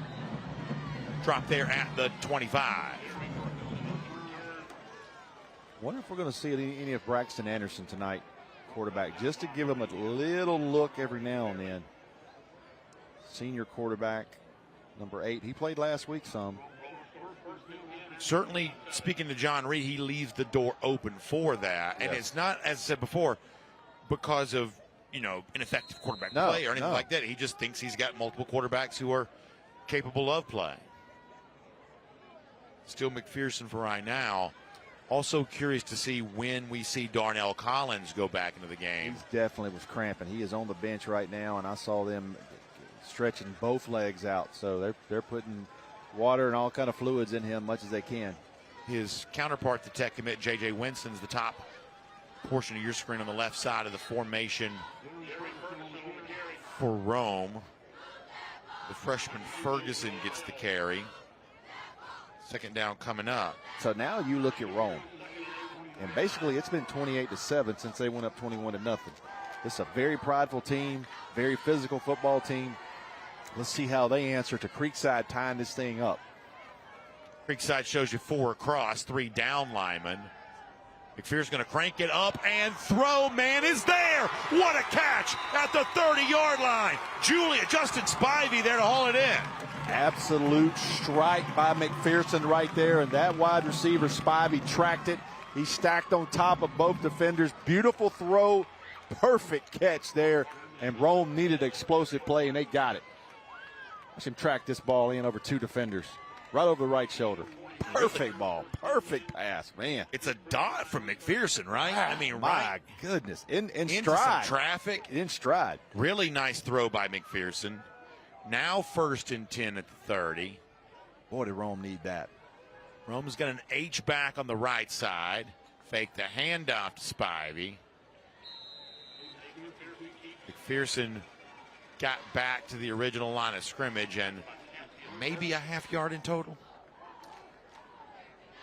drop there at the 25. Wonder if we're going to see any of Braxton Anderson tonight, quarterback, just to give him a little look every now and then. Senior quarterback, number 8. He played last week some. Certainly, speaking to John Reed, he leaves the door open for that. And it's not, as I said before, because of, ineffective quarterback play or anything like that. He just thinks he's got multiple quarterbacks who are capable of playing. Still McPherson for right now. Also curious to see when we see Darnell Collins go back into the game. He definitely was cramping. He is on the bench right now, and I saw them stretching both legs out. So they're putting water and all kind of fluids in him much as they can. His counterpart, the Tech commit, J.J. Winston's the top portion of your screen on the left side of the formation for Rome. The freshman Ferguson gets the carry. Second down coming up. So now you look at Rome, and basically it's been 28-7 since they went up 21-0. This is a very prideful team, very physical football team. Let's see how they answer to Creekside tying this thing up. Creekside shows you 4 across, 3 down linemen. McPherson's going to crank it up and throw. Man is there. What a catch at the 30-yard line. Justin Spivey there to haul it in. Absolute strike by McPherson right there, and that wide receiver Spivey tracked it. He stacked on top of both defenders. Beautiful throw, perfect catch there, and Rome needed an explosive play, and they got it. Watch him track this ball in over 2 defenders, right over the right shoulder. Perfect ball, perfect pass, man. It's a dot from McPherson, right? I mean, my right goodness, in into stride. some traffic. In stride. Really nice throw by McPherson. Now 1st and 10 at the 30. Boy, did Rome need that. Rome's got an H back on the right side. Fake the handoff to Spivey. McPherson got back to the original line of scrimmage and maybe a half yard in total.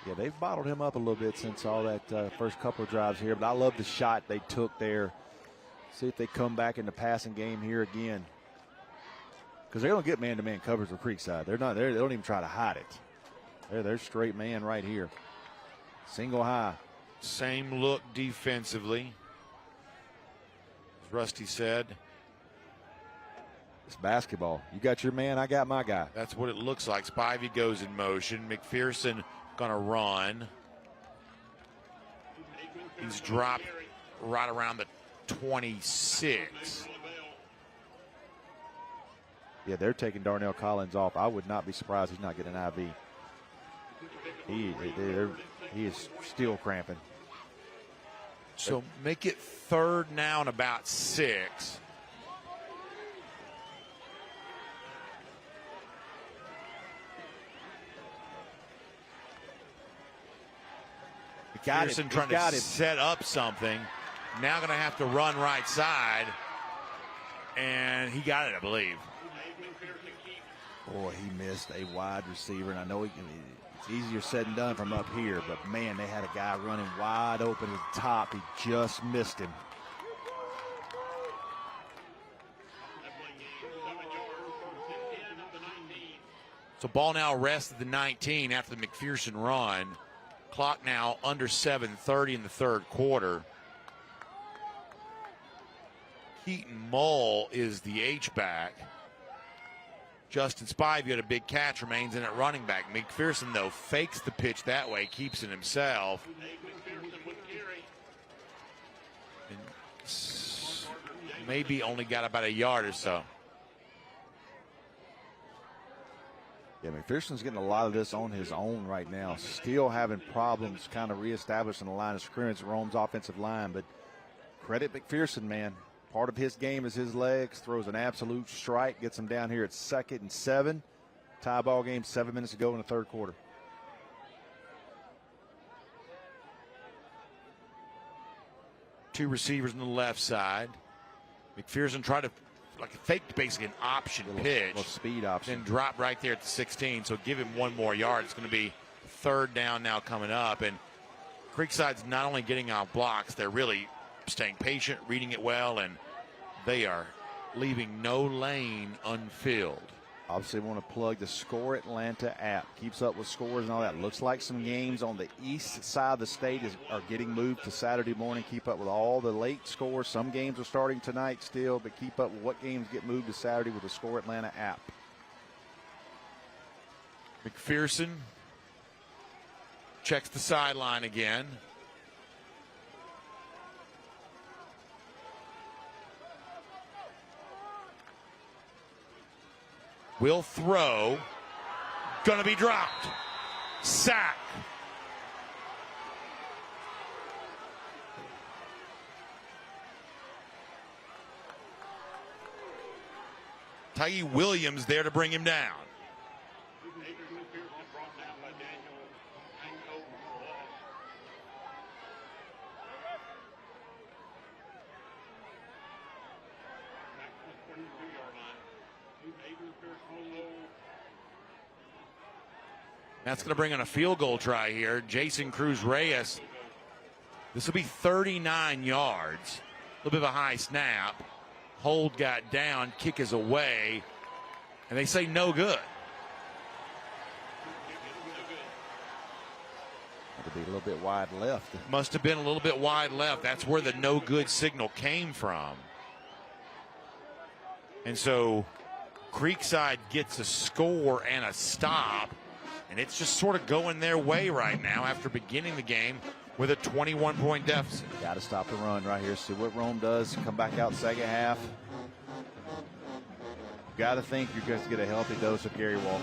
Yeah, they've bottled him up a little bit since all that first couple of drives here, but I love the shot they took there. See if they come back in the passing game here again. Because they're going to get man-to-man coverage with Creekside. They don't even try to hide it. They're straight man right here. Single high. Same look defensively. As Rusty said. It's basketball. You got your man, I got my guy. That's what it looks like. Spivey goes in motion. McPherson going to run. He's dropped right around the 26. Yeah, they're taking Darnell Collins off. I would not be surprised he's not getting an IV. He is still cramping. So make it 3rd now and about 6. McPherson trying to set up something. Now going to have to run right side. And he got it, I believe. Boy, he missed a wide receiver, and I know it's easier said than done from up here, but man, they had a guy running wide open at the top. He just missed him. So ball now rests at the 19 after the McPherson run. Clock now under 7:30 in the 3rd quarter. Keaton Mull is the H-back. Justin Spivey had a big catch, remains in at running back. McPherson, though, fakes the pitch that way, keeps it himself. And maybe only got about a yard or so. Yeah, McPherson's getting a lot of this on his own right now. Still having problems kind of reestablishing the line of scrimmage, Rome's offensive line. But credit McPherson, man. Part of his game is his legs. Throws an absolute strike. Gets him down here at 2nd and 7. Tie ball game, 7 minutes to go in the 3rd quarter. Two receivers on the left side. McPherson tried to fake basically an option pitch. Little speed option. Then drop right there at the 16. So give him 1 more yard. It's going to be 3rd down now coming up. And Creekside's not only getting out blocks, they're really staying patient, reading it well, and they are leaving no lane unfilled. Obviously want to plug the Score Atlanta app. Keeps up with scores and all that. Looks like some games on the east side of the state are getting moved to Saturday morning. Keep up with all the late scores. Some games are starting tonight still, but keep up with what games get moved to Saturday with the Score Atlanta app. McPherson checks the sideline again. Will throw. Going to be dropped. Sack. Tye Williams there to bring him down. That's going to bring on a field goal try here. Jason Cruz-Reyes. This will be 39 yards. A little bit of a high snap. Hold got down. Kick is away. And they say no good. Had to be a little bit wide left. Must have been a little bit wide left. That's where the no good signal came from. And so Creekside gets a score and a stop. And it's just sort of going their way right now after beginning the game with a 21-point deficit. Got to stop the run right here. See what Rome does. Come back out second half. Got to think you're going to get a healthy dose of Gary Walker.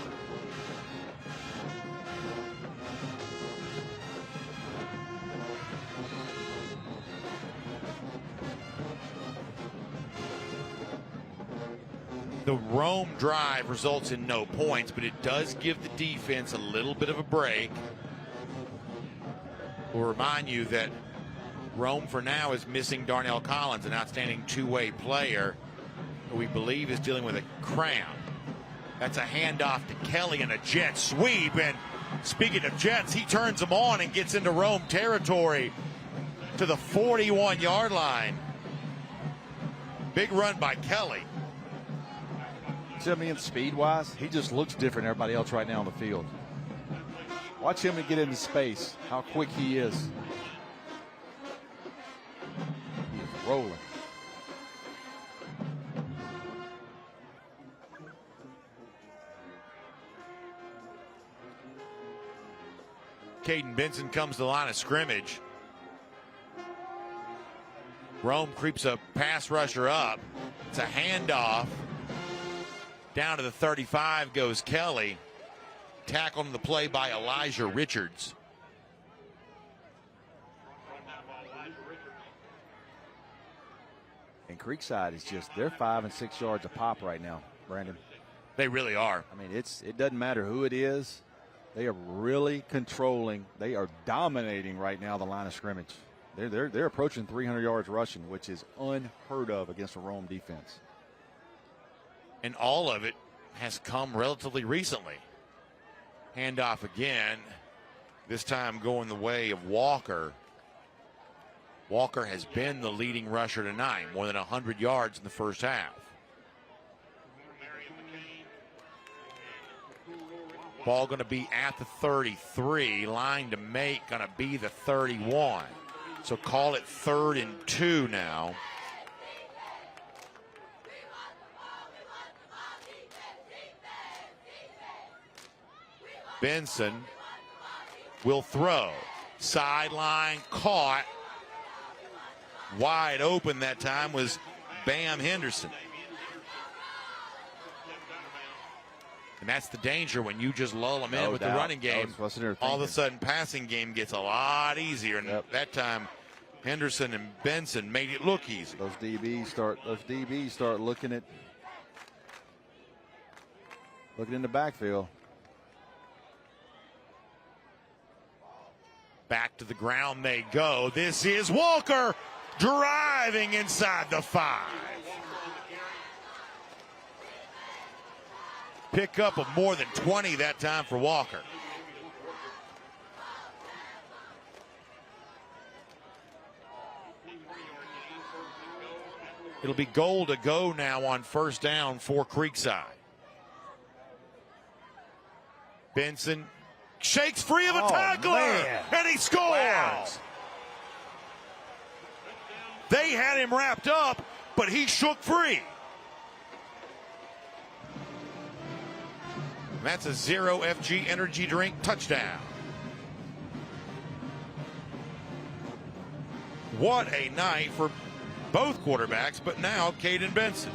The Rome drive results in no points, but it does give the defense a little bit of a break. We'll remind you that Rome for now is missing Darnell Collins, an outstanding two-way player who we believe is dealing with a cramp. That's a handoff to Kelly and a jet sweep. And speaking of jets, he turns them on and gets into Rome territory to the 41-yard line. Big run by Kelly. See what I mean, speed-wise, he just looks different than everybody else right now on the field. Watch him get into space, how quick he is. He is rolling. Caden Benson comes to the line of scrimmage. Rome creeps a pass rusher up. It's a handoff. Down to the 35 goes Kelly. Tackled on the play by Elijah Richards. And Creekside is just, they're 5 and 6 yards a pop right now, Brandon. They really are. I mean, it doesn't matter who it is. They are really controlling. They are dominating right now the line of scrimmage. They're approaching 300 yards rushing, which is unheard of against a Rome defense. And all of it has come relatively recently. Handoff again, this time going the way of Walker. Walker has been the leading rusher tonight, more than 100 yards in the first half. Ball going to be at the 33, line to make going to be the 31. So call it 3rd and 2 now. Benson will throw. Sideline caught. Wide open that time was Bam Henderson. And that's the danger when you just lull them in with the running game. All of a sudden, passing game gets a lot easier. And that time, Henderson and Benson made it look easy. Those DBs start looking in the backfield. Back to the ground they go. This is Walker driving inside the 5. Pickup of more than 20 that time for Walker. It'll be goal to go now on first down for Creekside. Benson shakes free of a tackler, and he scores. Wow. They had him wrapped up, but he shook free. And that's a 0 FG energy drink touchdown. What a night for both quarterbacks, but now Caden Benson.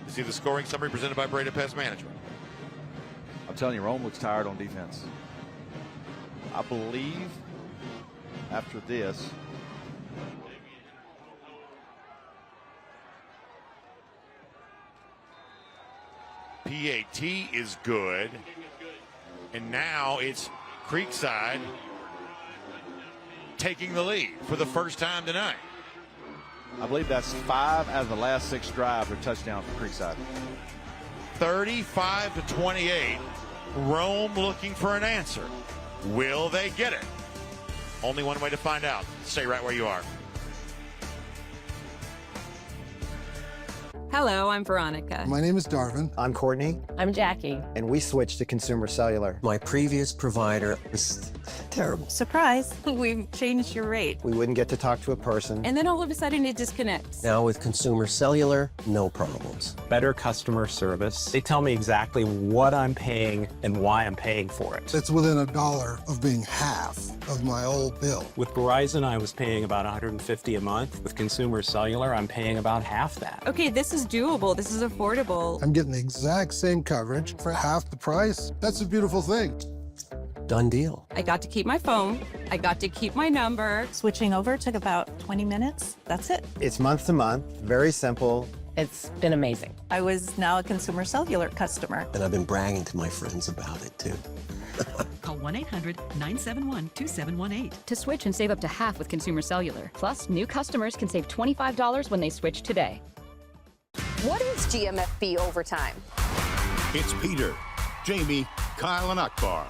You see the scoring summary presented by Breda Pest Management. I'm telling you, Rome looks tired on defense. I believe after this, PAT is good. And now it's Creekside taking the lead for the first time tonight. I believe that's 5 out of the last 6 drives are touchdowns for Creekside. 35-28. Rome looking for an answer. Will they get it? Only one way to find out. Stay right where you are. Hello, I'm Veronica. My name is Darvin. I'm Courtney. I'm Jackie. And we switched to Consumer Cellular. My previous provider was terrible. Surprise, we've changed your rate. We wouldn't get to talk to a person. And then all of a sudden it disconnects. Now with Consumer Cellular, no problems. Better customer service. They tell me exactly what I'm paying and why I'm paying for it. It's within $1 of being half of my old bill. With Verizon, I was paying about $150 a month. With Consumer Cellular, I'm paying about half that. Okay, this is doable. This is affordable. I'm getting the exact same coverage for half the price. That's a beautiful thing. Done deal. I got to keep my phone. I got to keep my number. Switching over took about 20 minutes. That's it. It's month to month, very simple. It's been amazing. I was now a Consumer Cellular customer. And I've been bragging to my friends about it too. Call 1-800-971-2718 to switch and save up to half with Consumer Cellular. Plus, new customers can save $25 when they switch today. What is GMFB overtime? It's Peter, Jamie, Kyle, and Akbar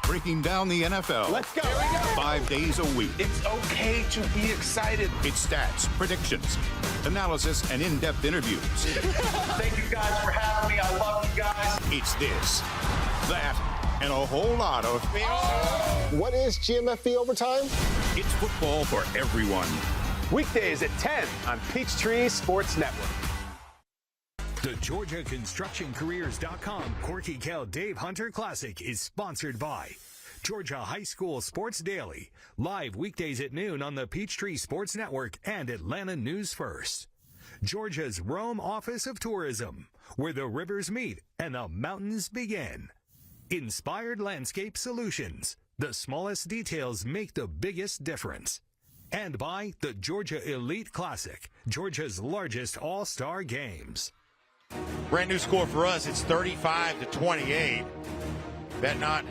breaking down the NFL. Let's go. Here we go. 5 days a week. It's okay to be excited. It's stats, predictions, analysis, and in-depth interviews. Thank you guys for having me. I love you guys. It's this, that, and a whole lot of... What is GMFB overtime? It's football for everyone. Weekdays at 10 on Peachtree Sports Network. The GeorgiaConstructionCareers.com Corky Kell Dave Hunter Classic is sponsored by Georgia High School Sports Daily, live weekdays at noon on the Peachtree Sports Network and Atlanta News First. Georgia's Rome Office of Tourism, where the rivers meet and the mountains begin. Inspired Landscape Solutions, the smallest details make the biggest difference. And by the Georgia Elite Classic, Georgia's largest all-star games. Brand new score for us. It's 35-28. That not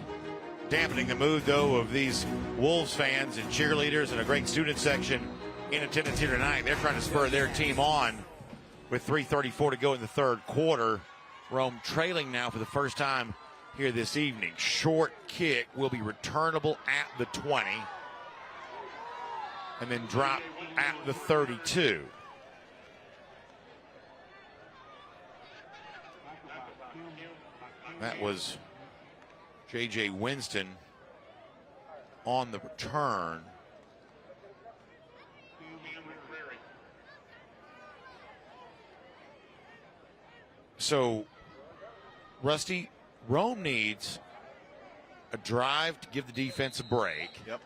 dampening the mood, though, of these Wolves fans and cheerleaders and a great student section in attendance here tonight. They're trying to spur their team on with 3:34 to go in the third quarter. Rome trailing now for the first time here this evening. Short kick will be returnable at the 20 and then drop at the 32. That was J.J. Winston on the return. So, Rusty, Rome needs a drive to give the defense a break. Yep.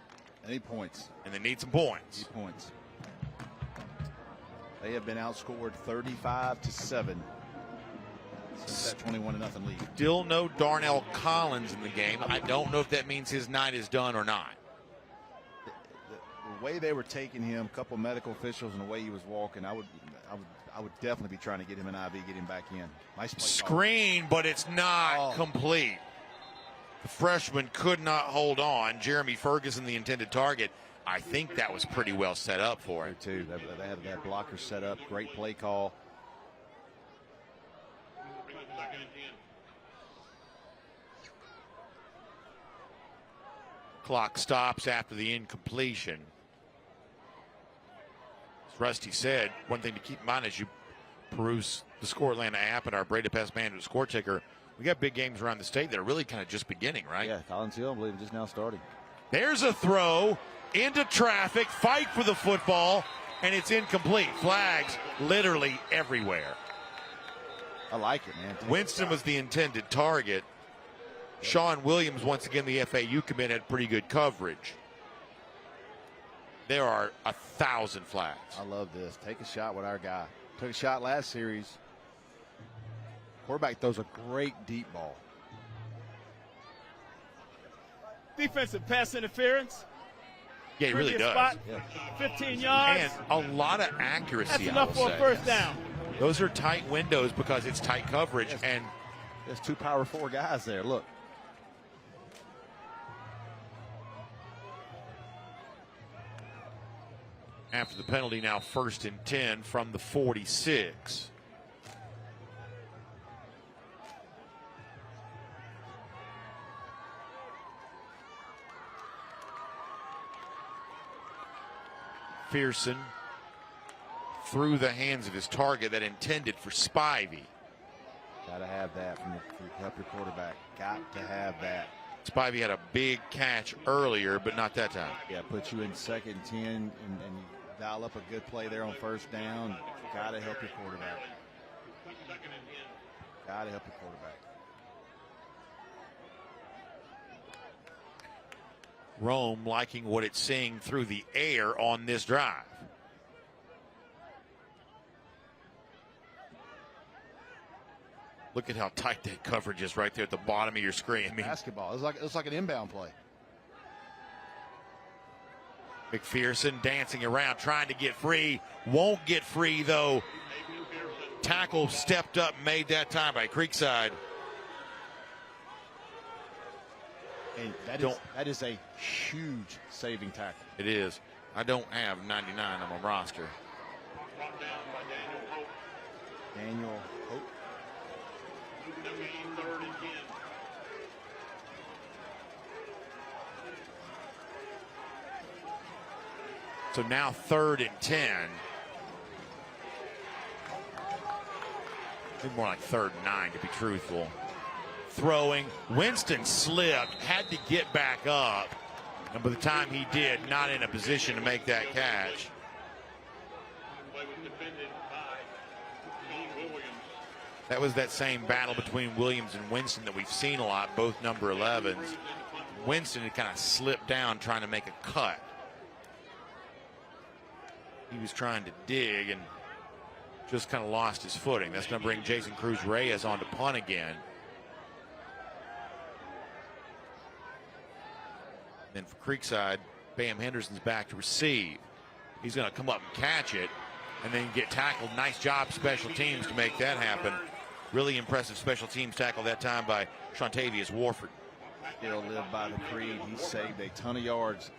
Any points. And they need some points. Points. They have been outscored 35-7. Since that 21-0 lead. Still no Darnell Collins in the game. I don't know if that means his night is done or not. The way they were taking him, a couple of medical officials, and the way he was walking, I would definitely be trying to get him an IV, get him back in. Nice play screen, call. But it's not complete. The freshman could not hold on. Jeremy Ferguson, the intended target. I think that was pretty well set up for him. Too. They had that blocker set up. Great play call. Clock stops after the incompletion. As Rusty said, one thing to keep in mind as you peruse the Score Atlanta app and our Breda Pest Management score checker, we got big games around the state that are really kind of just beginning, right? Yeah, Collins Hill, I believe, just now starting. There's a throw into traffic, fight for the football, and it's incomplete. Flags literally everywhere. I like it, man. Winston was the intended target. Sean Williams, once again, the FAU commit, had pretty good coverage. There are 1,000 flags. I love this. Take a shot with our guy. Took a shot last series. Quarterback throws a great deep ball. Defensive pass interference. Yeah, he really does. Spot, 15 yards. And a lot of accuracy. That's enough for a first down. Those are tight windows because it's tight coverage. Yes. And there's two power four guys there. Look. After the penalty, now 1st and 10 from the 46. McPherson through the hands of his target that intended for Spivey. Got to have that from to help your quarterback. Got to have that. Spivey had a big catch earlier, but not that time. Yeah, put you in 2nd and 10 and you dial up a good play there on 1st down. Got to help your quarterback. Got to help your quarterback. Rome liking what it's seeing through the air on this drive. Look at how tight that coverage is right there at the bottom of your screen. I mean, basketball. It's like an inbound play. McPherson dancing around, trying to get free. Won't get free, though. Tackle stepped up, made that time by Creekside. And that is a huge saving tackle. It is. I don't have 99 on my roster. Daniel Hope. So now 3rd and 10. I think more like 3rd and 9 to be truthful. Throwing. Winston slipped, had to get back up. And by the time he did, not in a position to make that catch. That was that same battle between Williams and Winston that we've seen a lot, both number 11s. Winston had kind of slipped down trying to make a cut. He was trying to dig and just kind of lost his footing. That's going to bring Jason Cruz-Reyes on to punt again. Then for Creekside, Bam Henderson's back to receive. He's going to come up and catch it and then get tackled. Nice job, special teams, to make that happen. Really impressive special teams tackle that time by Shontavious Warford. Still live by the creed. He saved a ton of yards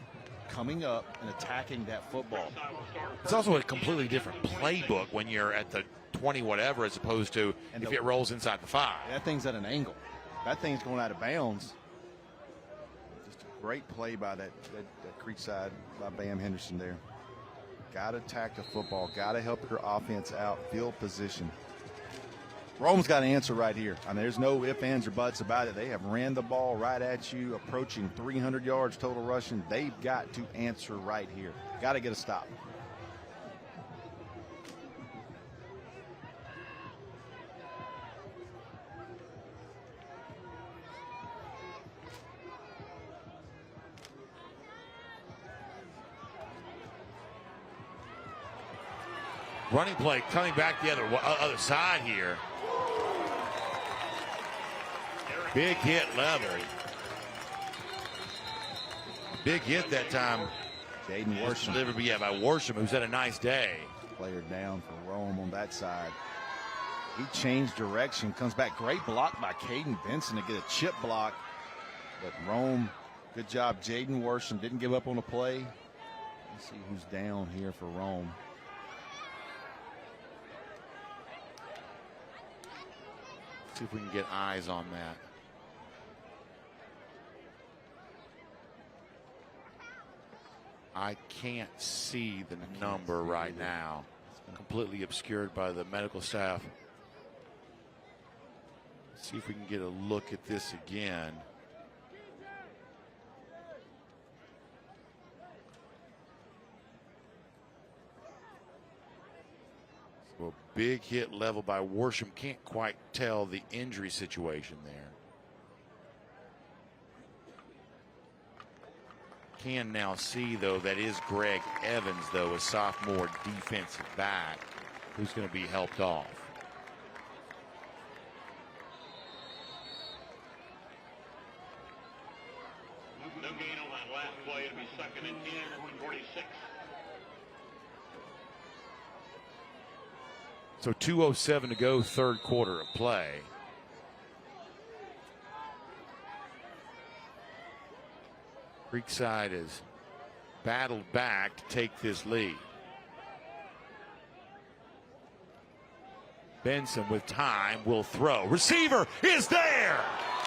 coming up and attacking that football. It's also a completely different playbook when you're at the 20 whatever as opposed to if it rolls inside the 5. That thing's at an angle. That thing's going out of bounds. Just a great play by that Creekside by Bam Henderson there. Got to attack the football. Got to help your offense out. Field position. Rome's got an answer right here. I mean, there's no ifs, ands, or buts about it. They have ran the ball right at you, approaching 300 yards total rushing. They've got to answer right here. Got to get a stop. Running play coming back the other side here. Big hit leveled. Big hit that time. Jaden Worsham. Delivered by Worsham, who's had a nice day. Player down for Rome on that side. He changed direction, comes back. Great block by Caden Benson to get a chip block. But Rome, good job. Jaden Worsham didn't give up on the play. Let's see who's down here for Rome. See if we can get eyes on that. I can't see the number right now. Completely obscured by the medical staff. See if we can get a look at this again. So a big hit level by Worsham. Can't quite tell the injury situation there. Can now see, though, that is Greg Evans, though, a sophomore defensive back who's going to be helped off. No gain on that last play. It'll be 2nd and 10, 46. So 2:07 to go, third quarter of play. Creekside has battled back to take this lead. Benson with time will throw. Receiver is there,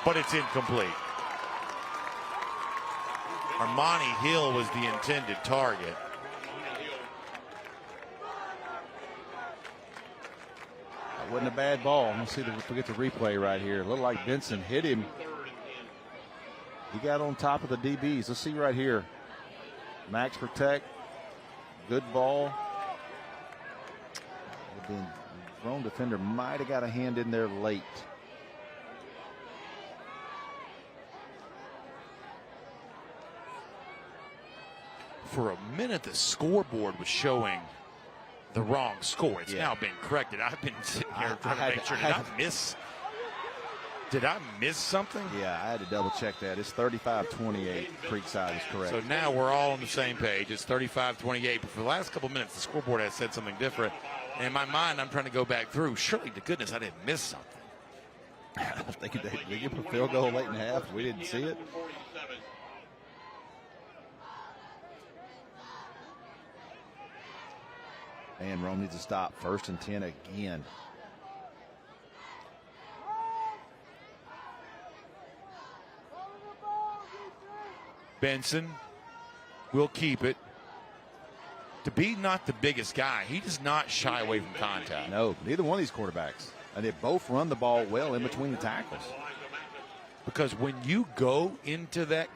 but it's incomplete. Armani Hill was the intended target. wasn't a bad ball. Let's see if we get the replay right here. It looked like Benson hit him. He got on top of the DBs. Let's see right here. Max protect. Good ball. The thrown defender might have got a hand in there late. For a minute, the scoreboard was showing the wrong score. It's now been corrected. I've been sitting here trying to make sure. Did I miss something? Yeah, I had to double check that. It's 35-28. Creekside is correct. So now we're all on the same page. It's 35-28. But for the last couple minutes, the scoreboard has said something different. And in my mind, I'm trying to go back through. Surely to goodness I didn't miss something. I think they give a field goal late in the half. We didn't see it. And Rome needs to stop. 1st and 10 again. Benson will keep it. To be not the biggest guy, he does not shy away from contact. No, neither one of these quarterbacks. And they both run the ball well in between the tackles. Because when you go into that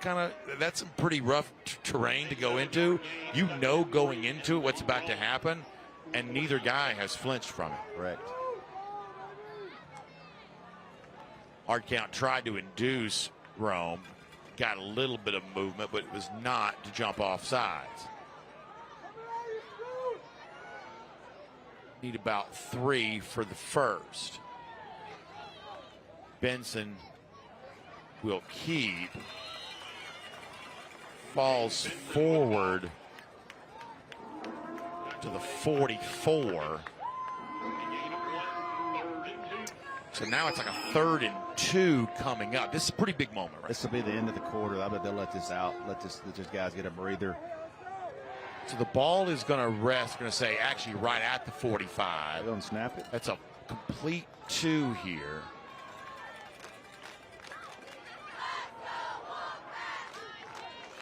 that's some pretty rough terrain to go into. You know going into it what's about to happen, and neither guy has flinched from it. Correct. Hard count tried to induce Rome. Got a little bit of movement, but it was not to jump off sides. Need about 3 for the first. Benson will keep. Falls forward to the 44. So now it's like a 3rd and 2 coming up. This is a pretty big moment, right? This will be the end of the quarter. I bet they'll let this out. Let this guys get a breather. So the ball is going to rest. Going to say actually right at the 45. They're going to snap it. That's a complete 2 here.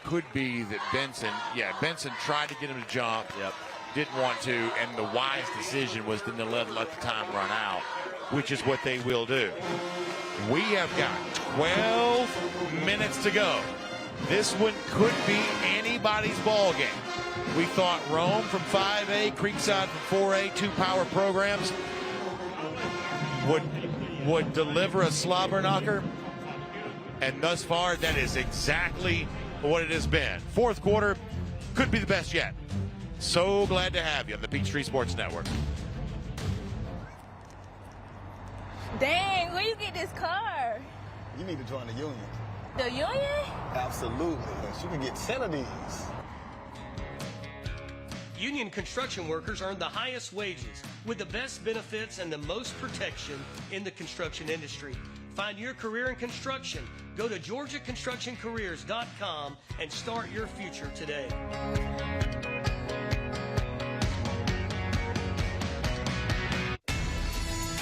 Could be that Benson tried to get him to jump. Yep. Didn't want to, and the wise decision was to let the time run out, which is what they will do. We have got 12 minutes to go. This one could be anybody's ball game. We thought Rome from 5A, Creekside from 4A, 2 power programs would deliver a slobber knocker, and thus far that is exactly what it has been. 4th quarter could be the best yet. So glad to have you on the Peachtree Sports Network. Dang, where you get this car? You need to join the union. The union? Absolutely. You can get 10 of these. Union construction workers earn the highest wages with the best benefits and the most protection in the construction industry. Find your career in construction. Go to GeorgiaConstructionCareers.com and start your future today.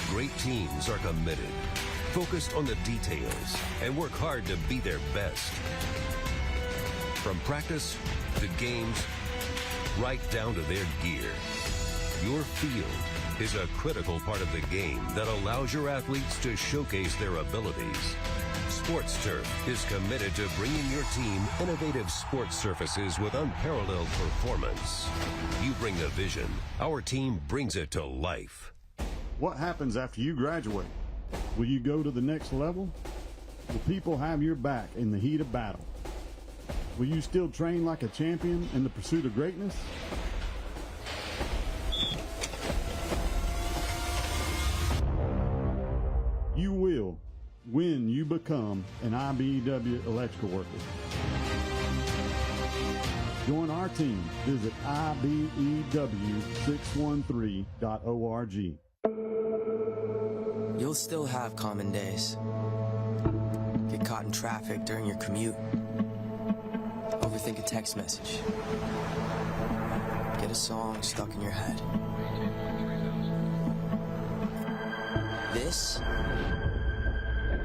Great teams are committed, focused on the details, and work hard to be their best. From practice to games, right down to their gear. Your field is a critical part of the game that allows your athletes to showcase their abilities. Sports Turf is committed to bringing your team innovative sports surfaces with unparalleled performance. You bring the vision. Our team brings it to life. What happens after you graduate? Will you go to the next level? Will people have your back in the heat of battle? Will you still train like a champion in the pursuit of greatness? You will when you become an IBEW electrical worker. Join our team. Visit IBEW613.org. You'll still have common days. Get caught in traffic during your commute. Overthink a text message. Get a song stuck in your head. This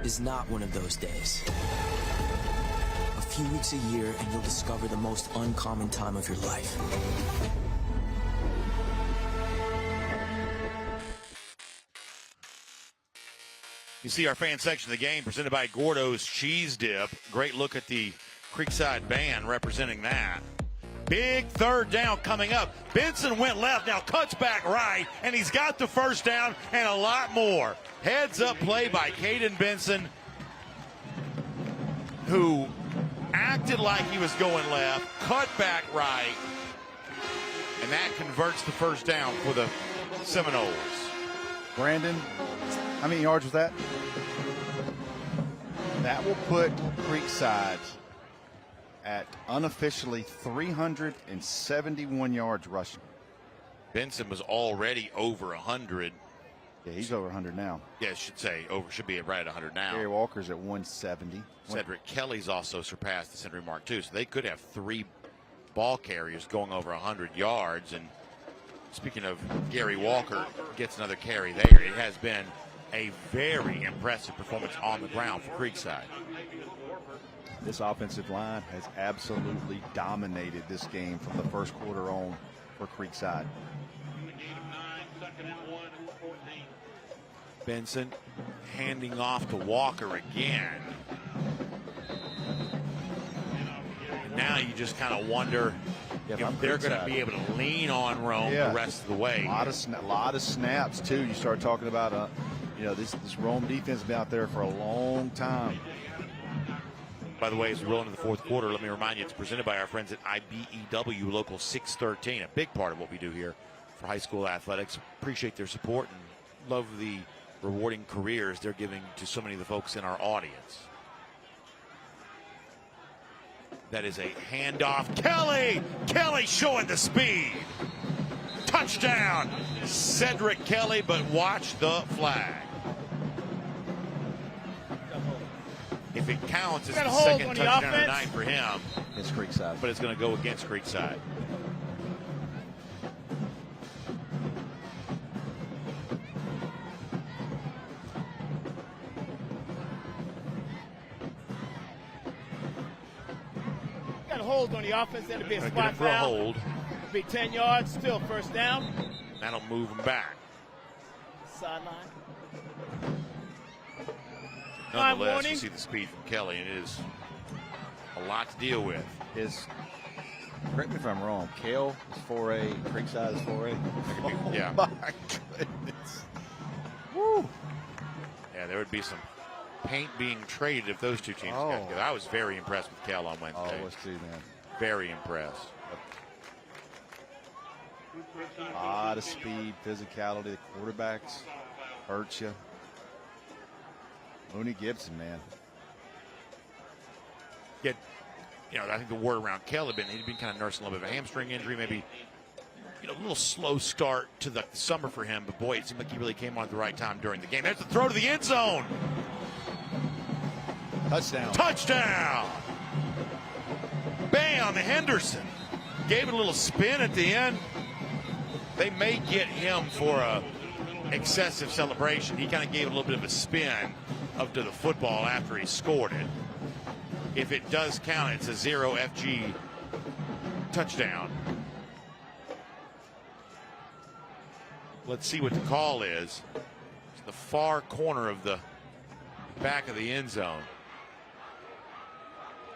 is not one of those days. A few weeks a year and you'll discover the most uncommon time of your life. You see our fan section of the game presented by Gordo's Cheese Dip. Great look at the Creekside band representing that. Big third down coming up. Benson went left, now cuts back right, and he's got the first down and a lot more. Heads up play by Caden Benson, who acted like he was going left, cut back right, and that converts the first down for the Seminoles. Brandon, how many yards was that? That will put Creekside at unofficially 371 yards rushing. Benson was already over 100. Yeah, he's over 100 now. Yeah, I should say should be right at 100 now. Gary Walker's at 170. Cedric Kelly's also surpassed the century mark too, so they could have 3 ball carriers going over 100 yards. And speaking of Gary Walker, gets another carry there. It has been a very impressive performance on the ground for Creekside. This offensive line has absolutely dominated this game from the first quarter on for Creekside. Benson handing off to Walker again. And now you just kind of wonder if they're going to be able to lean on Rome the rest of the way. A lot of snaps, too. You start talking about, this Rome defense has been out there for a long time. By the way, as we roll into the fourth quarter, let me remind you, it's presented by our friends at IBEW Local 613, a big part of what we do here for high school athletics. Appreciate their support and love the rewarding careers they're giving to so many of the folks in our audience. That is a handoff. Kelly showing the speed. Touchdown, Cedric Kelly, but watch the flag. If it counts, it's the second touchdown of the night for him. It's Creekside. But it's going to go against Creekside. Got a hold on the offense. That'll be a spot for a foul. hold. It'll be 10 yards. Still first down. That'll move him back. Sideline. Nonetheless, you see the speed from Kelly, and it is a lot to deal with. Correct me if I'm wrong, Kell is 4A, Creekside is 4A. Yeah. My goodness. Woo. Yeah, there would be some paint being traded if those two teams got together. I was very impressed with Kell on Wednesday. Oh, was too, man. Very impressed. A lot of speed, physicality. The quarterbacks hurt you. Mooney Gibson, man. I think the word around Kell had been he'd been kind of nursing a little bit of a hamstring injury, maybe a little slow start to the summer for him. But boy, it seemed like he really came on at the right time during the game. There's the throw to the end zone. Touchdown. Bam, Henderson gave it a little spin at the end. They may get him for a excessive celebration. He kind of gave it a little bit of a spin up to the football after he scored it. If it does count, it's a 0 FG touchdown. Let's see what the call is. It's the far corner of the back of the end zone.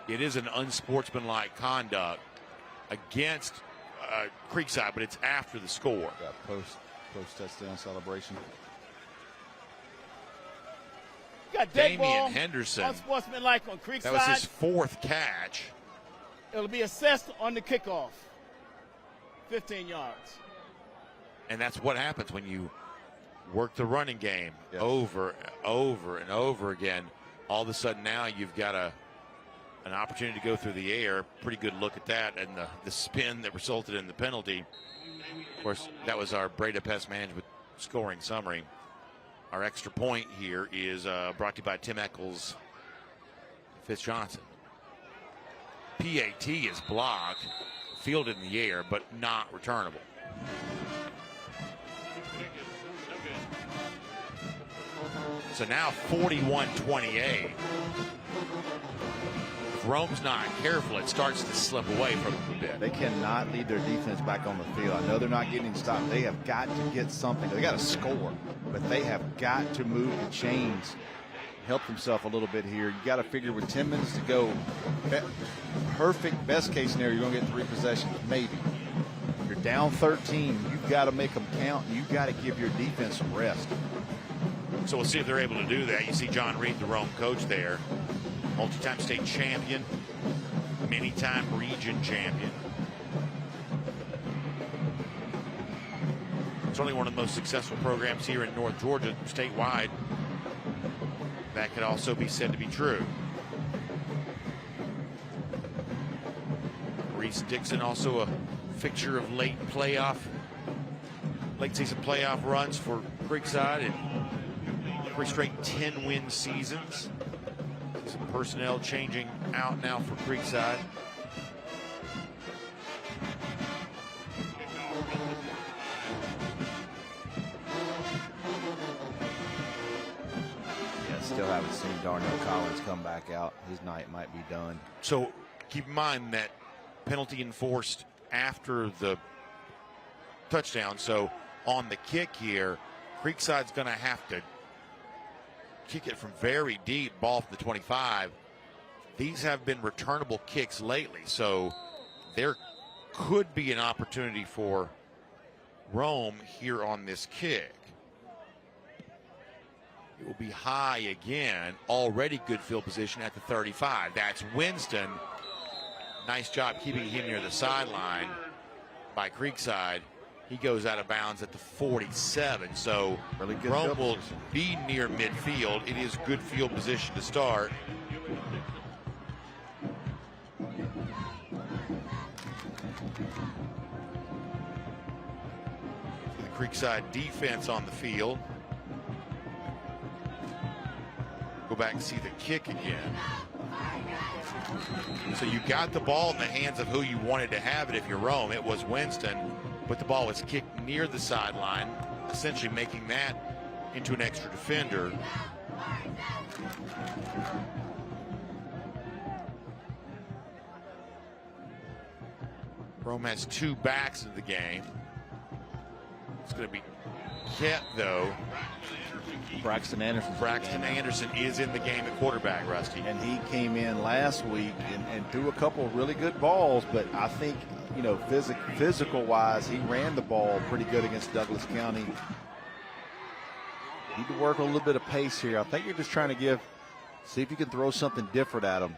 It is an unsportsmanlike conduct against Creekside, but it's after the score. Yeah, post touchdown celebration. Got dead ball, Damian Henderson. unsportsmanlike on Creekside. That was his 4th catch. It'll be assessed on the kickoff. 15 yards. And that's what happens when you work the running game over and over again. All of a sudden now you've got an opportunity to go through the air. Pretty good look at that, and the spin that resulted in the penalty. Of course, that was our Breda Pest Management scoring summary. Our extra point here is brought to you by Tim Eccles, Fitz Johnson. PAT is blocked, fielded in the air, but not returnable. So now 41-28. If Rome's not careful, it starts to slip away from them a bit. They cannot lead their defense back on the field. I know they're not getting stopped. They have got to get something. They got to score. but they have got to move the chains, help themselves a little bit here. You got to figure with 10 minutes to go, perfect best case scenario, you're going to get 3 possessions, maybe. You're down 13. You've got to make them count. You've got to give your defense some rest. So we'll see if they're able to do that. You see John Reed, the Rome coach there, multi-time state champion, many-time region champion. It's only one of the most successful programs here in North Georgia, statewide. That could also be said to be true. Reese Dixon, also a fixture of late season playoff runs for Creekside and 3 straight 10-win seasons. Some personnel changing out now for Creekside. Still haven't seen Darnell Collins come back out. His night might be done. So keep in mind that penalty enforced after the touchdown. So on the kick here, Creekside's going to have to kick it from very deep, ball from the 25. These have been returnable kicks lately, so there could be an opportunity for Rome here on this kick. It will be high again. Already good field position at the 35. That's Winston. Nice job keeping him near the sideline by Creekside. He goes out of bounds at the 47. So really good Rome will be near midfield. It is good field position to start. The Creekside defense on the field. Go back and see the kick again. So you got the ball in the hands of who you wanted to have it if you're Rome. It was Winston, but the ball was kicked near the sideline, essentially making that into an extra defender. Rome has 2 backs in the game. It's going to be kept, though. Braxton Anderson. Braxton Anderson is in the game at quarterback, Rusty. And he came in last week and threw a couple of really good balls, but I think, you know, physical-wise, he ran the ball pretty good against Douglas County. Need to work a little bit of pace here. I think you're just trying to see if you can throw something different at him.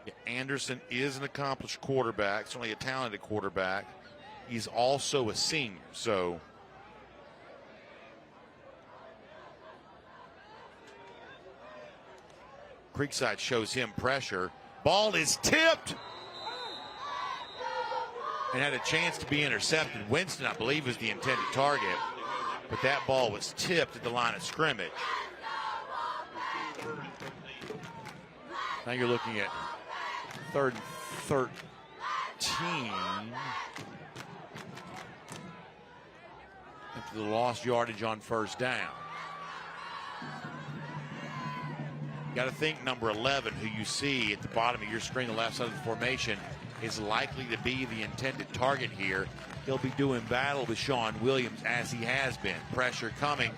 Yeah, Anderson is an accomplished quarterback, certainly a talented quarterback. He's also a senior, so Creekside shows him pressure. Ball is tipped and had a chance to be intercepted. Winston, I believe, was the intended target, but that ball was tipped at the line of scrimmage. Now you're looking at 3rd and 13. After the lost yardage on 1st down. You got to think number 11, who you see at the bottom of your screen, the left side of the formation, is likely to be the intended target here. He'll be doing battle with Sean Williams as he has been. Pressure coming.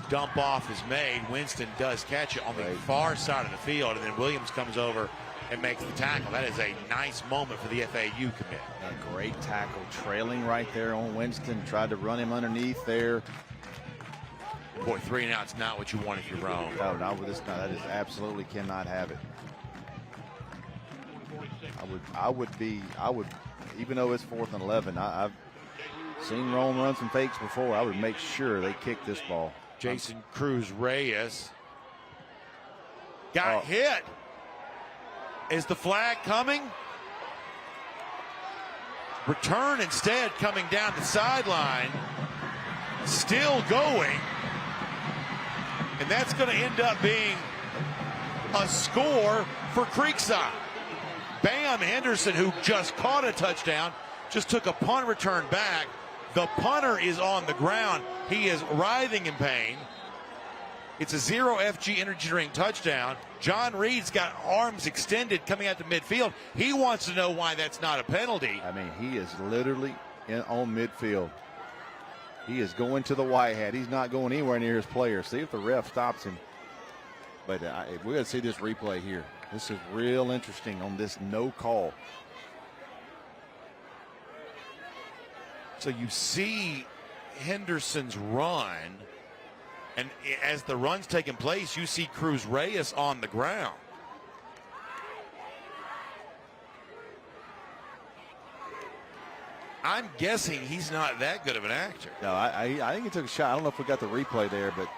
Dump off is made. Winston does catch it on the far side of the field, and then Williams comes over and makes the tackle. That is a nice moment for the FAU commit. A great tackle, trailing right there on Winston. Tried to run him underneath there. Boy, 3 and out's not what you want if you're wrong. No, not with this. No, that is absolutely cannot have it. I would, even though it's 4th and 11, I've seen Rome run some fakes before. I would make sure they kick this ball. Jason Cruz Reyes got hit. Is the flag coming? Return instead coming down the sideline. Still going. And that's going to end up being a score for Creekside. Bam Henderson, who just caught a touchdown, just took a punt return back. The punter is on the ground. He is writhing in pain. It's a 0 FG energy drink touchdown. John Reed's got arms extended coming out to midfield. He wants to know why that's not a penalty. I mean, he is literally on midfield. He is going to the white hat. He's not going anywhere near his player. See if the ref stops him. But we're going to see this replay here. This is real interesting on this no call. So you see Henderson's run, and as the run's taking place, you see Cruz Reyes on the ground. I'm guessing he's not that good of an actor. No, I think he took a shot. I don't know if we got the replay there, but.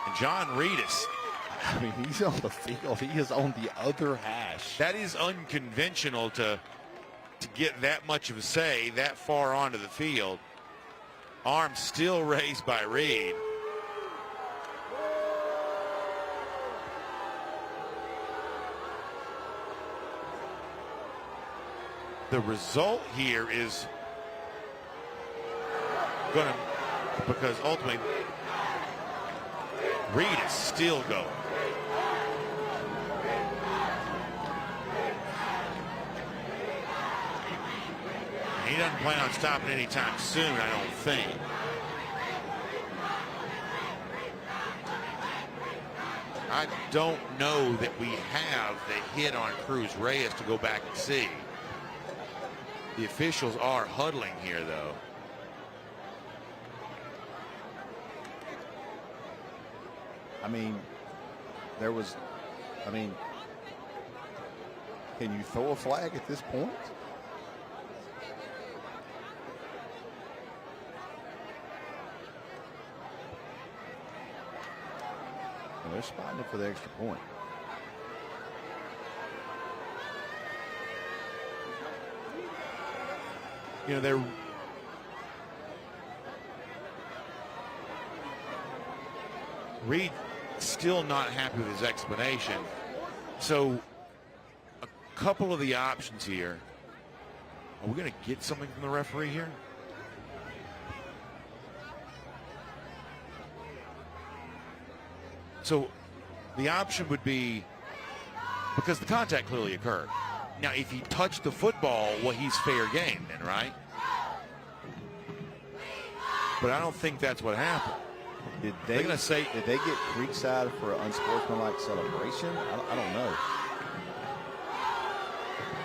And John Reedus. I mean, he's on the field. He is on the other hash. That is unconventional to get that much of a say that far onto the field. Arm still raised by Reed. The result here is going to, because ultimately Reed is still going. He doesn't plan on stopping anytime soon, I don't think. I don't know that we have the hit on Cruz Reyes to go back and see. The officials are huddling here, though. I mean, can you throw a flag at this point? Well, they're spotting it for the extra point. You know, they're Reed still not happy with his explanation. So a couple of the options here. Are we going to get something from the referee here? So the option would be, because the contact clearly occurred. Now, if he touched the football, well, he's fair game then, right? But I don't think that's what happened. Did they get Creekside for an unsportsmanlike celebration? I don't know.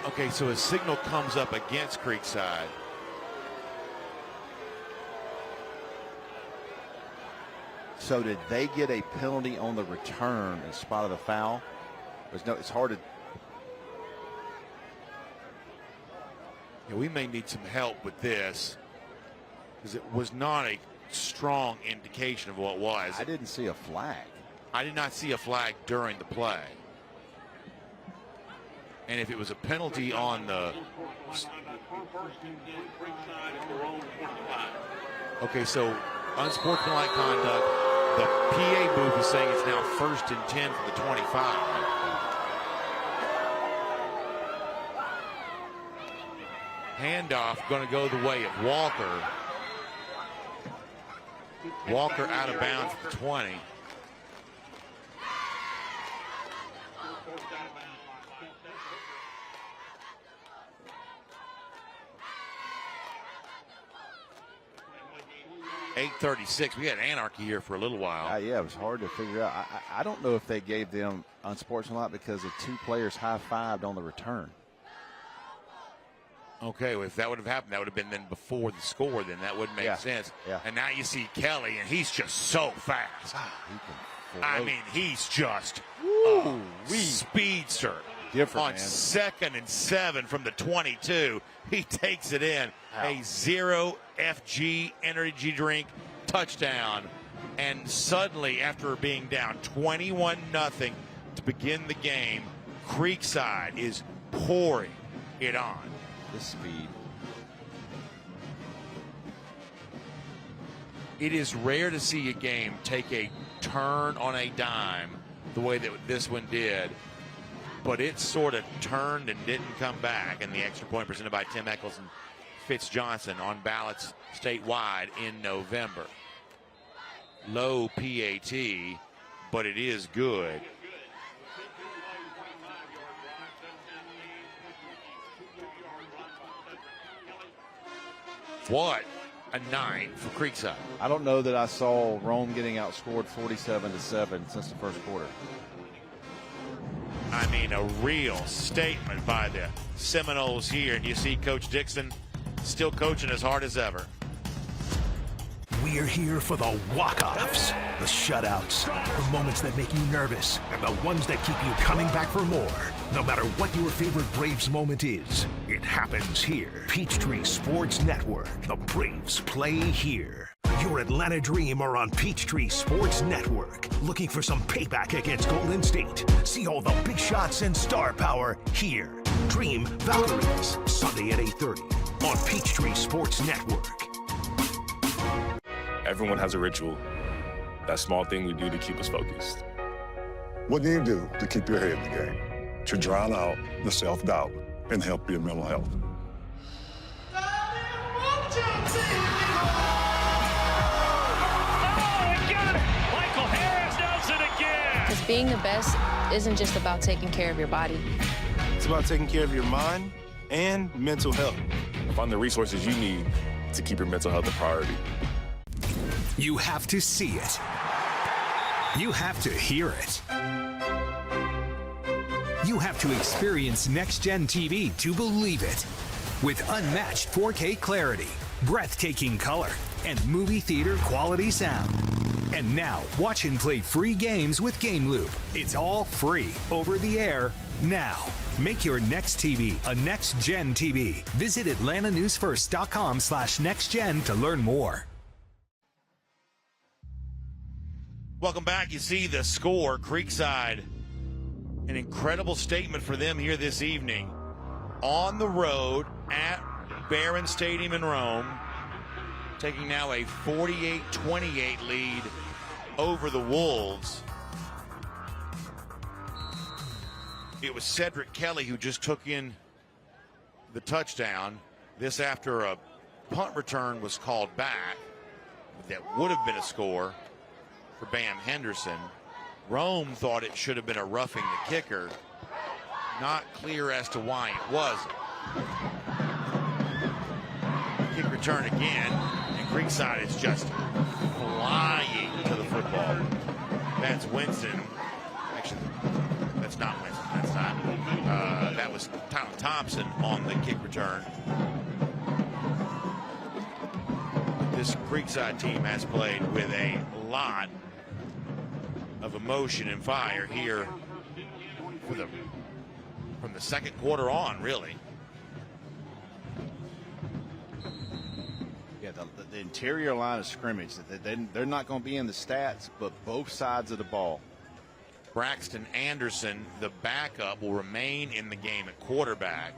Okay, so a signal comes up against Creekside. So did they get a penalty on the return in spot of the foul? It's hard to. Yeah, we may need some help with this, because it was not a strong indication of what it was. I didn't see a flag. I did not see a flag during the play. And if it was a penalty on the... Okay, so unsportsmanlike conduct. The PA booth is saying it's now 1st and 10 for the 25. Handoff going to go the way of Walker. Walker out of bounds for 20. .836. We had anarchy here for a little while. Yeah, it was hard to figure out. I don't know if they gave them unsportsmanlike because the two players high-fived on the return. Okay, well, if that would have happened, that would have been then before the score. Then that would make sense. Yeah. And now you see Kelly, and he's just so fast. I mean, he's just a speedster. Different, on man. 2nd and 7 from the 22. He takes it in. A 0 FG energy drink touchdown. And suddenly, after being down 21-0 to begin the game, Creekside is pouring it on. The speed. It is rare to see a game take a turn on a dime the way that this one did. But it sort of turned and didn't come back. And the extra point presented by Tim Eccles and Fitz Johnson on ballots statewide in November. Low PAT, but it is good. What a night for Creekside. I don't know that I saw Rome getting outscored 47-7 since the first quarter. I mean, a real statement by the Seminoles here. And you see Coach Dixon still coaching as hard as ever. We're here for the walk-offs, the shutouts, the moments that make you nervous, and the ones that keep you coming back for more. No matter what your favorite Braves moment is, it happens here. Peachtree Sports Network. The Braves play here. Your Atlanta Dream are on Peachtree Sports Network. Looking for some payback against Golden State? See all the big shots and star power here. Dream Valkyries, Sunday at 8:30 on Peachtree Sports Network. Everyone has a ritual, that small thing we do to keep us focused. What do you do to keep your head in the game? To drown out the self-doubt and help your mental health. Because being the best isn't just about taking care of your body. It's about taking care of your mind and mental health. Find the resources you need to keep your mental health a priority. You have to see it. You have to hear it. You have to experience next-gen TV to believe it. With unmatched 4K clarity, breathtaking color, and movie theater quality sound. And now, watch and play free games with Game Loop. It's all free, over the air, now. Make your next TV a next-gen TV. Visit atlantanewsfirst.com/nextgen to learn more. Welcome back. You see the score, Creekside. An incredible statement for them here this evening. On the road at Barron Stadium in Rome. Taking now a 48-28 lead over the Wolves. It was Cedric Kelly who just took in the touchdown. This after a punt return was called back. That would have been a score for Bam Henderson. Rome thought it should have been a roughing the kicker. Not clear as to why it wasn't. Kick return again, and Creekside is just flying to the football. That's Winston. Actually, that's not Winston. That's not. That was Tyler Thompson on the kick return. This Creekside team has played with a lot of emotion and fire here from the second quarter on, really. Yeah, the interior line of scrimmage, they're not going to be in the stats, but both sides of the ball. Braxton Anderson, the backup, will remain in the game at quarterback.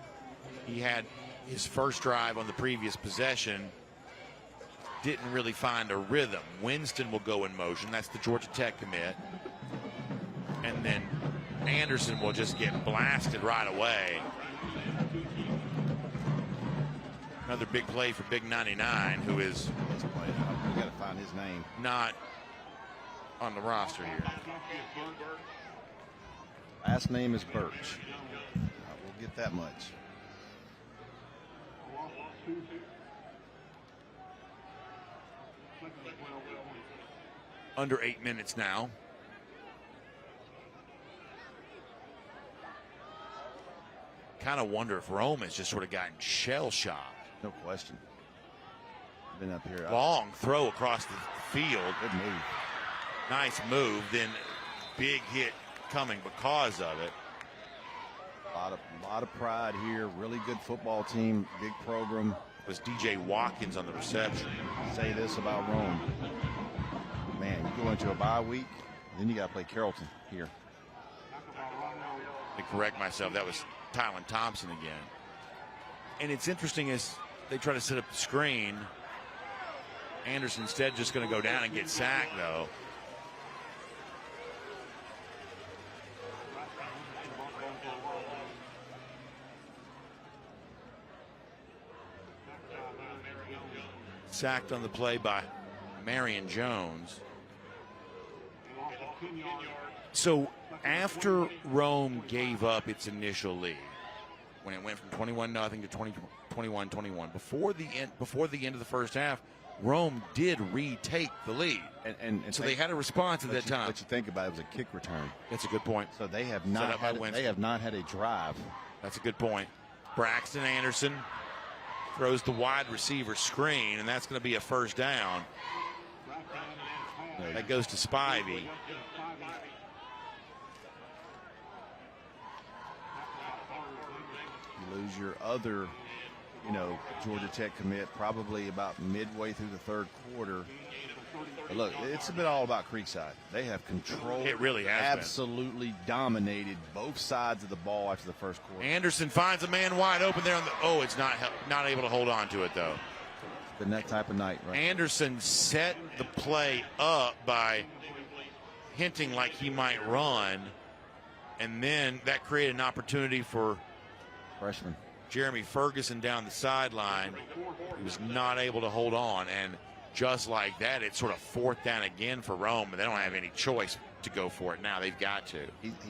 He had his first drive on the previous possession. Didn't really find a rhythm. Winston will go in motion. That's the Georgia Tech commit. And then Anderson will just get blasted right away. Another big play for Big 99, who is we got to find his name. Not on the roster here. Last name is Birch. We'll get that much. Under 8 minutes now. Kind of wonder if Rome has just sort of gotten shell-shocked. No question. Been up here. Long throw across the field. Good move. Nice move. Then big hit coming because of it. A lot of pride here. Really good football team. Big program. Was DJ Watkins on the reception. Say this about Rome. Man, you go into a bye week, then you got to play Carrollton here. To correct myself, that was Tylen Thompson again. And it's interesting as they try to set up the screen. Anderson instead just going to go down and get sacked, though. Sacked on the play by Marion Jones. So after Rome gave up its initial lead, when it went from 21-0 to 21-21. Before the end of the first half, Rome did retake the lead, and so they had a response at that time. But you think about it, it was a kick return. That's a good point. So they have not had a drive. That's a good point. Braxton Anderson throws the wide receiver screen, and that's going to be a first down. That goes to Spivey. You lose your other, Georgia Tech commit probably about midway through the third quarter. But look, it's been all about Creekside. They have controlled. It really has absolutely dominated both sides of the ball after the first quarter. Anderson finds a man wide open there. It's not able to hold on to it, though. It's been that type of night, right? Anderson set the play up by hinting like he might run, and then that created an opportunity for freshman Jeremy Ferguson down the sideline. He was not able to hold on, and just like that, it's sort of fourth down again for Rome, but they don't have any choice to go for it now. They've got to.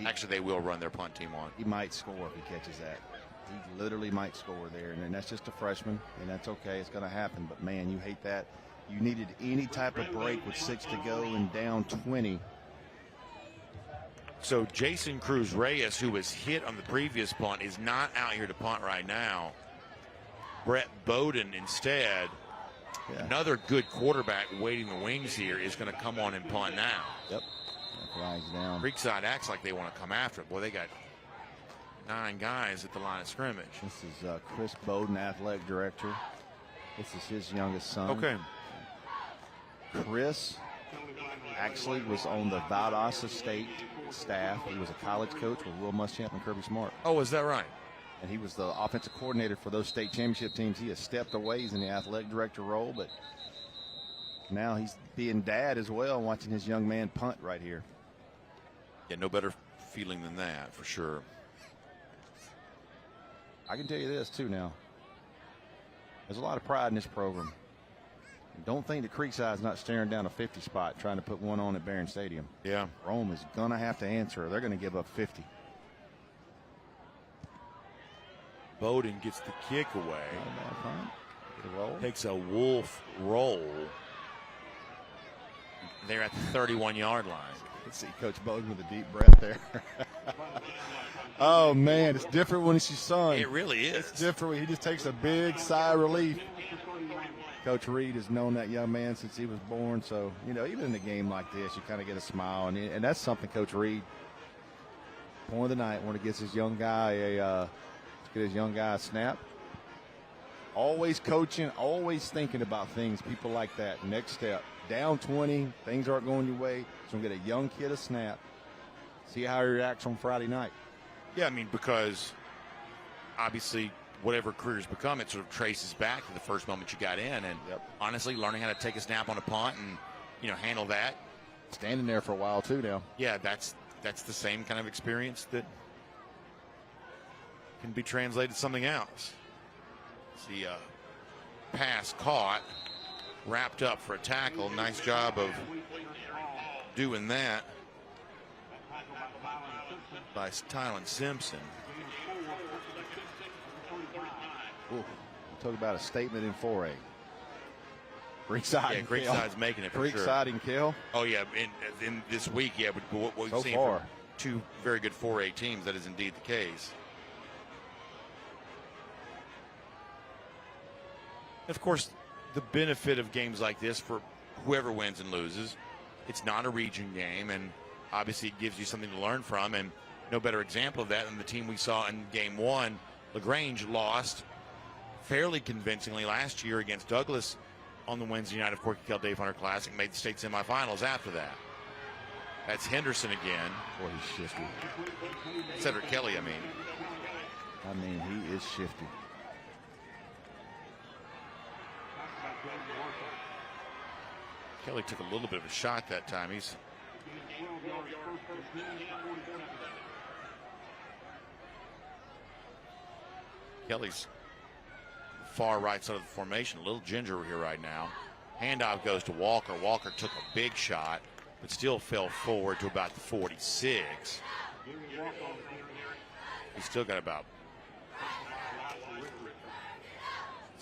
Actually, they will run their punt team on. He might score if he catches that. He literally might score there, and that's just a freshman, and that's okay. It's going to happen, but, man, you hate that. You needed any type of break with 6 to go and down 20. So Jason Cruz-Reyes, who was hit on the previous punt, is not out here to punt right now. Brett Bowden instead. Yeah. Another good quarterback waiting the wings here is going to come on and punt now. Yep. Flags down. Creekside acts like they want to come after it. Boy, they got 9 guys at the line of scrimmage. This is Chris Bowden, athletic director. This is his youngest son. Okay. Chris actually was on the Valdosta State staff. He was a college coach with Will Muschamp and Kirby Smart. Oh, is that right? And he was the offensive coordinator for those state championship teams. He has stepped away. He's in the athletic director role, but now he's being dad as well, watching his young man punt right here. Yeah, no better feeling than that, for sure. I can tell you this, too, now. There's a lot of pride in this program. Don't think that Creekside's not staring down a 50 spot trying to put one on at Barron Stadium. Yeah. Rome is going to have to answer. They're going to give up 50. Bowden gets the kick away. Not a bad punt. Get a roll. Takes a wolf roll. They're at the 31-yard line. Let's see Coach Bowden with a deep breath there. Oh, man, it's different when it's your son. It really is. It's different. He just takes a big sigh of relief. Coach Reed has known that young man since he was born. So, even in a game like this, you kind of get a smile. And that's something Coach Reed, point of the night, when he gets his young guy a snap. Always coaching, always thinking about things, people like that. Next step, down 20, things aren't going your way. So get a young kid a snap. See how he reacts on Friday night. Yeah, because obviously whatever career's become, it sort of traces back to the first moment you got in. And honestly, learning how to take a snap on a punt and, handle that. Standing there for a while, too, now. Yeah, that's the same kind of experience that can be translated to something else. See, pass caught, wrapped up for a tackle. Nice job of doing that by Tylen Simpson. Ooh, talk about a statement in 4A. Creekside. Yeah, Creekside's making it for sure. Creekside and Kell. Oh yeah, in this week, yeah, what we've seen from 2 very good 4A teams, that is indeed the case. Of course, the benefit of games like this for whoever wins and loses, it's not a region game, and obviously it gives you something to learn from, and no better example of that than the team we saw in Game 1. LaGrange lost fairly convincingly last year against Douglas on the Wednesday night of Corky Kell Dave Hunter Classic, made the state semifinals after that. That's Henderson again. Boy, he's shifty. Cedric Kelly, I mean. He is shifty. Kelly took a little bit of a shot that time. Kelly's far right side of the formation, a little ginger here right now. Handoff goes to Walker. Walker took a big shot, but still fell forward to about the 46. He's still got about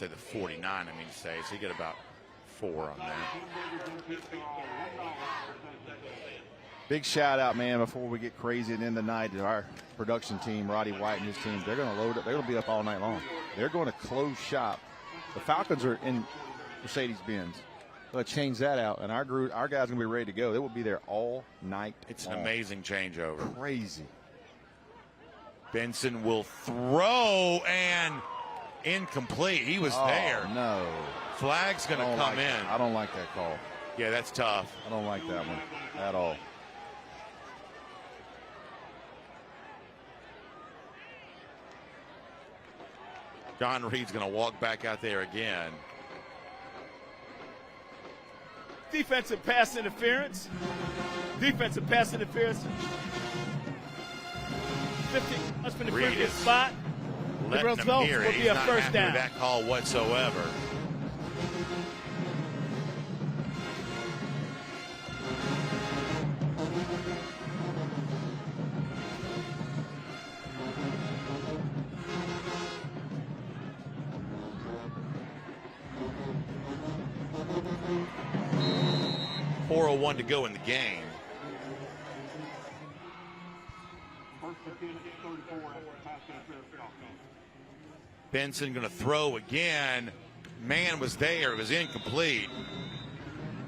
say the 49, I mean to say. So you get about 4 on that. Big shout out, man, before we get crazy and end the night to our production team, Roddy White and his team. They're going to load up. They're going to be up all night long. They're going to close shop. The Falcons are in Mercedes-Benz. They'll change that out, and our guys are going to be ready to go. They will be there all night It's long. an amazing changeover. Crazy. Benson will throw, and incomplete. He was there. No. Flag's going to come in. I don't like that call. Yeah, that's tough. I don't like that one at all. John Reed's going to walk back out there again. Defensive pass interference. Defensive pass interference. 15. Let's put the Reed previous is spot. The letting him result hear will it. be He's a not first happy down. with that call whatsoever. .401 to go in the game. Benson going to throw again. Man was there. It was incomplete.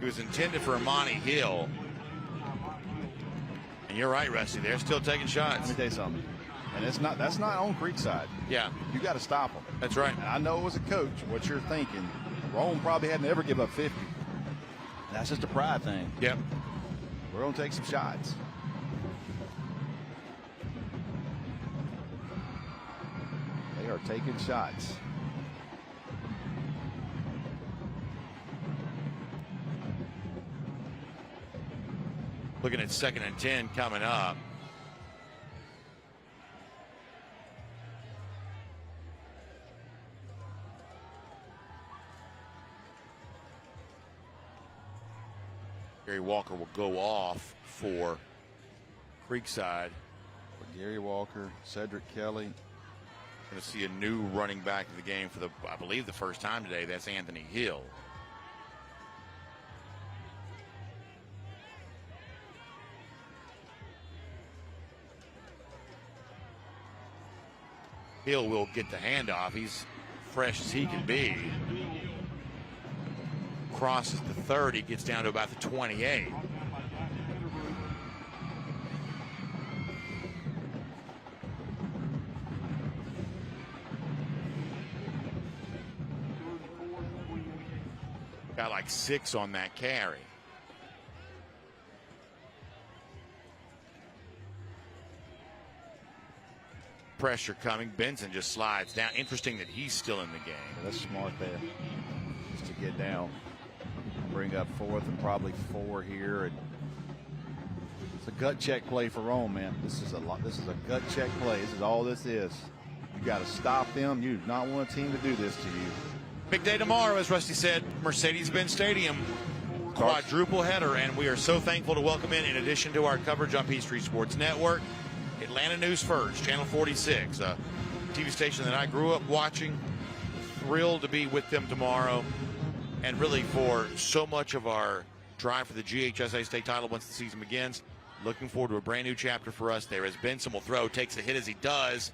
It was intended for Amani Hill. And you're right, Rusty. They're still taking shots. Let me tell you something. And that's not on Creekside. Yeah. You got to stop them. That's right. And I know as a coach what you're thinking. Rome probably hadn't ever give up 50. That's just a pride thing. Yep. We're going to take some shots. They are taking shots. Looking at 2nd and 10 coming up. Gary Walker will go off for Creekside. Gary Walker, Cedric Kelly. Going to see a new running back in the game for I believe the first time today. That's Anthony Hill. Hill will get the handoff. He's fresh as he can be. Crosses the 30, gets down to about the 28. Got like 6 on that carry. Pressure coming. Benson just slides down. Interesting that he's still in the game. That's smart there. Just to get down. Bring up 4th and probably 4 here. And it's a gut check play for Rome, man. This is a gut check play. This is all this is. You got to stop them. You do not want a team to do this to you. Big day tomorrow, as Rusty said, Mercedes-Benz Stadium. Quadruple header, and we are so thankful to welcome in addition to our coverage on Peachtree Sports Network, Atlanta News First, Channel 46, a TV station that I grew up watching. Thrilled to be with them tomorrow, and really for so much of our drive for the GHSA state title once the season begins. Looking forward to a brand new chapter for us there as Benson will throw, takes a hit as he does.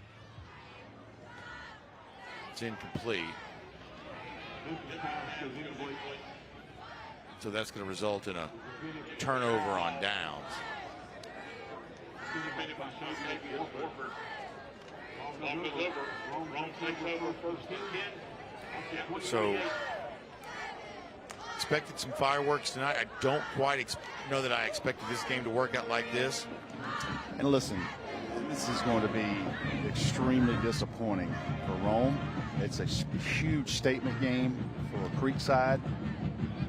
It's incomplete. So that's going to result in a turnover on downs. So expected some fireworks tonight. I don't quite know that I expected this game to work out like this. And listen, this is going to be extremely disappointing for Rome. It's a huge statement game for Creekside,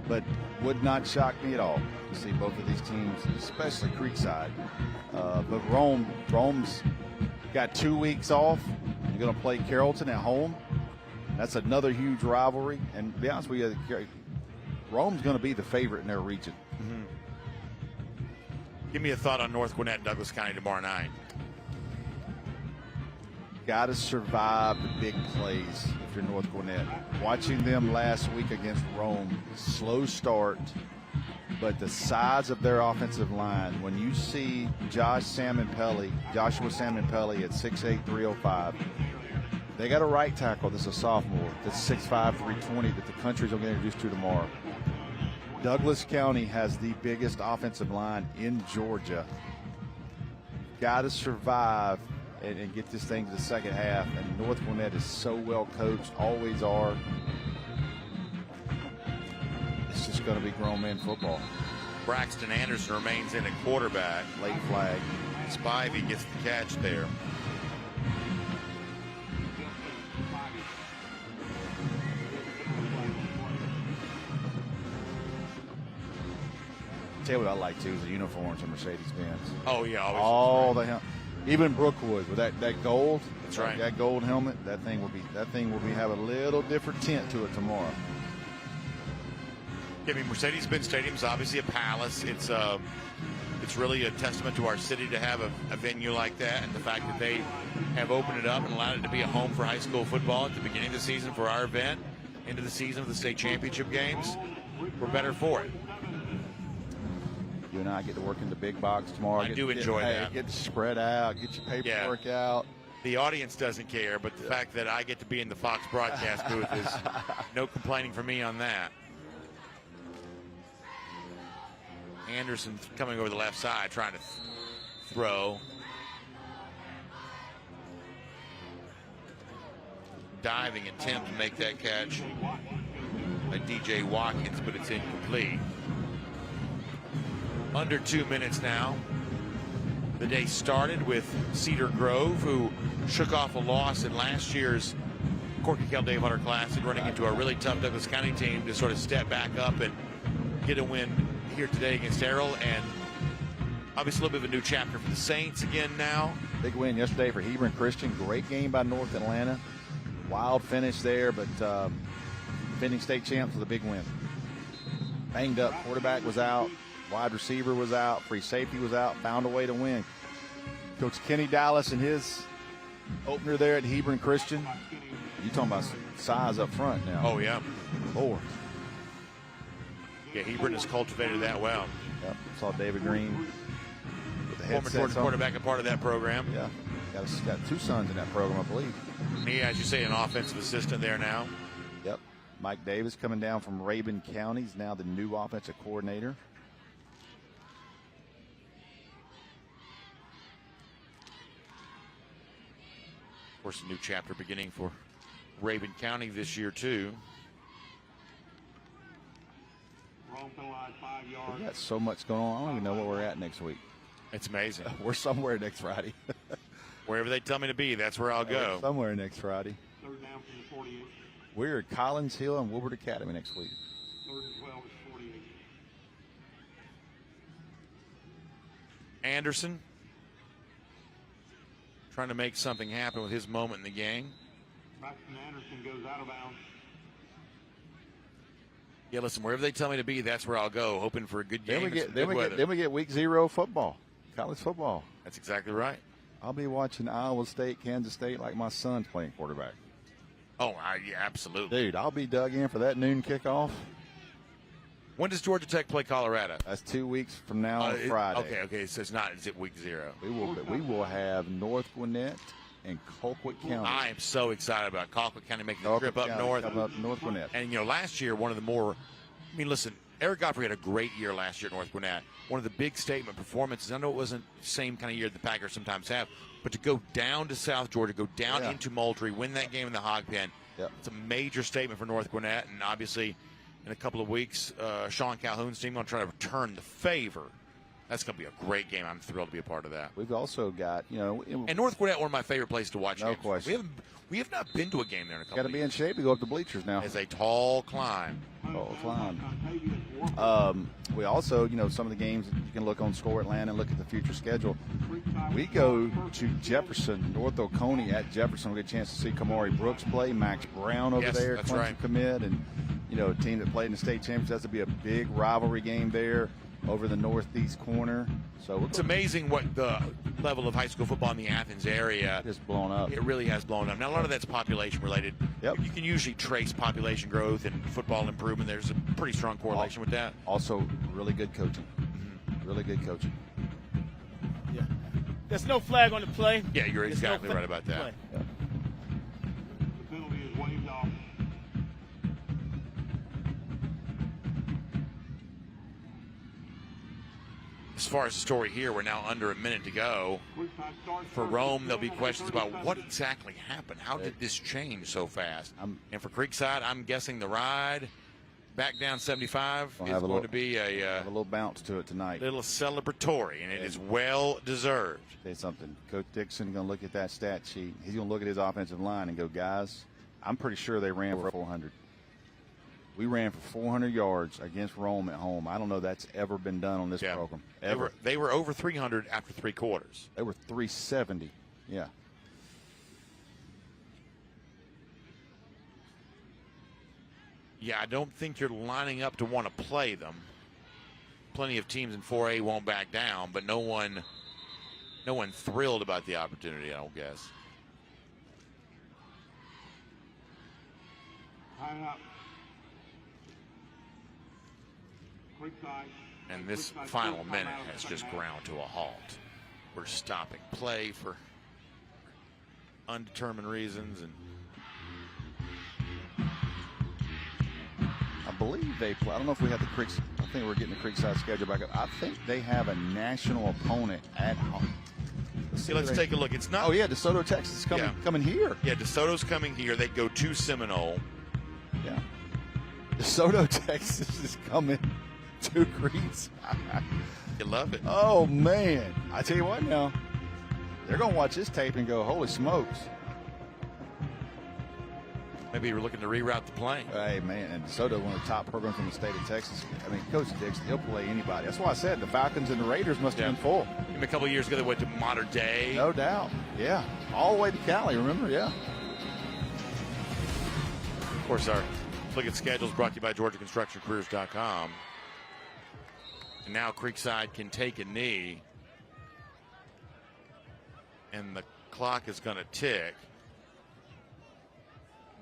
but would not shock me at all to see both of these teams, especially Creekside. But Rome's got 2 weeks off. You're going to play Carrollton at home. That's another huge rivalry. And to be honest with you, Rome's going to be the favorite in their region. Mm-hmm. Give me a thought on North Gwinnett and Douglas County tomorrow night. got to survive the big plays if you're North Gwinnett. Watching them last week against Rome, slow start, but the size of their offensive line, when you see Joshua Salmon-Pelly at 6'8", 305, they got a right tackle that's a sophomore that's 6'5", 320 that the country's going to get introduced to tomorrow. Douglas County has the biggest offensive line in Georgia. Got to survive and get this thing to the second half. And North Gwinnett is so well coached, always are. It's just going to be grown man football. Braxton Anderson remains in at quarterback. Late flag. Spivey gets the catch there. Tell you what I like too is the uniforms of Mercedes-Benz. Oh yeah, all the even Brookwood with that gold. That's right. That gold helmet. That thing will have a little different tint to it tomorrow. I mean, Mercedes-Benz Stadium's obviously a palace. It's really a testament to our city to have a venue like that, and the fact that they have opened it up and allowed it to be a home for high school football at the beginning of the season for our event, into the season of the state championship games. We're better for it. You and I get to work in the big box tomorrow. I do enjoy that. Get to spread out, get your paperwork out. The audience doesn't care, but the fact that I get to be in the Fox broadcast booth is no complaining for me on that. Anderson coming over the left side, trying to throw. Diving attempt to make that catch by DJ Watkins, but it's incomplete. Under 2 minutes now. The day started with Cedar Grove, who shook off a loss in last year's Corky Kell Dave Hunter Classic, running into a really tough Douglas County team to sort of step back up and get a win here today against Errol. And obviously a little bit of a new chapter for the Saints again now. Big win yesterday for Hebron Christian. Great game by North Atlanta. Wild finish there, but defending state champs with a big win. Banged up. Quarterback was out. Wide receiver was out. Free safety was out. Found a way to win. Coach Kenny Dallas and his opener there at Hebron Christian. You talking about size up front now. Oh, yeah. Lord. Yeah, Hebron has cultivated that well. Yep. Saw David Green with the headsets former on. quarterback, a part of that program. Yeah. Got two sons in that program, I believe. He, as you say, an offensive assistant there now. Yep. Mike Davis coming down from Rabun County. He's now the new offensive coordinator. Of course, a new chapter beginning for Rabun County this year, too. We got so much going on. I don't even know where we're at next week. It's amazing. We're somewhere next Friday. Wherever they tell me to be, that's where I'll go. Somewhere next Friday. Third down from the 48. We're at Collins Hill and Woodward Academy next week. Third and 12 is 48. Anderson trying to make something happen with his moment in the game. Braxton Anderson goes out of bounds. Yeah, listen, wherever they tell me to be, that's where I'll go, hoping for a good game. Then we get week 0 football, college football. That's exactly right. I'll be watching Iowa State, Kansas State like my son's playing quarterback. Oh, yeah, absolutely. Dude, I'll be dug in for that noon kickoff. When does Georgia Tech play Colorado? That's 2 weeks from now on Friday. Okay, so it's not. Is it week 0? We will have North Gwinnett and Colquitt County. I am so excited about Colquitt County making the trip up north. North Gwinnett. And, last year, one of the more, listen, Eric Godfrey had a great year last year at North Gwinnett. One of the big statement performances. I know it wasn't the same kind of year the Packers sometimes have, but to go down to South Georgia, go down into Moultrie, win that game in the Hog Pen, it's a major statement for North Gwinnett. And obviously, in a couple of weeks, Sean Calhoun's team going to try to return the favor. That's going to be a great game. I'm thrilled to be a part of that. We've also got, and North Gwinnett, one of my favorite places to watch. No question. We have not been to a game there in a couple of years. Got to be in shape to go up the bleachers now. It's a tall climb. We also, some of the games you can look on Score Atlanta and look at the future schedule. We go to Jefferson, North Oconee at Jefferson. We get a chance to see Kamari Brooks play, Max Brown over there, Clemson commit, and a team that played in the state championship. That's to be a big rivalry game there. over the northeast corner. So it's amazing what the level of high school football in the Athens area has blown up. It really has blown up. Now, a lot of that's population related. Yep. You can usually trace population growth and football improvement. There's a pretty strong correlation with that. Also, really good coaching. Really good coaching. Yeah. There's no flag on the play. Yeah, you're exactly right about that. Yep. The penalty is waived off. As far as the story here, we're now under a minute to go. For Rome, there'll be questions about what exactly happened. How did this change so fast? And for Creekside, I'm guessing the ride back down 75 is going to be a little bounce to it tonight. Little celebratory, and it is well deserved. Say something. Coach Dixon going to look at that stat sheet. He's going to look at his offensive line and go, guys, I'm pretty sure they ran for 400. We ran for 400 yards against Rome at home. I don't know that's ever been done on this program. Ever. They were over 300 after 3 quarters. They were 370. Yeah. Yeah, I don't think you're lining up to want to play them. Plenty of teams in 4A won't back down, but no one thrilled about the opportunity, I don't guess. Time up. Creekside. And this final minute has just ground to a halt. We're stopping play for undetermined reasons, and I believe they play. I don't know if we have the Creeks. I think we're getting the Creekside schedule back up. I think they have a national opponent at home. Let's take a look. It's not. Oh yeah, DeSoto, Texas is coming here. Yeah, DeSoto's coming here. They go to Seminole. Yeah, DeSoto, Texas is coming to Creekside. You love it. Oh man, I tell you what now, they're gonna watch this tape and go, holy smokes. Maybe you're looking to reroute the plane. Hey, man, and DeSoto, one of the top programs in the state of Texas. I mean, Coach Dixon, he'll play anybody. That's why I said the Falcons and the Raiders must have been full. Even a couple of years ago, they went to Modern Day. No doubt. Yeah. All the way to Cali, remember? Yeah. Of course, our look at schedules brought to you by GeorgiaConstructionCareers.com. And now Creekside can take a knee. And the clock is going to tick.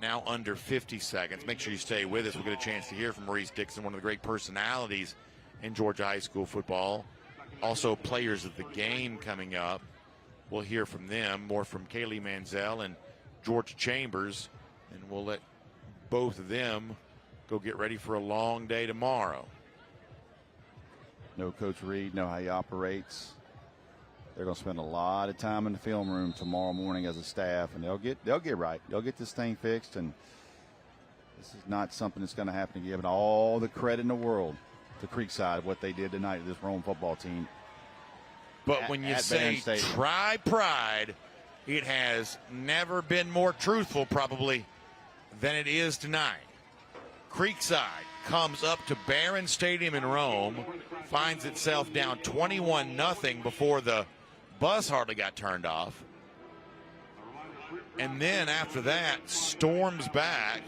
Now under 50 seconds. Make sure you stay with us. We'll get a chance to hear from Maurice Dixon, one of the great personalities in Georgia high school football. Also players of the game coming up. We'll hear from them. More from Kaylee Manziel and Georgia Chambers. And we'll let both of them go get ready for a long day tomorrow. Know Coach Reed, know how he operates. They're going to spend a lot of time in the film room tomorrow morning as a staff, and they'll get right. They'll get this thing fixed, and this is not something that's going to happen again. But all the credit in the world to Creekside, what they did tonight to this Rome football team. But when you say try pride, it has never been more truthful probably than it is tonight. Creekside comes up to Barron Stadium in Rome, finds itself down 21-0 before the bus hardly got turned off. And then after that, storms back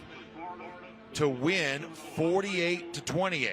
to win 48-28.